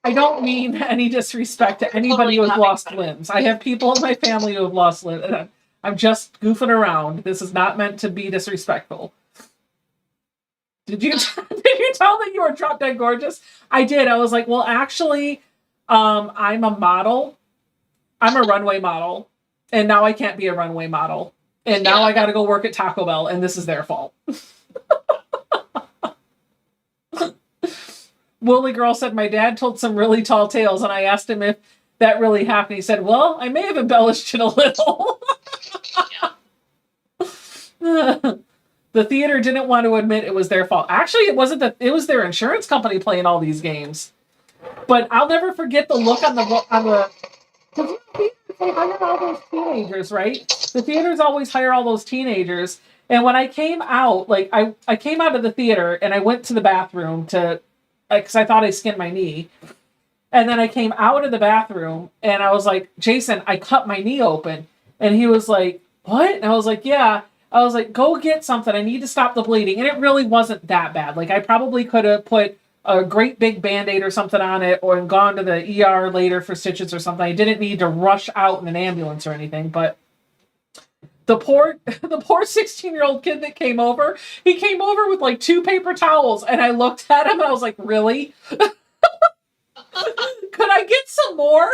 I don't mean any disrespect to anybody who has lost limbs. I have people in my family who have lost limbs. I'm just goofing around. This is not meant to be disrespectful. Did you tell that you were drop dead gorgeous? I did. I was like, well, actually, I'm a model. I'm a runway model. And now I can't be a runway model. And now I got to go work at Taco Bell, and this is their fault. Woolly Girl said, my dad told some really tall tales, and I asked him if that really happened. He said, well, I may have embellished it a little. The theater didn't want to admit it was their fault. Actually, it wasn't it was their insurance company playing all these games. But I'll never forget the look on the because they hire all those teenagers, right? The theaters always hire all those teenagers. And when I came out, like I came out of the theater and I went to the bathroom because I thought I skinned my knee. And then I came out of the bathroom and I was like, Jason, I cut my knee open. And he was like, what? And I was like, yeah. I was like, go get something. I need to stop the bleeding. And it really wasn't that bad. Like, I probably could have put a great big Band-Aid or something on it or gone to the ER later for stitches or something. I didn't need to rush out in an ambulance or anything. But the poor 16-year-old kid that came over, he came over with like 2 paper towels. And I looked at him and I was like, really? Could I get some more?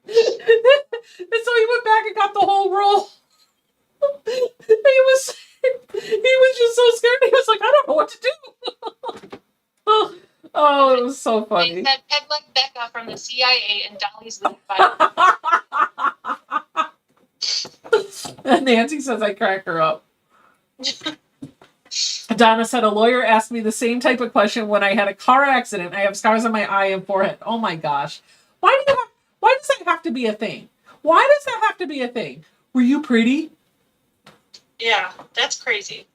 And so he went back and got the whole roll. He was just so scared. He was like, I don't know what to do. Oh, it was so funny. They said head like Becca from the CIA and Dolly's lead fighter. And Nancy says I crack her up. Donna said, a lawyer asked me the same type of question when I had a car accident. I have scars on my eye and forehead. Oh my gosh. Why does that have to be a thing? Why does that have to be a thing? Were you pretty? Yeah, that's crazy.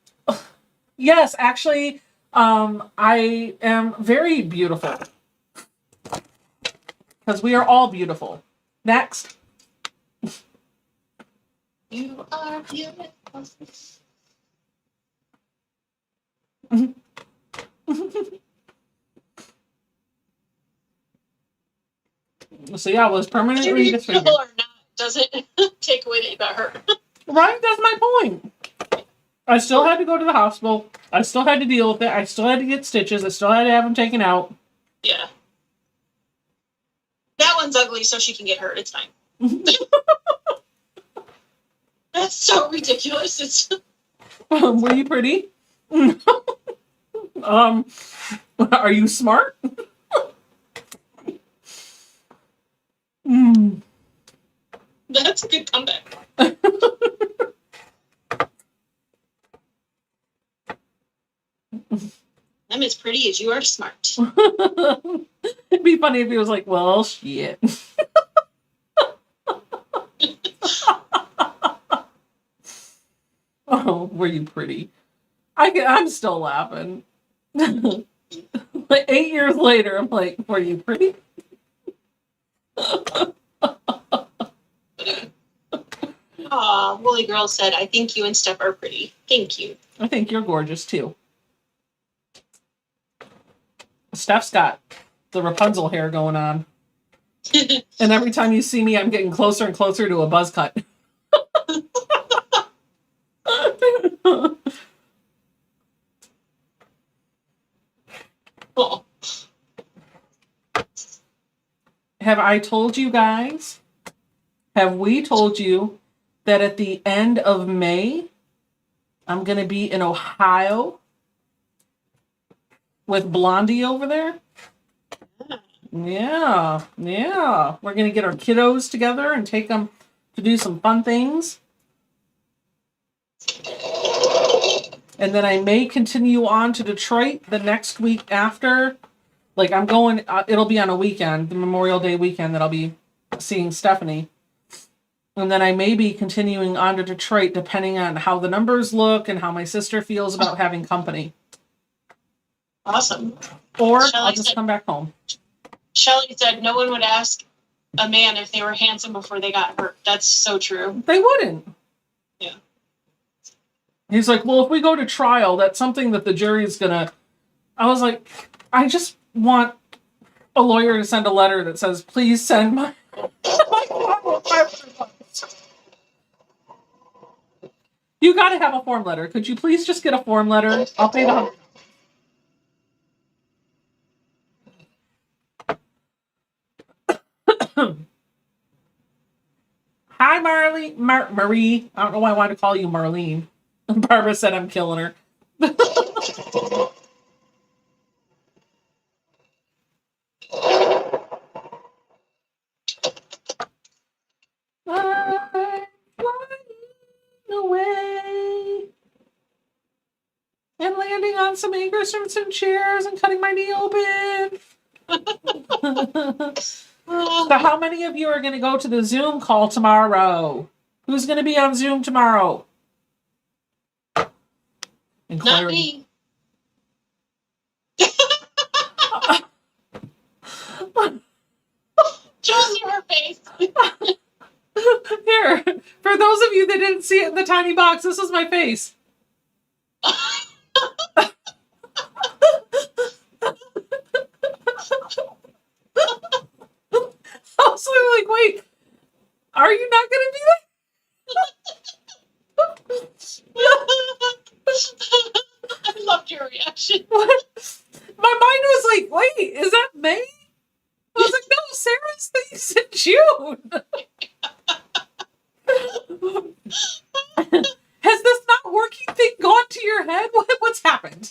Yes, actually, I am very beautiful. Because we are all beautiful. Next. You are beautiful. So yeah, I was permanently disfigured. Or not doesn't take away that you got hurt. Right? That's my point. I still had to go to the hospital. I still had to deal with it. I still had to get stitches. I still had to have them taken out. Yeah. That one's ugly, so she can get hurt. It's fine. That's so ridiculous. It's. Were you pretty? Are you smart? That's a good comeback. I'm as pretty as you are smart. It'd be funny if he was like, well, shit. Oh, were you pretty? I'm still laughing. Like 8 years later, I'm like, were you pretty? Aw, Woolly Girl said, I think you and Steph are pretty. Thank you. I think you're gorgeous too. Steph's got the Rapunzel hair going on. And every time you see me, I'm getting closer and closer to a buzz cut. Cool. Have I told you guys? Have we told you that at the end of May, I'm going to be in Ohio with Blondie over there? Yeah. We're going to get our kiddos together and take them to do some fun things. And then I may continue on to Detroit the next week after. Like, I'm going, it'll be on a weekend, the Memorial Day weekend, that I'll be seeing Stephanie. And then I may be continuing on to Detroit depending on how the numbers look and how my sister feels about having company. Awesome. Or Shelley I'll just said- come back home. Shelley said no one would ask a man if they were handsome before they got hurt. That's so true. They wouldn't. Yeah. He's like, well, if we go to trial, that's something that the jury's gonna... I was like, I just want a lawyer to send a letter that says, please send my... You gotta have a form letter. Could you please just get a form letter? I'll pay the $100. Hi, Marie. I don't know why I wanted to call you Marlene. Barbara said I'm killing her. I'm flying away and landing on some anchors from some chairs and cutting my knee open. So how many of you are going to go to the Zoom call tomorrow? Who's going to be on Zoom tomorrow? Not me. Just her face. Here, for those of you that didn't see it in the tiny box, this is my face. I was like, wait, are you not going to do that? I loved your reaction. What? My mind was like, wait, is that May? I was like, no, Sarah's thing's in June. Has this not working thing gone to your head? What's happened?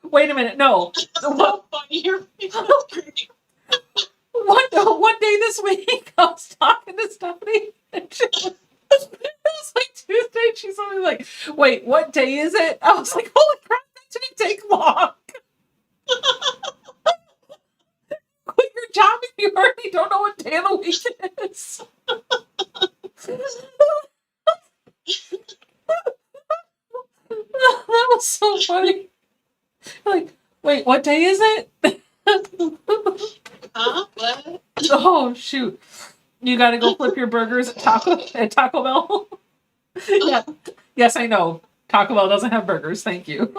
Wait a minute, no. So funny. Your face was great. One day this week, I was talking to Stephanie, and it was like Tuesday. She's only like, wait, what day is it? I was like, holy crap, that didn't take long. Quit your job if you already don't know what day of the week it is. That was so funny. Like, wait, what day is it? Huh? What? Oh shoot! You got to go flip your burgers at Taco Bell. Yeah. Yes, I know. Taco Bell doesn't have burgers. Thank you.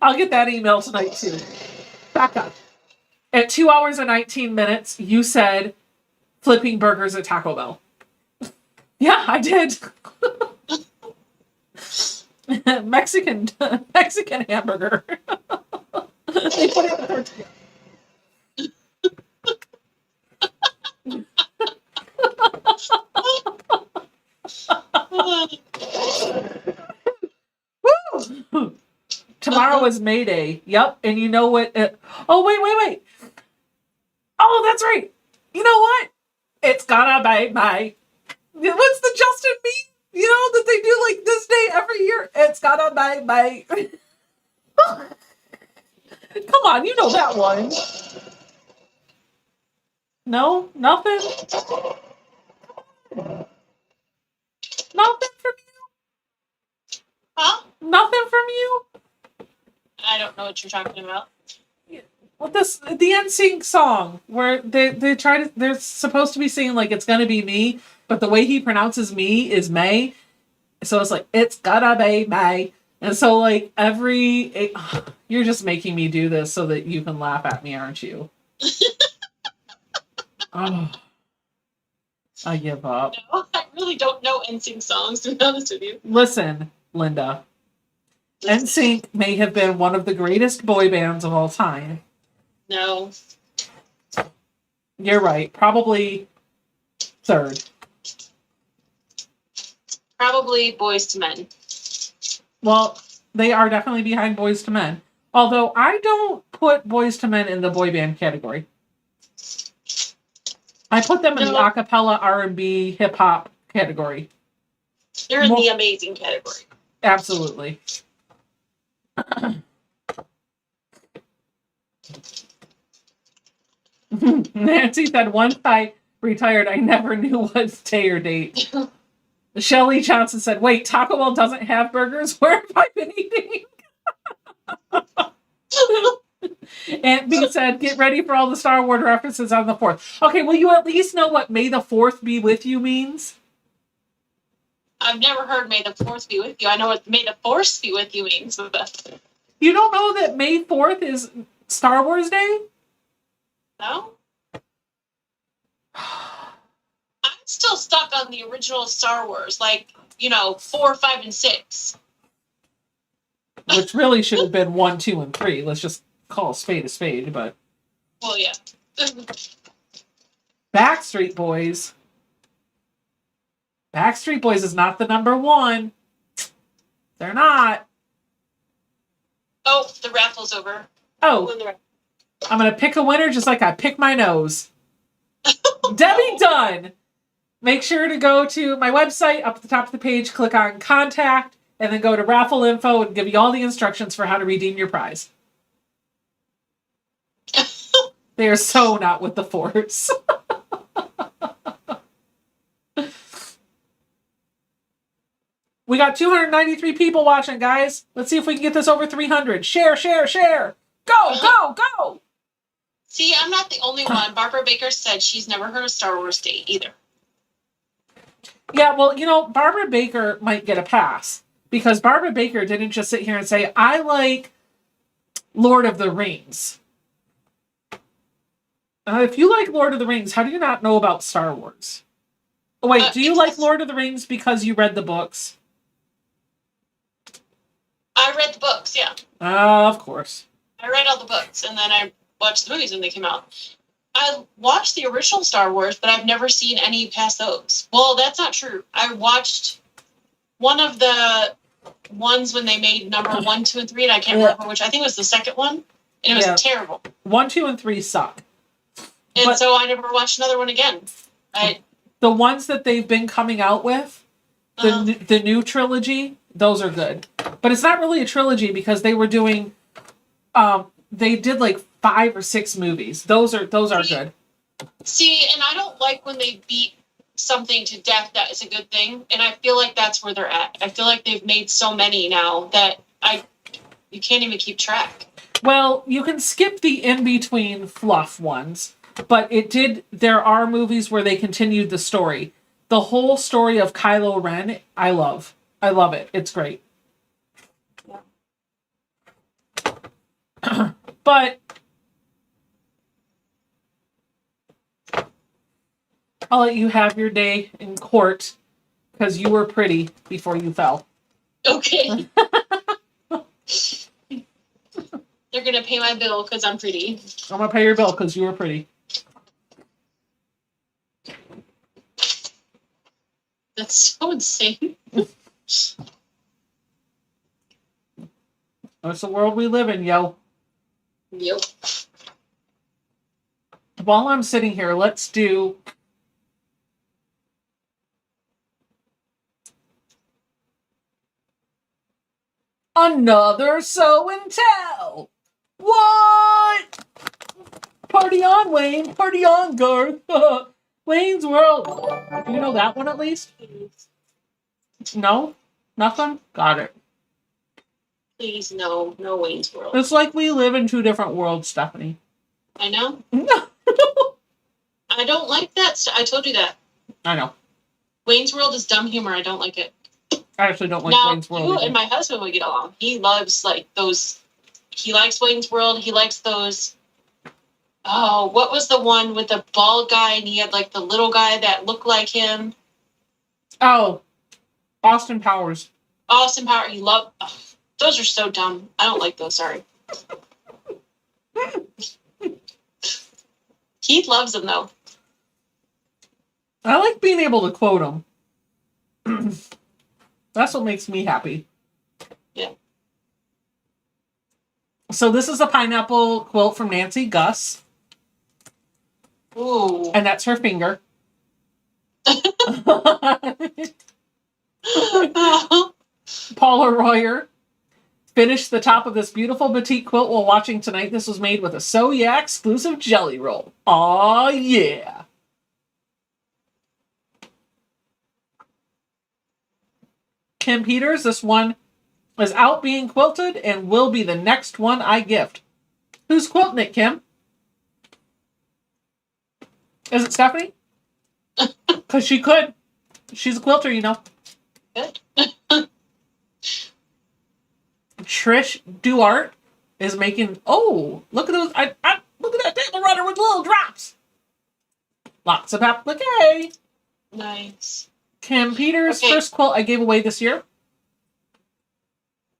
I'll get that email tonight too. Back up. At 2 hours and 19 minutes, you said flipping burgers at Taco Bell. Yeah, I did. Mexican hamburger. They put it in the tortilla. Woo! Tomorrow is May Day. Yep, and you know what? Oh wait! Oh, that's right. You know what? It's gonna be May. What's the Justin meme? You know that they do like this day every year. It's gonna be May. Come on, you know that one. No, nothing. Nothing from you. Huh? Nothing from you. I don't know what you're talking about. Well, the NSYNC song where they're supposed to be singing like it's gonna be me, but the way he pronounces me is May. So it's like, it's gonna be May. And so like you're just making me do this so that you can laugh at me, aren't you? Oh, I give up. No, I really don't know NSYNC songs, to be honest with you. Listen, Linda. NSYNC may have been one of the greatest boy bands of all time. No. You're right. Probably third. Probably Boys to Men. Well, they are definitely behind Boys to Men. Although I don't put Boys to Men in the boy band category. I put them in the acapella R&B hip hop category. They're in the amazing category. Absolutely. Nancy said, once I retired, I never knew what day or date. Shelly Johnson said, wait, Taco Bell doesn't have burgers? Where have I been eating? Aunt B said, get ready for all the Star Wars references on the 4th. Okay, will you at least know what May the 4th be with you means? I've never heard May the 4th be with you. I know what May the Force be with you means. You don't know that May 4th is Star Wars Day? No? I'm still stuck on the original Star Wars, 4, 5, and 6. Which really should have been 1, 2, and 3. Let's just call a spade, but... Well, yeah. Backstreet Boys. Backstreet Boys is not the number 1. They're not. Oh, the raffle's over. Oh, I'm going to pick a winner just like I pick my nose. Debbie Dunn. Make sure to go to my website, up at the top of the page, click on Contact, and then go to Raffle Info and give you all the instructions for how to redeem your prize. They are so not with the Force. We got 293 people watching, guys. Let's see if we can get this over 300. Share, share, share. Go, go, go. See, I'm not the only one. Barbara Baker said she's never heard of Star Wars Day either. Yeah, well, Barbara Baker might get a pass. Because Barbara Baker didn't just sit here and say, I like Lord of the Rings. If you like Lord of the Rings, how do you not know about Star Wars? Oh, wait, do you like Lord of the Rings because you read the books? I read the books, yeah. Of course. I read all the books, and then I watched the movies when they came out. I watched the original Star Wars, but I've never seen any past those. Well, that's not true. I watched one of the ones when they made number 1, 2, and 3, and I can't remember which. I think it was the second one, and it was terrible. 1, 2, and 3 suck. And so I never watched another one again. The ones that they've been coming out with, the new trilogy, those are good. But it's not really a trilogy because they were doing, they did like 5 or 6 movies. Those are good. See, and I don't like when they beat something to death that is a good thing, and I feel like that's where they're at. I feel like they've made so many now that you can't even keep track. Well, you can skip the in-between fluff ones, but there are movies where they continued the story. The whole story of Kylo Ren, I love. I love it. It's great. Yeah. But I'll let you have your day in court because you were pretty before you fell. Okay. They're going to pay my bill because I'm pretty. I'm going to pay your bill because you were pretty. That's so insane. That's the world we live in, yo. Yep. While I'm sitting here, let's do... another show and tell. What? Party on, Wayne. Party on, Garth. Wayne's World. Do you know that one at least? No? Nothing? Got it. Please, no Wayne's World. It's like we live in 2 different worlds, Stephanie. I know. I don't like that. I told you that. I know. Wayne's World is dumb humor. I don't like it. I actually don't like Now, Wayne's World. you either. and my husband would get along. He loves like those. He likes Wayne's World. He likes those. Oh, what was the one with the bald guy and he had like the little guy that looked like him? Oh, Austin Powers. Austin Power. He loved. Oh, those are so dumb. I don't like those. Sorry. Keith loves them though. I like being able to quote them. That's what makes me happy. Yeah. So this is a pineapple quilt from Nancy Guss. Ooh. And that's her finger. Paula Royer finished the top of this beautiful batik quilt while watching tonight. This was made with a So Yeah exclusive jelly roll. Aw, yeah. Kim Peters, this one is out being quilted and will be the next one I gift. Who's quilting it, Kim? Is it Stephanie? Because she could. She's a quilter, you know. Good. Trish Duart is making. Oh, look at those! Look at that table runner with little drops. Lots of applique. Nice. Kim Peters' Okay. first quilt I gave away this year.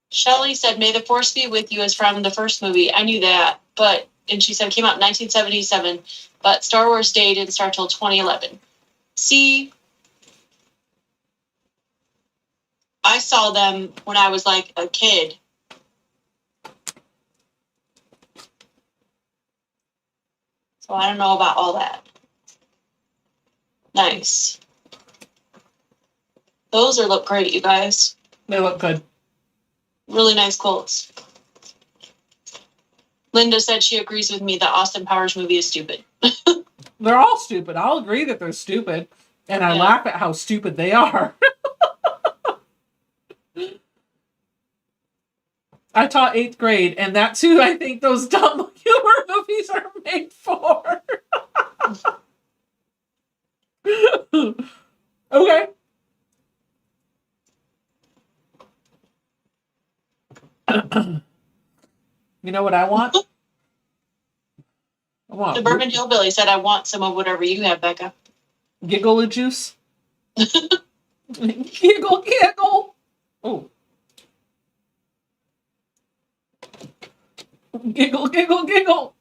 Shelley said, "May the Force be with you" is from the first movie. I knew that, and she said it came out in 1977, but Star Wars Day didn't start till 2011. See, I saw them when I was like a kid. So I don't know about all that. Nice. Those look great, you guys. They look good. Really nice quilts. Linda said she agrees with me that Austin Powers movie is stupid. They're all stupid. I'll agree that they're stupid. And I Yeah. laugh at how stupid they are. I taught 8th grade, and that's who I think those dumb humor movies are made for. Okay. You know what I want? I want The Bourbon Hillbilly said, "I want some of whatever you have, Becca." giggle juice. Giggle, giggle. Oh. Giggle, giggle, giggle.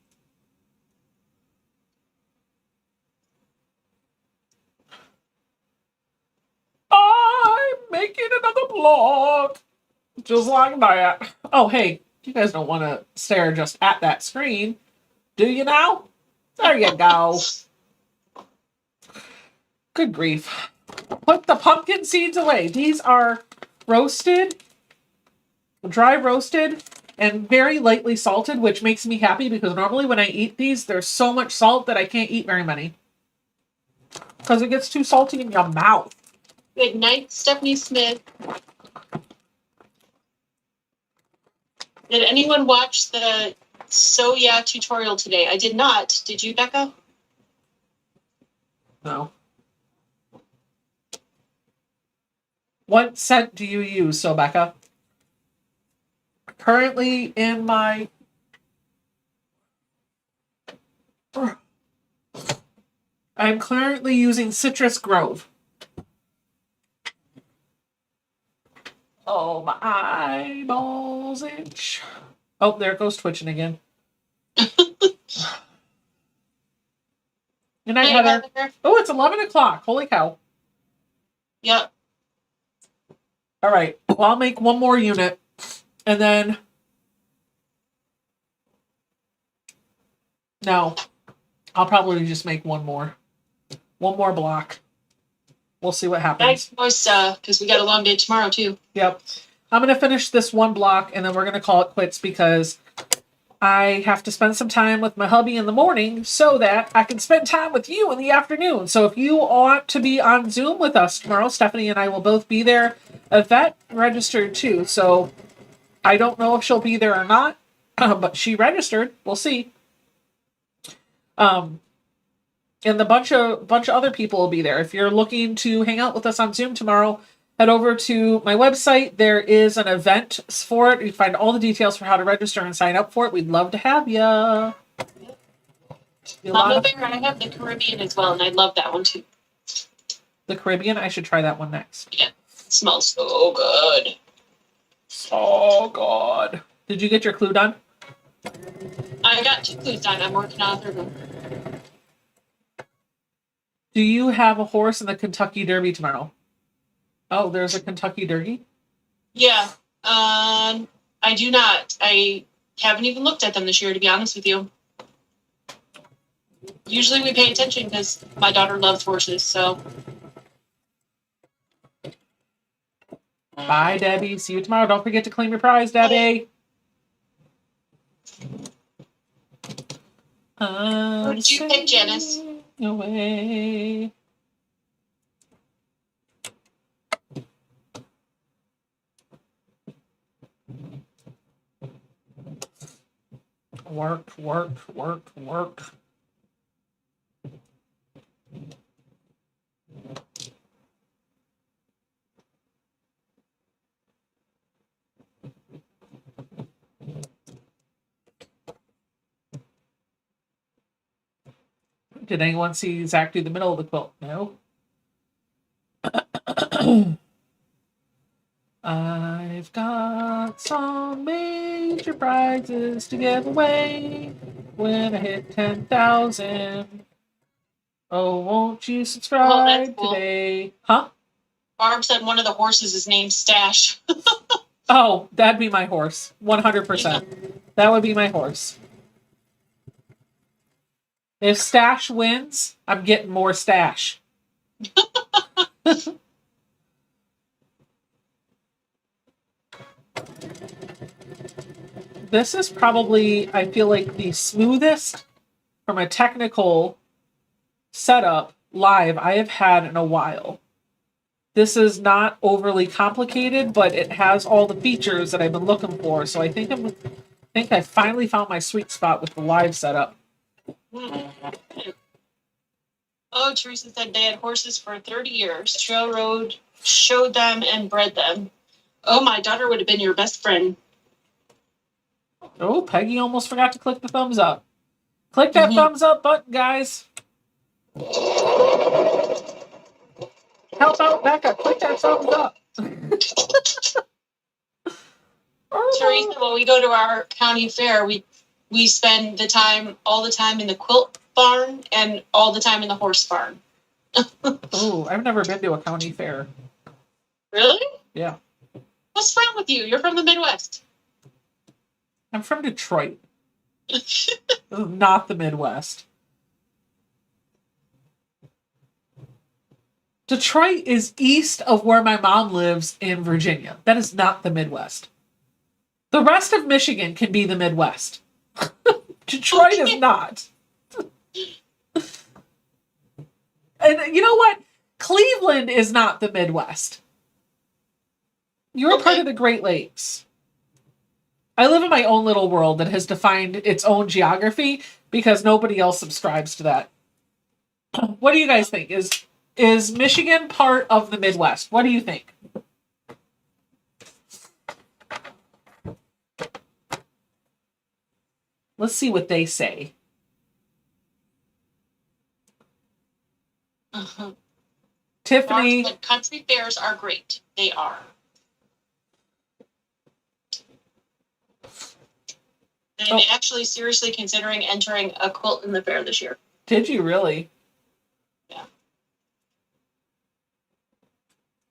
I'm making another block. Just like that. Oh, hey, you guys don't want to stare just at that screen, do you now? There you go. Good grief. Put the pumpkin seeds away. These are roasted, dry roasted, and very lightly salted, which makes me happy because normally when I eat these, there's so much salt that I can't eat very many. Because it gets too salty in your mouth. Good night, Stephanie Smith. Did anyone watch the So Yeah tutorial today? I did not. Did you, Becca? No. What scent do you use, so Becca? Currently in my... I'm currently using Citrus Grove. Oh, my eyeballs itch. Oh, there it goes twitching again. Good night, Hey, Heather. Heather. Oh, it's 11 o'clock. Holy cow. Yep. All right. Well, I'll make one more unit. And then... No. I'll probably just make one more. One more block. We'll see what happens. Nice choice, because we got a long day tomorrow, too. Yep. I'm going to finish this one block, and then we're going to call it quits because I have to spend some time with my hubby in the morning so that I can spend time with you in the afternoon. So if you want to be on Zoom with us tomorrow, Stephanie and I will both be there. Yvette registered too, so I don't know if she'll be there or not, but she registered. We'll see. And the bunch of other people will be there. If you're looking to hang out with us on Zoom tomorrow, head over to my website. There is an event for it. You find all the details for how to register and sign up for it. We'd love to have you. Mama Bear, I have the Caribbean as well, and I love that one too. The Caribbean? I should try that one next. Yeah, it smells so good. So good. Did you get your clue done? I got 2 clues done. I'm working on a third one. Do you have a horse in the Kentucky Derby tomorrow? Oh, there's a Kentucky Derby? Yeah, I do not. I haven't even looked at them this year, to be honest with you. Usually we pay attention because my daughter loves horses, so. Bye, Debbie. See you tomorrow. Don't forget to claim your prize, Debbie. What did you pick, Janice? Away. Work. Did anyone see Zach do the middle of the quilt? No. I've got some major prizes to give away when I hit 10,000. Oh, won't you subscribe cool. today? Huh? Barb said one of the horses is named Stash. Oh, that'd be my horse. 100%. That would be my horse. If Stash wins, I'm getting more Stash. This is probably, I feel like, the smoothest from a technical setup live I have had in a while. This is not overly complicated, but it has all the features that I've been looking for. So I think I finally found my sweet spot with the live setup. Oh, Teresa said they had horses for 30 years. Trail Road showed them and bred them. Oh, my daughter would have been your best friend. Oh, Peggy almost forgot to click the thumbs up. Click that thumbs up button, guys. Help out Becca. Click that thumbs up. Teresa, when we go to our county fair, we spend all the time in the quilt barn and all the time in the horse barn. Oh, I've never been to a county fair. Really? Yeah. What's wrong with you? You're from the Midwest. I'm from Detroit. Not the Midwest. Detroit is east of where my mom lives in Virginia. That is not the Midwest. The rest of Michigan can be the Midwest. Detroit is not. And you know what? Cleveland is not the Midwest. You're a part of the Great Lakes. I live in my own little world that has defined its own geography because nobody else subscribes to that. What do you guys think? Is Michigan part of the Midwest? What do you think? Let's see what they say. Tiffany. The country fairs are great. They are. I'm actually seriously considering entering a quilt in the fair this year. Did you really? Yeah.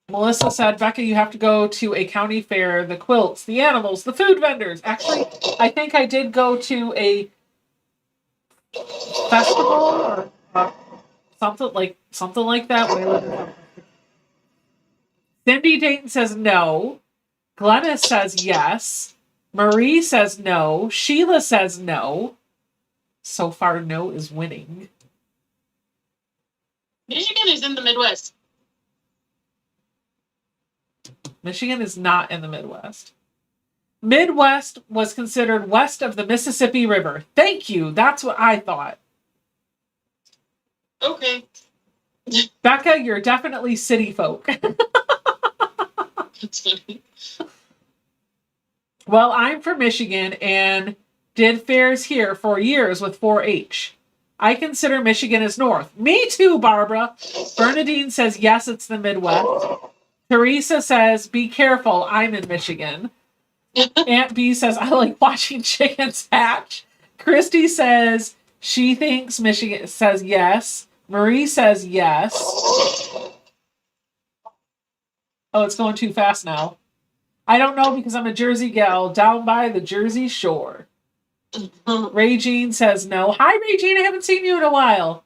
Melissa said, Becca, you have to go to a county fair, the quilts, the animals, the food vendors. Actually, I think I did go to a festival or something like that. When I lived in Cindy Dayton says no. Glennis says yes. Marie says no. Sheila says no. So far, no is winning. Michigan is in the Midwest. Michigan is not in the Midwest. Midwest was considered west of the Mississippi River. Thank you. That's what I thought. Okay. Becca, you're definitely city folk. That's funny. Well, I'm from Michigan and did fairs here for years with 4-H. I consider Michigan as north. Me too, Barbara. Bernadine says, yes, it's the Midwest. Teresa says, be careful, I'm in Michigan. Aunt B says, I like watching chickens hatch. Christy says, she thinks Michigan, says yes. Marie says yes. Oh, it's going too fast now. I don't know because I'm a Jersey gal down by the Jersey Shore. Regine says no. Hi, Regine. I haven't seen you in a while.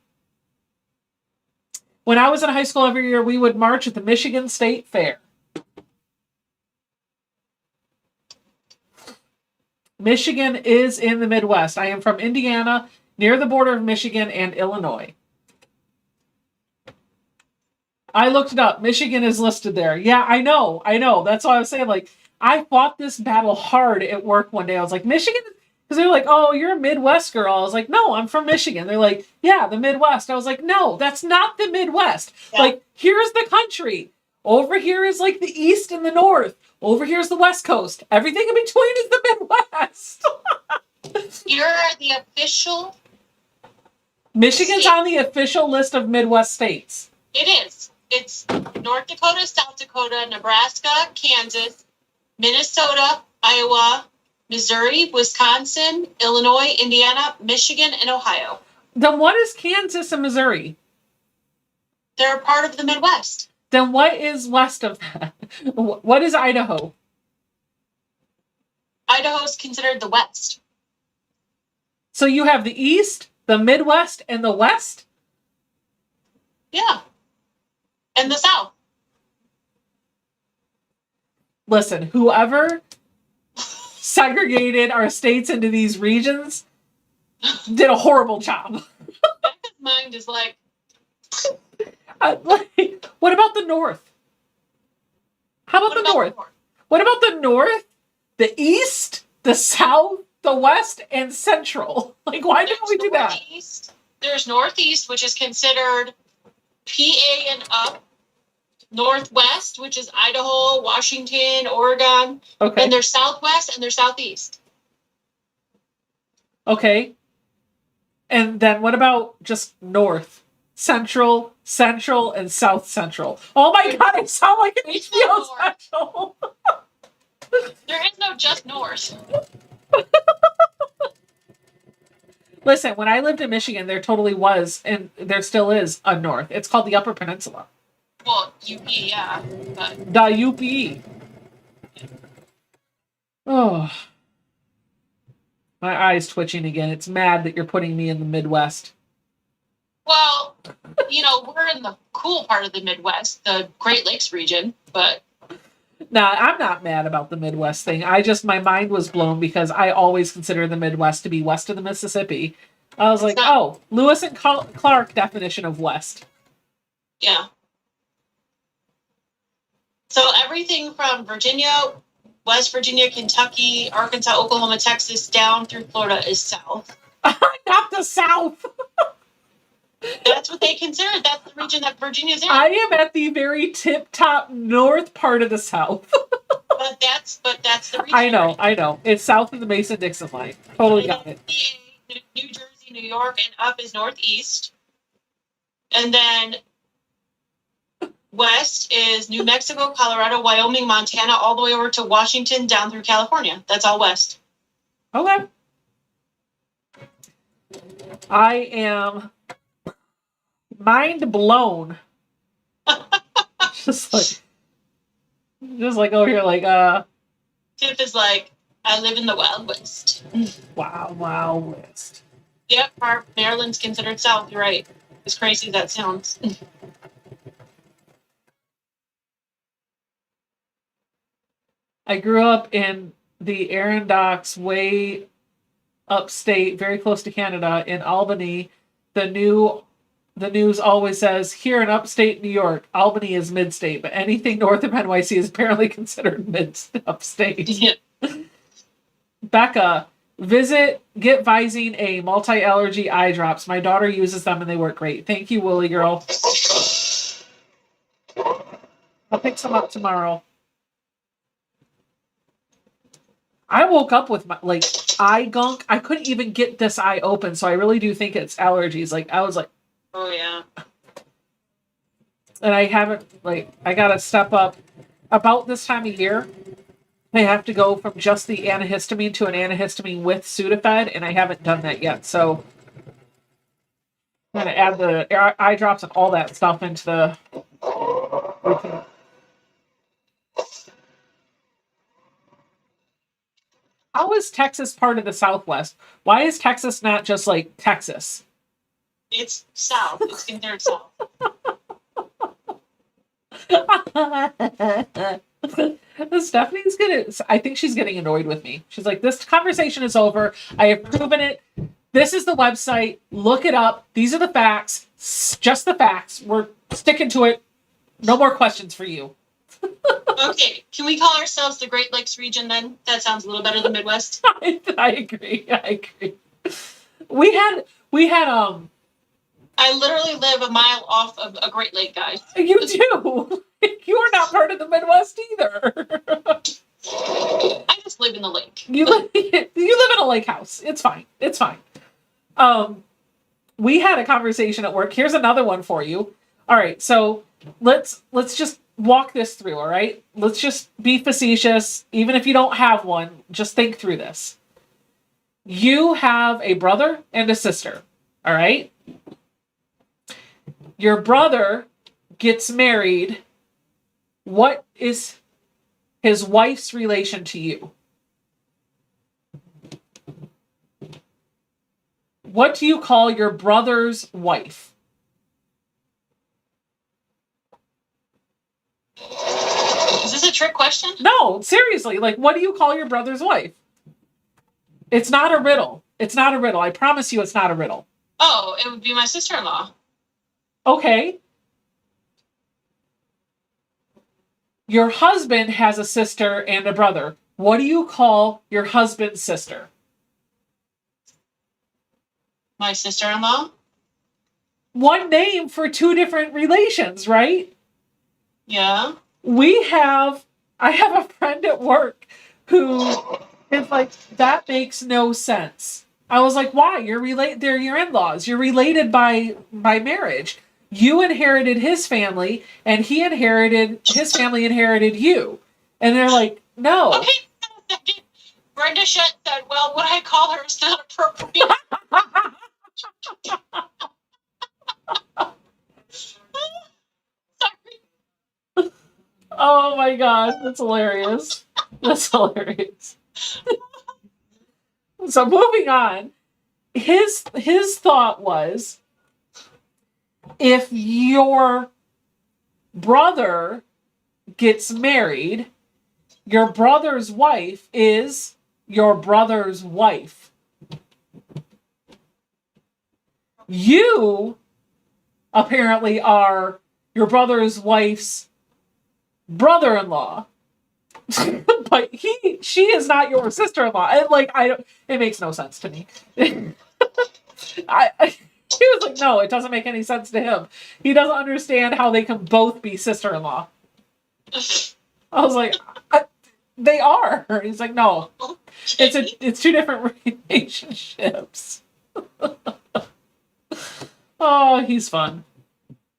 When I was in high school every year, we would march at the Michigan State Fair. Michigan is in the Midwest. I am from Indiana, near the border of Michigan and Illinois. I looked it up. Michigan is listed there. Yeah, I know. That's why I was saying, like, I fought this battle hard at work one day. I was like, Michigan? Because they were like, oh, you're a Midwest girl. I was like, no, I'm from Michigan. They're like, yeah, the Midwest. I was like, no, that's not the Midwest. Yeah. Like, here's the country. Over here is like the East and the North. Over here is the West Coast. Everything in between is the Midwest. You're the official... Michigan's state. on the official list of Midwest states. It is. It's North Dakota, South Dakota, Nebraska, Kansas, Minnesota, Iowa, Missouri, Wisconsin, Illinois, Indiana, Michigan, and Ohio. Then what is Kansas and Missouri? They're a part of the Midwest. Then what is west of that? What is Idaho? Idaho's considered the West. So you have the East, the Midwest, and the West? Yeah. And the South. Listen, whoever segregated our states into these regions did a horrible job. Becca's mind is like... what about the North? How about the North? What about the North, the East, the South, the West, and Central? Like, why didn't we do that? There's Northeast, which is considered PA and up. Northwest, which is Idaho, Washington, Oregon. Okay. And there's Southwest and there's Southeast. Okay. And then what about just North? Central, and South Central. Oh my God, I sound like an HBO special. There is no just North. Listen, when I lived in Michigan, there totally was, and there still is, a North. It's called the Upper Peninsula. Well, UP, yeah. But... The UP. Oh. My eye's twitching again. It's mad that you're putting me in the Midwest. Well, we're in the cool part of the Midwest, the Great Lakes region, but... Nah, I'm not mad about the Midwest thing. My mind was blown because I always consider the Midwest to be west of the Mississippi. I was like, oh, Lewis and Clark definition of west. Yeah. So everything from Virginia, West Virginia, Kentucky, Arkansas, Oklahoma, Texas, down through Florida is south. Not the South. That's what they consider. That's the region that Virginia's in. I am at the very tip-top north part of the South. But that's the region. I know. It's south of the Mason-Dixon line. Totally got it. PA, New Jersey, New York, and up is northeast. And then west is New Mexico, Colorado, Wyoming, Montana, all the way over to Washington, down through California. That's all west. Okay. I am mind blown. just like over here, like Tiff is like, I live in the Wild West. Wow West. Yep, Maryland's considered south. You're right. As crazy as that sounds. I grew up in the Adirondacks, way upstate, very close to Canada, in Albany. The news always says, here in upstate New York, Albany is mid-state, but anything north of NYC is apparently considered upstate. Yeah. Becca, get Visine A, multi-allergy eye drops. My daughter uses them and they work great. Thank you, Willie girl. I'll pick some up tomorrow. I woke up with my like eye gunk. I couldn't even get this eye open, so I really do think it's allergies. Like I was like, Oh yeah. and I haven't like I gotta step up about this time of year. I have to go from just the antihistamine to an antihistamine with Sudafed, and I haven't done that yet. So I'm gonna add the eye drops and all that stuff into the routine. How is Texas part of the Southwest? Why is Texas not just like Texas? It's south. It's considered south. Stephanie's gonna. I think she's getting annoyed with me. She's like, "This conversation is over. I have proven it. This is the website. Look it up. These are the facts. Just the facts. We're sticking to it. No more questions for you." Okay, can we call ourselves the Great Lakes region then? That sounds a little better than Midwest. I agree. I agree. We had I literally live a mile off of a Great Lake, guys. You do. You're not part of the Midwest either. I just live in the lake. You live in a lake house. It's fine. It's fine. We had a conversation at work. Here's another one for you. All right, so let's just walk this through, all right? Let's just be facetious. Even if you don't have one, just think through this. You have a brother and a sister, all right? Your brother gets married. What is his wife's relation to you? What do you call your brother's wife? Is this a trick question? No, seriously. Like, what do you call your brother's wife? It's not a riddle. It's not a riddle. I promise you it's not a riddle. Oh, it would be my sister-in-law. Okay. Your husband has a sister and a brother. What do you call your husband's sister? My sister-in-law? One name for two different relations, right? Yeah. I have a friend at work who is like, that makes no sense. I was like, why? They're your in-laws. You're related by marriage. You inherited his family, and his family inherited you. And they're like, no. Okay, Brenda Shutt said, well, what I call her is not appropriate. Sorry. Oh my god, that's hilarious. That's hilarious. So moving on, his thought was, if your brother gets married, your brother's wife is your brother's wife. You apparently are your brother's wife's brother-in-law. But she is not your sister-in-law. And like, it makes no sense to me. He was like, no, it doesn't make any sense to him. He doesn't understand how they can both be sister-in-law. I was like, they are. He's like, no, it's two different relationships. Oh, he's fun.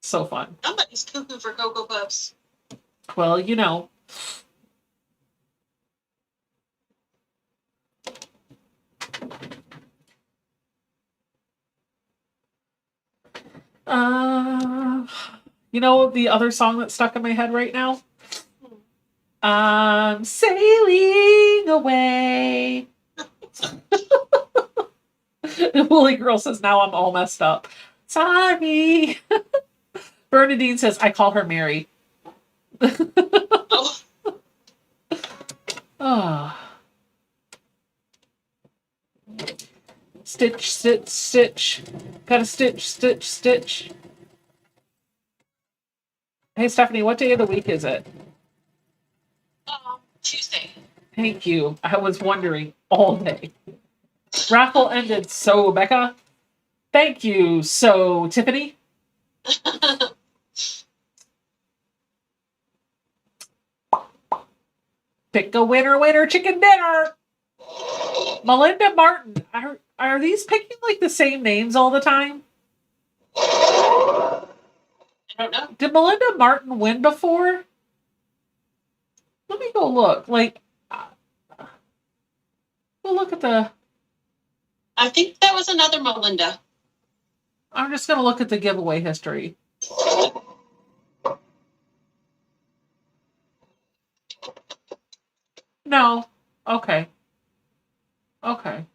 So fun. Somebody's cuckoo for Cocoa Puffs. Well, you know. You know the other song that's stuck in my head right now? I'm sailing away. Woolly Girl says, now I'm all messed up. Sorry. Bernadine says, I call her Mary. Oh. Oh. Stitch, stitch, stitch. Gotta stitch, stitch, stitch. Hey, Stephanie, what day of the week is it? Tuesday. Thank you. I was wondering all day. Raffle ended. So, Becca, thank you. So, Tiffany. Pick a winner, chicken dinner. Melinda Martin. Are these picking like the same names all the time? I don't know. Did Melinda Martin win before? Let me go look. Like, go look at the. I think that was another Melinda. I'm just gonna look at the giveaway history. No. Okay. Okay.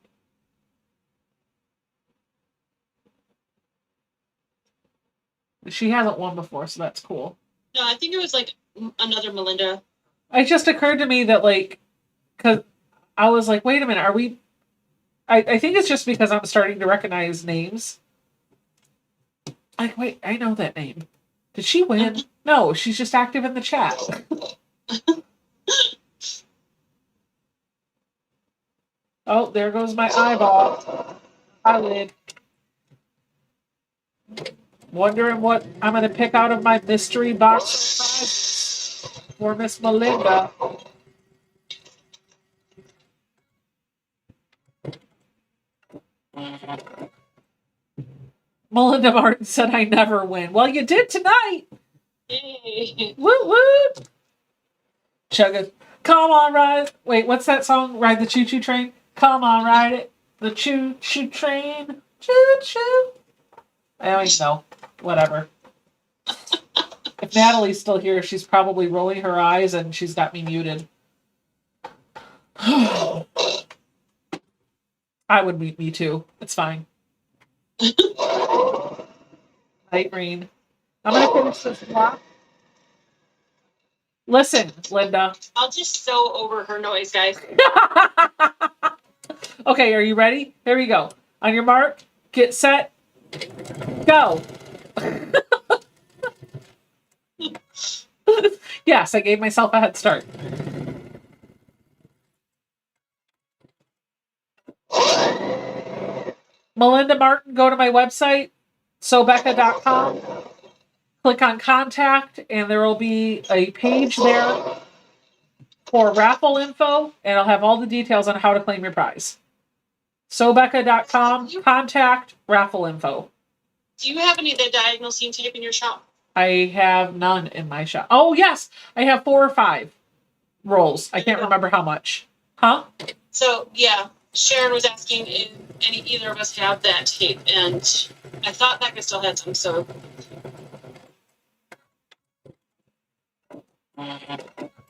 She hasn't won before, so that's cool. No, I think it was like another Melinda. It just occurred to me that, like, because I was like, wait a minute, are we. I think it's just because I'm starting to recognize names. Like, wait, I know that name. Did she win? No, she's just active in the chat. Oh, there goes my eyeball. Eyelid. Wondering what I'm going to pick out of my mystery box for Miss Melinda. Melinda Martin said I never win. Well, you did tonight. Yay. Woo woo. Chugga. Come on, ride. Wait, what's that song? Ride the choo choo train. Come on, ride it. The choo choo train. Choo choo. I don't even know. Whatever. If Natalie's still here, she's probably rolling her eyes and she's got me muted. I would mute me too. It's fine. Night rain. I'm gonna finish this block. Listen, Linda. I'll just sew over her noise, guys. Okay, are you ready? Here we go. On your mark, get set, go. Yes, I gave myself a head start. Melinda Martin, go to my website, sobecca.com. Click on contact, and there will be a page there for raffle info, and I'll have all the details on how to claim your prize. Sobecca.com, contact, raffle info. Do you have any of the diagonal seam tape in your shop? I have none in my shop. Oh, yes, I have 4 or 5 rolls. I can't remember how much. Huh? So, yeah, Sharon was asking if either of us have that tape, and I thought Becca still had some, so.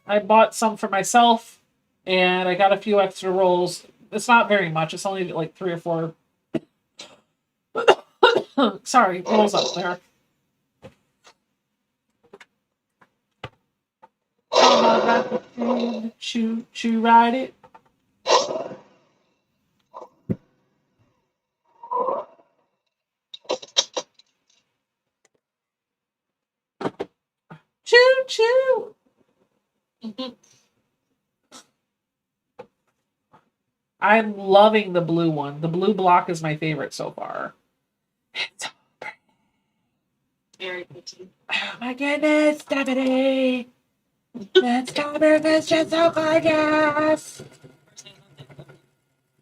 I bought some for myself, and I got a few extra rolls. It's not very much. It's only like 3 or 4. Sorry, rolls up there. Come on, ride the train, choo choo, ride it. Choo choo. I'm loving the blue one. The blue block is my favorite so far. It's so pretty. Very pretty. Oh my goodness, Stephanie! That strawberry is just so gorgeous!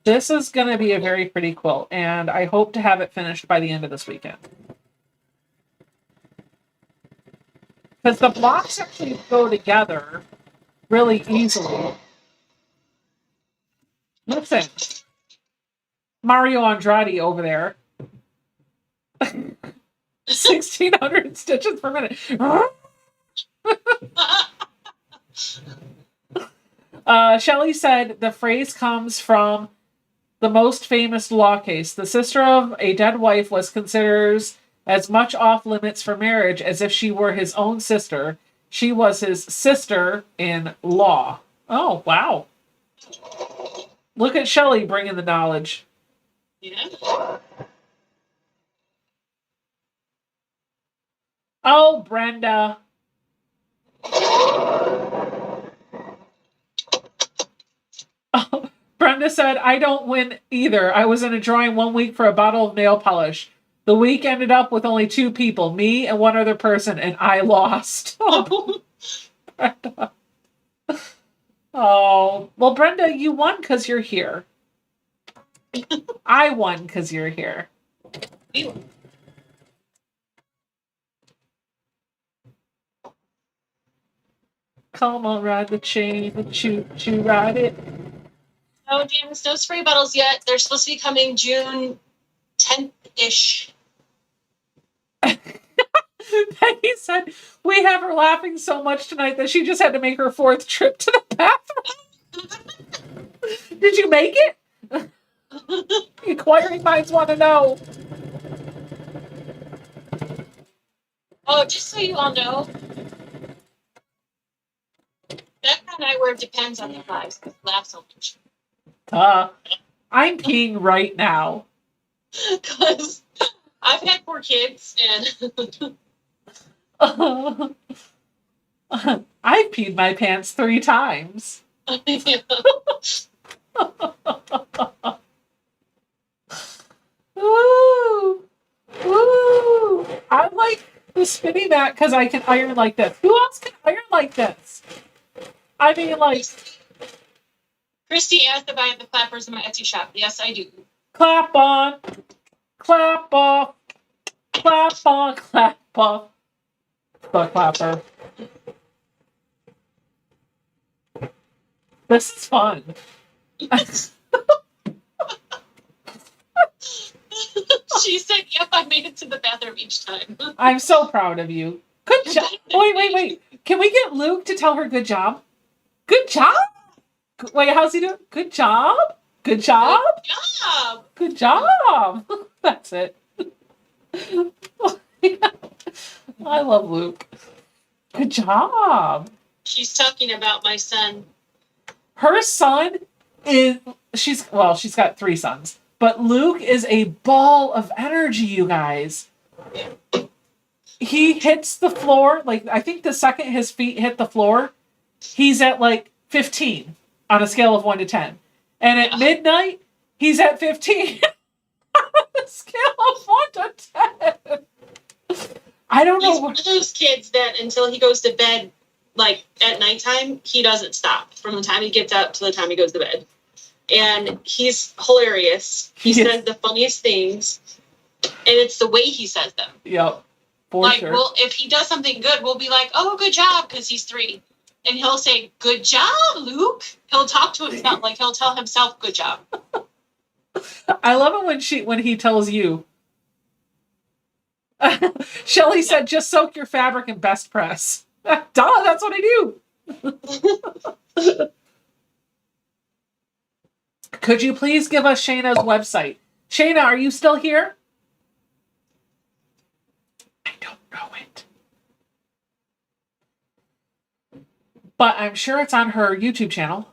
This is going to be a very pretty quilt, and I hope to have it finished by the end of this weekend. Because the blocks actually go together really easily. Listen, Mario Andrade over there. 1,600 stitches per minute. Shelley said the phrase comes from the most famous law case. The sister of a dead wife was considered as much off limits for marriage as if she were his own sister. She was his sister in law. Oh, wow. Look at Shelley bringing the knowledge. Yeah. Oh, Brenda. Oh, Brenda said, I don't win either. I was in a drawing 1 week for a bottle of nail polish. The week ended up with only 2 people, me and 1 other person, and I lost. Oh, Brenda. Oh, well, Brenda, you won because you're here. I won because you're here. You. Come on, ride the chain, choo ride it. No, James, no spray bottles yet. They're supposed to be coming June 10th-ish. Peggy said we have her laughing so much tonight that she just had to make her 4th trip to the bathroom. Did you make it? Inquiring minds want to know. Oh, just so you all know, that kind of eyewear depends on their lives because they laugh so much. I'm peeing right now. Because I've had 4 kids and I've peed my pants 3 times. Woo! Woo! I like the spinny mat because I can iron like this. Who else can iron like this? I mean, like, Christy asked if I have the clappers in my Etsy shop. Yes, I do. clap on, clap off, clap on, clap off. The clapper. This is fun. She said, yep, I made it to the bathroom each time. I'm so proud of you. Good job. Wait. Can we get Luke to tell her good job? Good job? Wait, how's he doing? Good job? Good job? Good job. Good job. That's it. I love Luke. Good job. She's talking about my son. Her son is, she's got 3 sons, but Luke is a ball of energy, you guys. He hits the floor, like, I think the second his feet hit the floor, he's at like 15 on a scale of 1 to 10. And at midnight, he's at 15 on a scale of 1 to 10. I don't know. He's one of those kids that until he goes to bed, like at nighttime, he doesn't stop from the time he gets up to the time he goes to bed. And he's hilarious. He says the funniest things, and it's the way he says them. Yep, for like, sure. Well, if he does something good, we'll be like, "Oh, good job," because he's 3, and he'll say, "Good job, Luke." He'll talk to himself, like he'll tell himself, "Good job." I love it when he tells you. Shelly said, "Just soak your fabric in best press." Duh, that's what I do. Could you please give us Shayna's website? Shayna, are you still here? I don't know it. But I'm sure it's on her YouTube channel.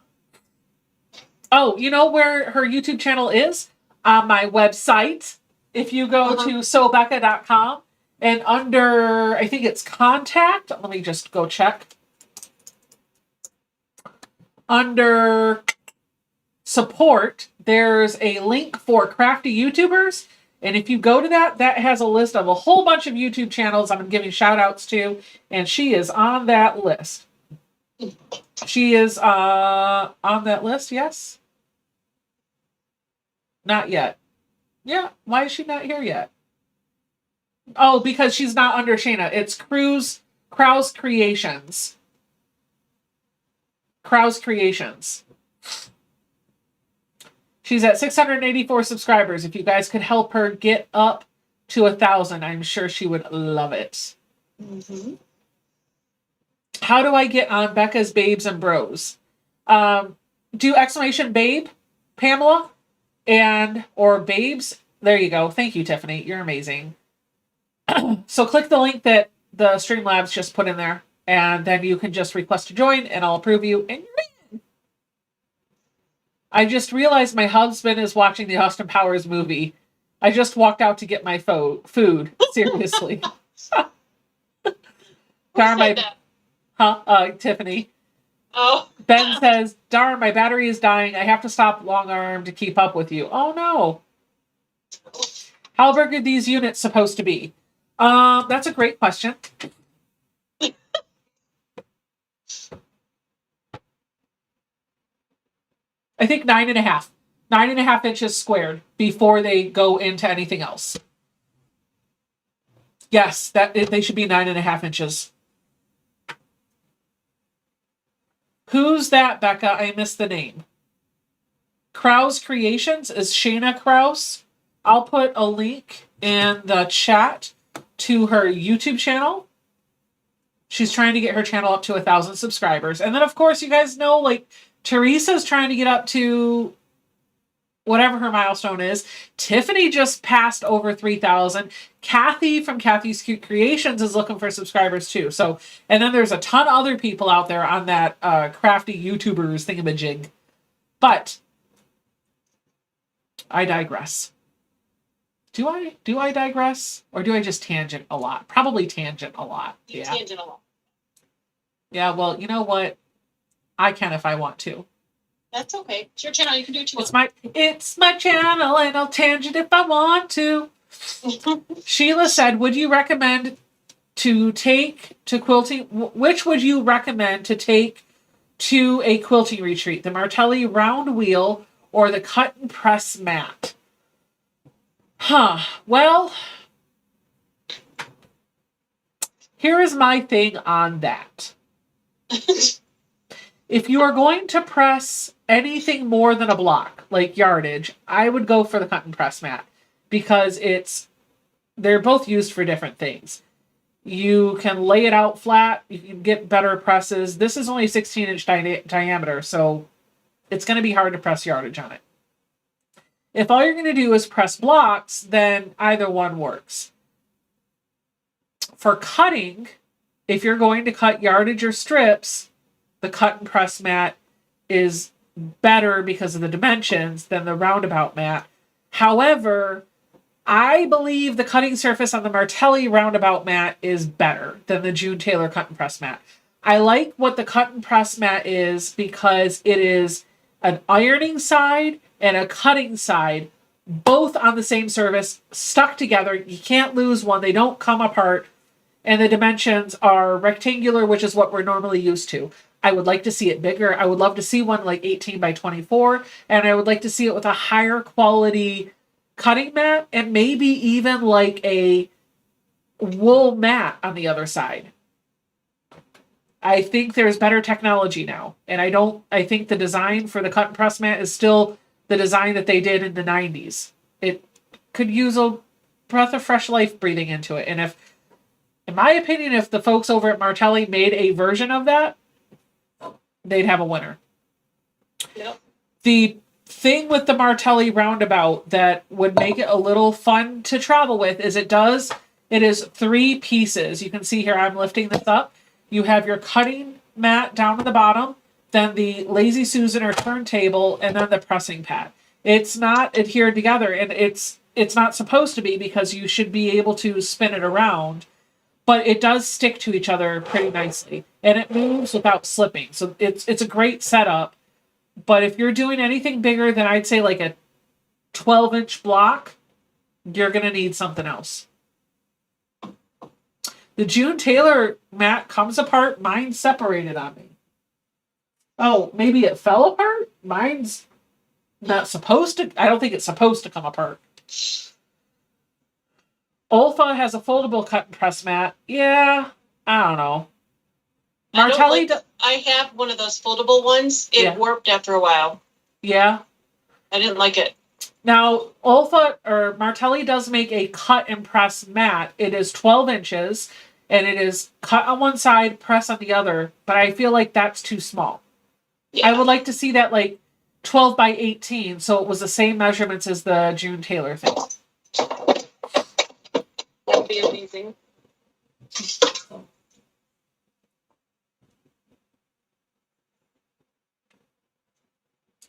Oh, you know where her YouTube channel is? On my website. If you go to sobecca.com and under, I think it's contact. Let me just go check. Under support, there's a link for crafty YouTubers. And if you go to that, that has a list of a whole bunch of YouTube channels I'm giving shout outs to. And she is on that list. She is on that list, yes? Not yet. Yeah, why is she not here yet? Oh, because she's not under Shayna. It's Krause Creations. Krause Creations. She's at 684 subscribers. If you guys could help her get up to 1,000, I'm sure she would love it. Mm-hmm. How do I get on Becca's Babes and Bros? Do exclamation babe, Pamela, or babes. There you go. Thank you, Tiffany. You're amazing. So click the link that the Streamlabs just put in there, and then you can just request to join, and I'll approve you, and you're in. I just realized my husband is watching the Austin Powers movie. I just walked out to get my food. Seriously. Darn my, Tiffany. Oh. Ben says, "Darn, my battery is dying. I have to stop long arm to keep up with you." Oh no. How big are these units supposed to be? That's a great question. I think 9.5. 9.5 inches squared before they go into anything else. Yes, they should be 9.5 inches. Who's that, Becca? I missed the name. Krause Creations is Shayna Krause. I'll put a link in the chat to her YouTube channel. She's trying to get her channel up to 1,000 subscribers. And then, of course, you guys know, like, Teresa's trying to get up to whatever her milestone is. Tiffany just passed over 3,000. Kathy from Kathy's Cute Creations is looking for subscribers too. So, and then there's a ton of other people out there on that crafty YouTubers thingamajig. But I digress. Do I digress? Or do I just tangent a lot? Probably tangent a lot. You tangent a lot. Yeah, well, you know what? I can if I want to. That's okay. It's your channel. You can do what you It's want. my channel, and I'll tangent if I want to. Sheila said, would you recommend to take to quilting? Which would you recommend to take to a quilting retreat? The Martelli round wheel or the cut and press mat? Well, here is my thing on that. If you are going to press anything more than a block, like yardage, I would go for the cut and press mat because they're both used for different things. You can lay it out flat. You can get better presses. This is only 16-inch diameter, so it's going to be hard to press yardage on it. If all you're going to do is press blocks, then either one works. For cutting, if you're going to cut yardage or strips, the cut and press mat is better because of the dimensions than the roundabout mat. However, I believe the cutting surface on the Martelli roundabout mat is better than the June Taylor cut and press mat. I like what the cut and press mat is because it is an ironing side and a cutting side, both on the same surface, stuck together. You can't lose one. They don't come apart. And the dimensions are rectangular, which is what we're normally used to. I would like to see it bigger. I would love to see one like 18 by 24. And I would like to see it with a higher quality cutting mat and maybe even like a wool mat on the other side. I think there's better technology now. And I think the design for the cut and press mat is still the design that they did in the 90s. It could use a breath of fresh life breathing into it. And in my opinion, if the folks over at Martelli made a version of that, they'd have a winner. Yep. The thing with the Martelli roundabout that would make it a little fun to travel with is it is 3 pieces. You can see here, I'm lifting this up. You have your cutting mat down at the bottom, then the Lazy Susan or turntable, and then the pressing pad. It's not adhered together, and it's not supposed to be because you should be able to spin it around, but it does stick to each other pretty nicely, and it moves without slipping. So it's a great setup, but if you're doing anything bigger than I'd say like a 12-inch block, you're going to need something else. The June Taylor mat comes apart. Mine's separated on me. Oh, maybe it fell apart? Mine's not supposed to. I don't think it's supposed to come apart. Olfa has a foldable cut and press mat. Yeah, I don't know. Martelli. I have one of those foldable ones. It warped after a while. Yeah. I didn't like it. Now, Olfa or Martelli does make a cut and press mat. It is 12 inches and it is cut on one side, press on the other, but I feel like that's too small. Yeah. I would like to see that like 12 by 18, so it was the same measurements as the June Taylor thing. That would be amazing.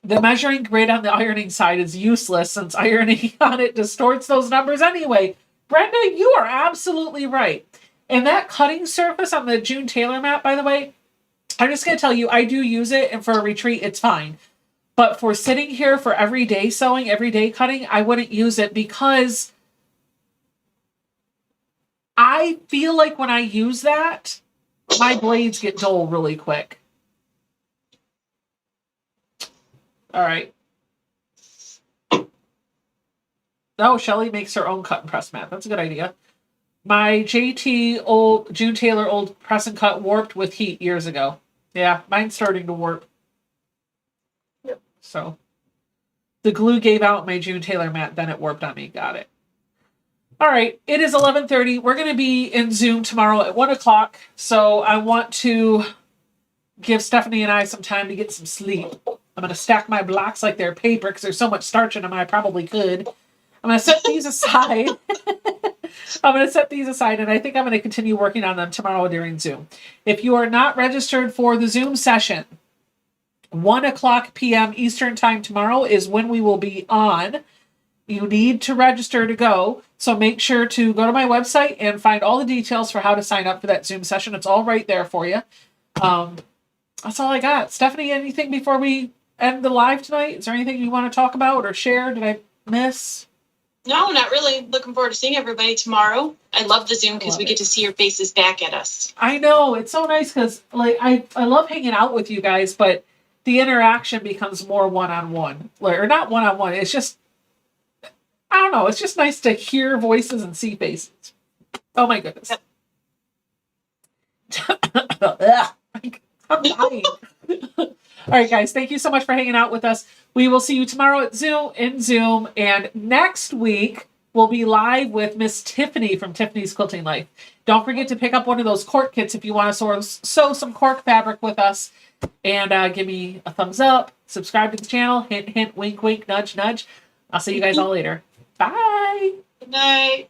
The measuring grid on the ironing side is useless since ironing on it distorts those numbers anyway. Brenda, you are absolutely right. And that cutting surface on the June Taylor mat, by the way, I'm just going to tell you, I do use it, and for a retreat, it's fine. But for sitting here for everyday sewing, everyday cutting, I wouldn't use it because I feel like when I use that, my blades get dull really quick. All right. Oh, Shelly makes her own cut and press mat. That's a good idea. My JT old June Taylor old press and cut warped with heat years ago. Yeah, mine's starting to warp. Yep. So the glue gave out my June Taylor mat, then it warped on me. Got it. All right, it is 11:30. We're going to be in Zoom tomorrow at 1 o'clock. So I want to give Stephanie and I some time to get some sleep. I'm going to stack my blocks like they're paper because there's so much starch in them. I probably could. I'm going to set these aside. I'm going to set these aside, and I think I'm going to continue working on them tomorrow during Zoom. If you are not registered for the Zoom session, 1 o'clock p.m. Eastern time tomorrow is when we will be on. You need to register to go. So make sure to go to my website and find all the details for how to sign up for that Zoom session. It's all right there for you. That's all I got. Stephanie, anything before we end the live tonight? Is there anything you want to talk about or share? Did I miss? No, not really. Looking forward to seeing everybody tomorrow. I love the Zoom because Love we it. get to see your faces back at us. I know. It's so nice because like I love hanging out with you guys, but the interaction becomes more one-on-one. Or not one-on-one. It's just, I don't know. It's just nice to hear voices and see faces. Oh my goodness. I'm dying. All right, guys. Thank you so much for hanging out with us. We will see you tomorrow at Zoom, and next week we'll be live with Miss Tiffany from Tiffany's Quilting Life. Don't forget to pick up one of those cork kits if you want to sew some cork fabric with us. And give me a thumbs up. Subscribe to the channel. Hint, hint, wink, wink, nudge, nudge. I'll see you guys all later. Bye. Good night.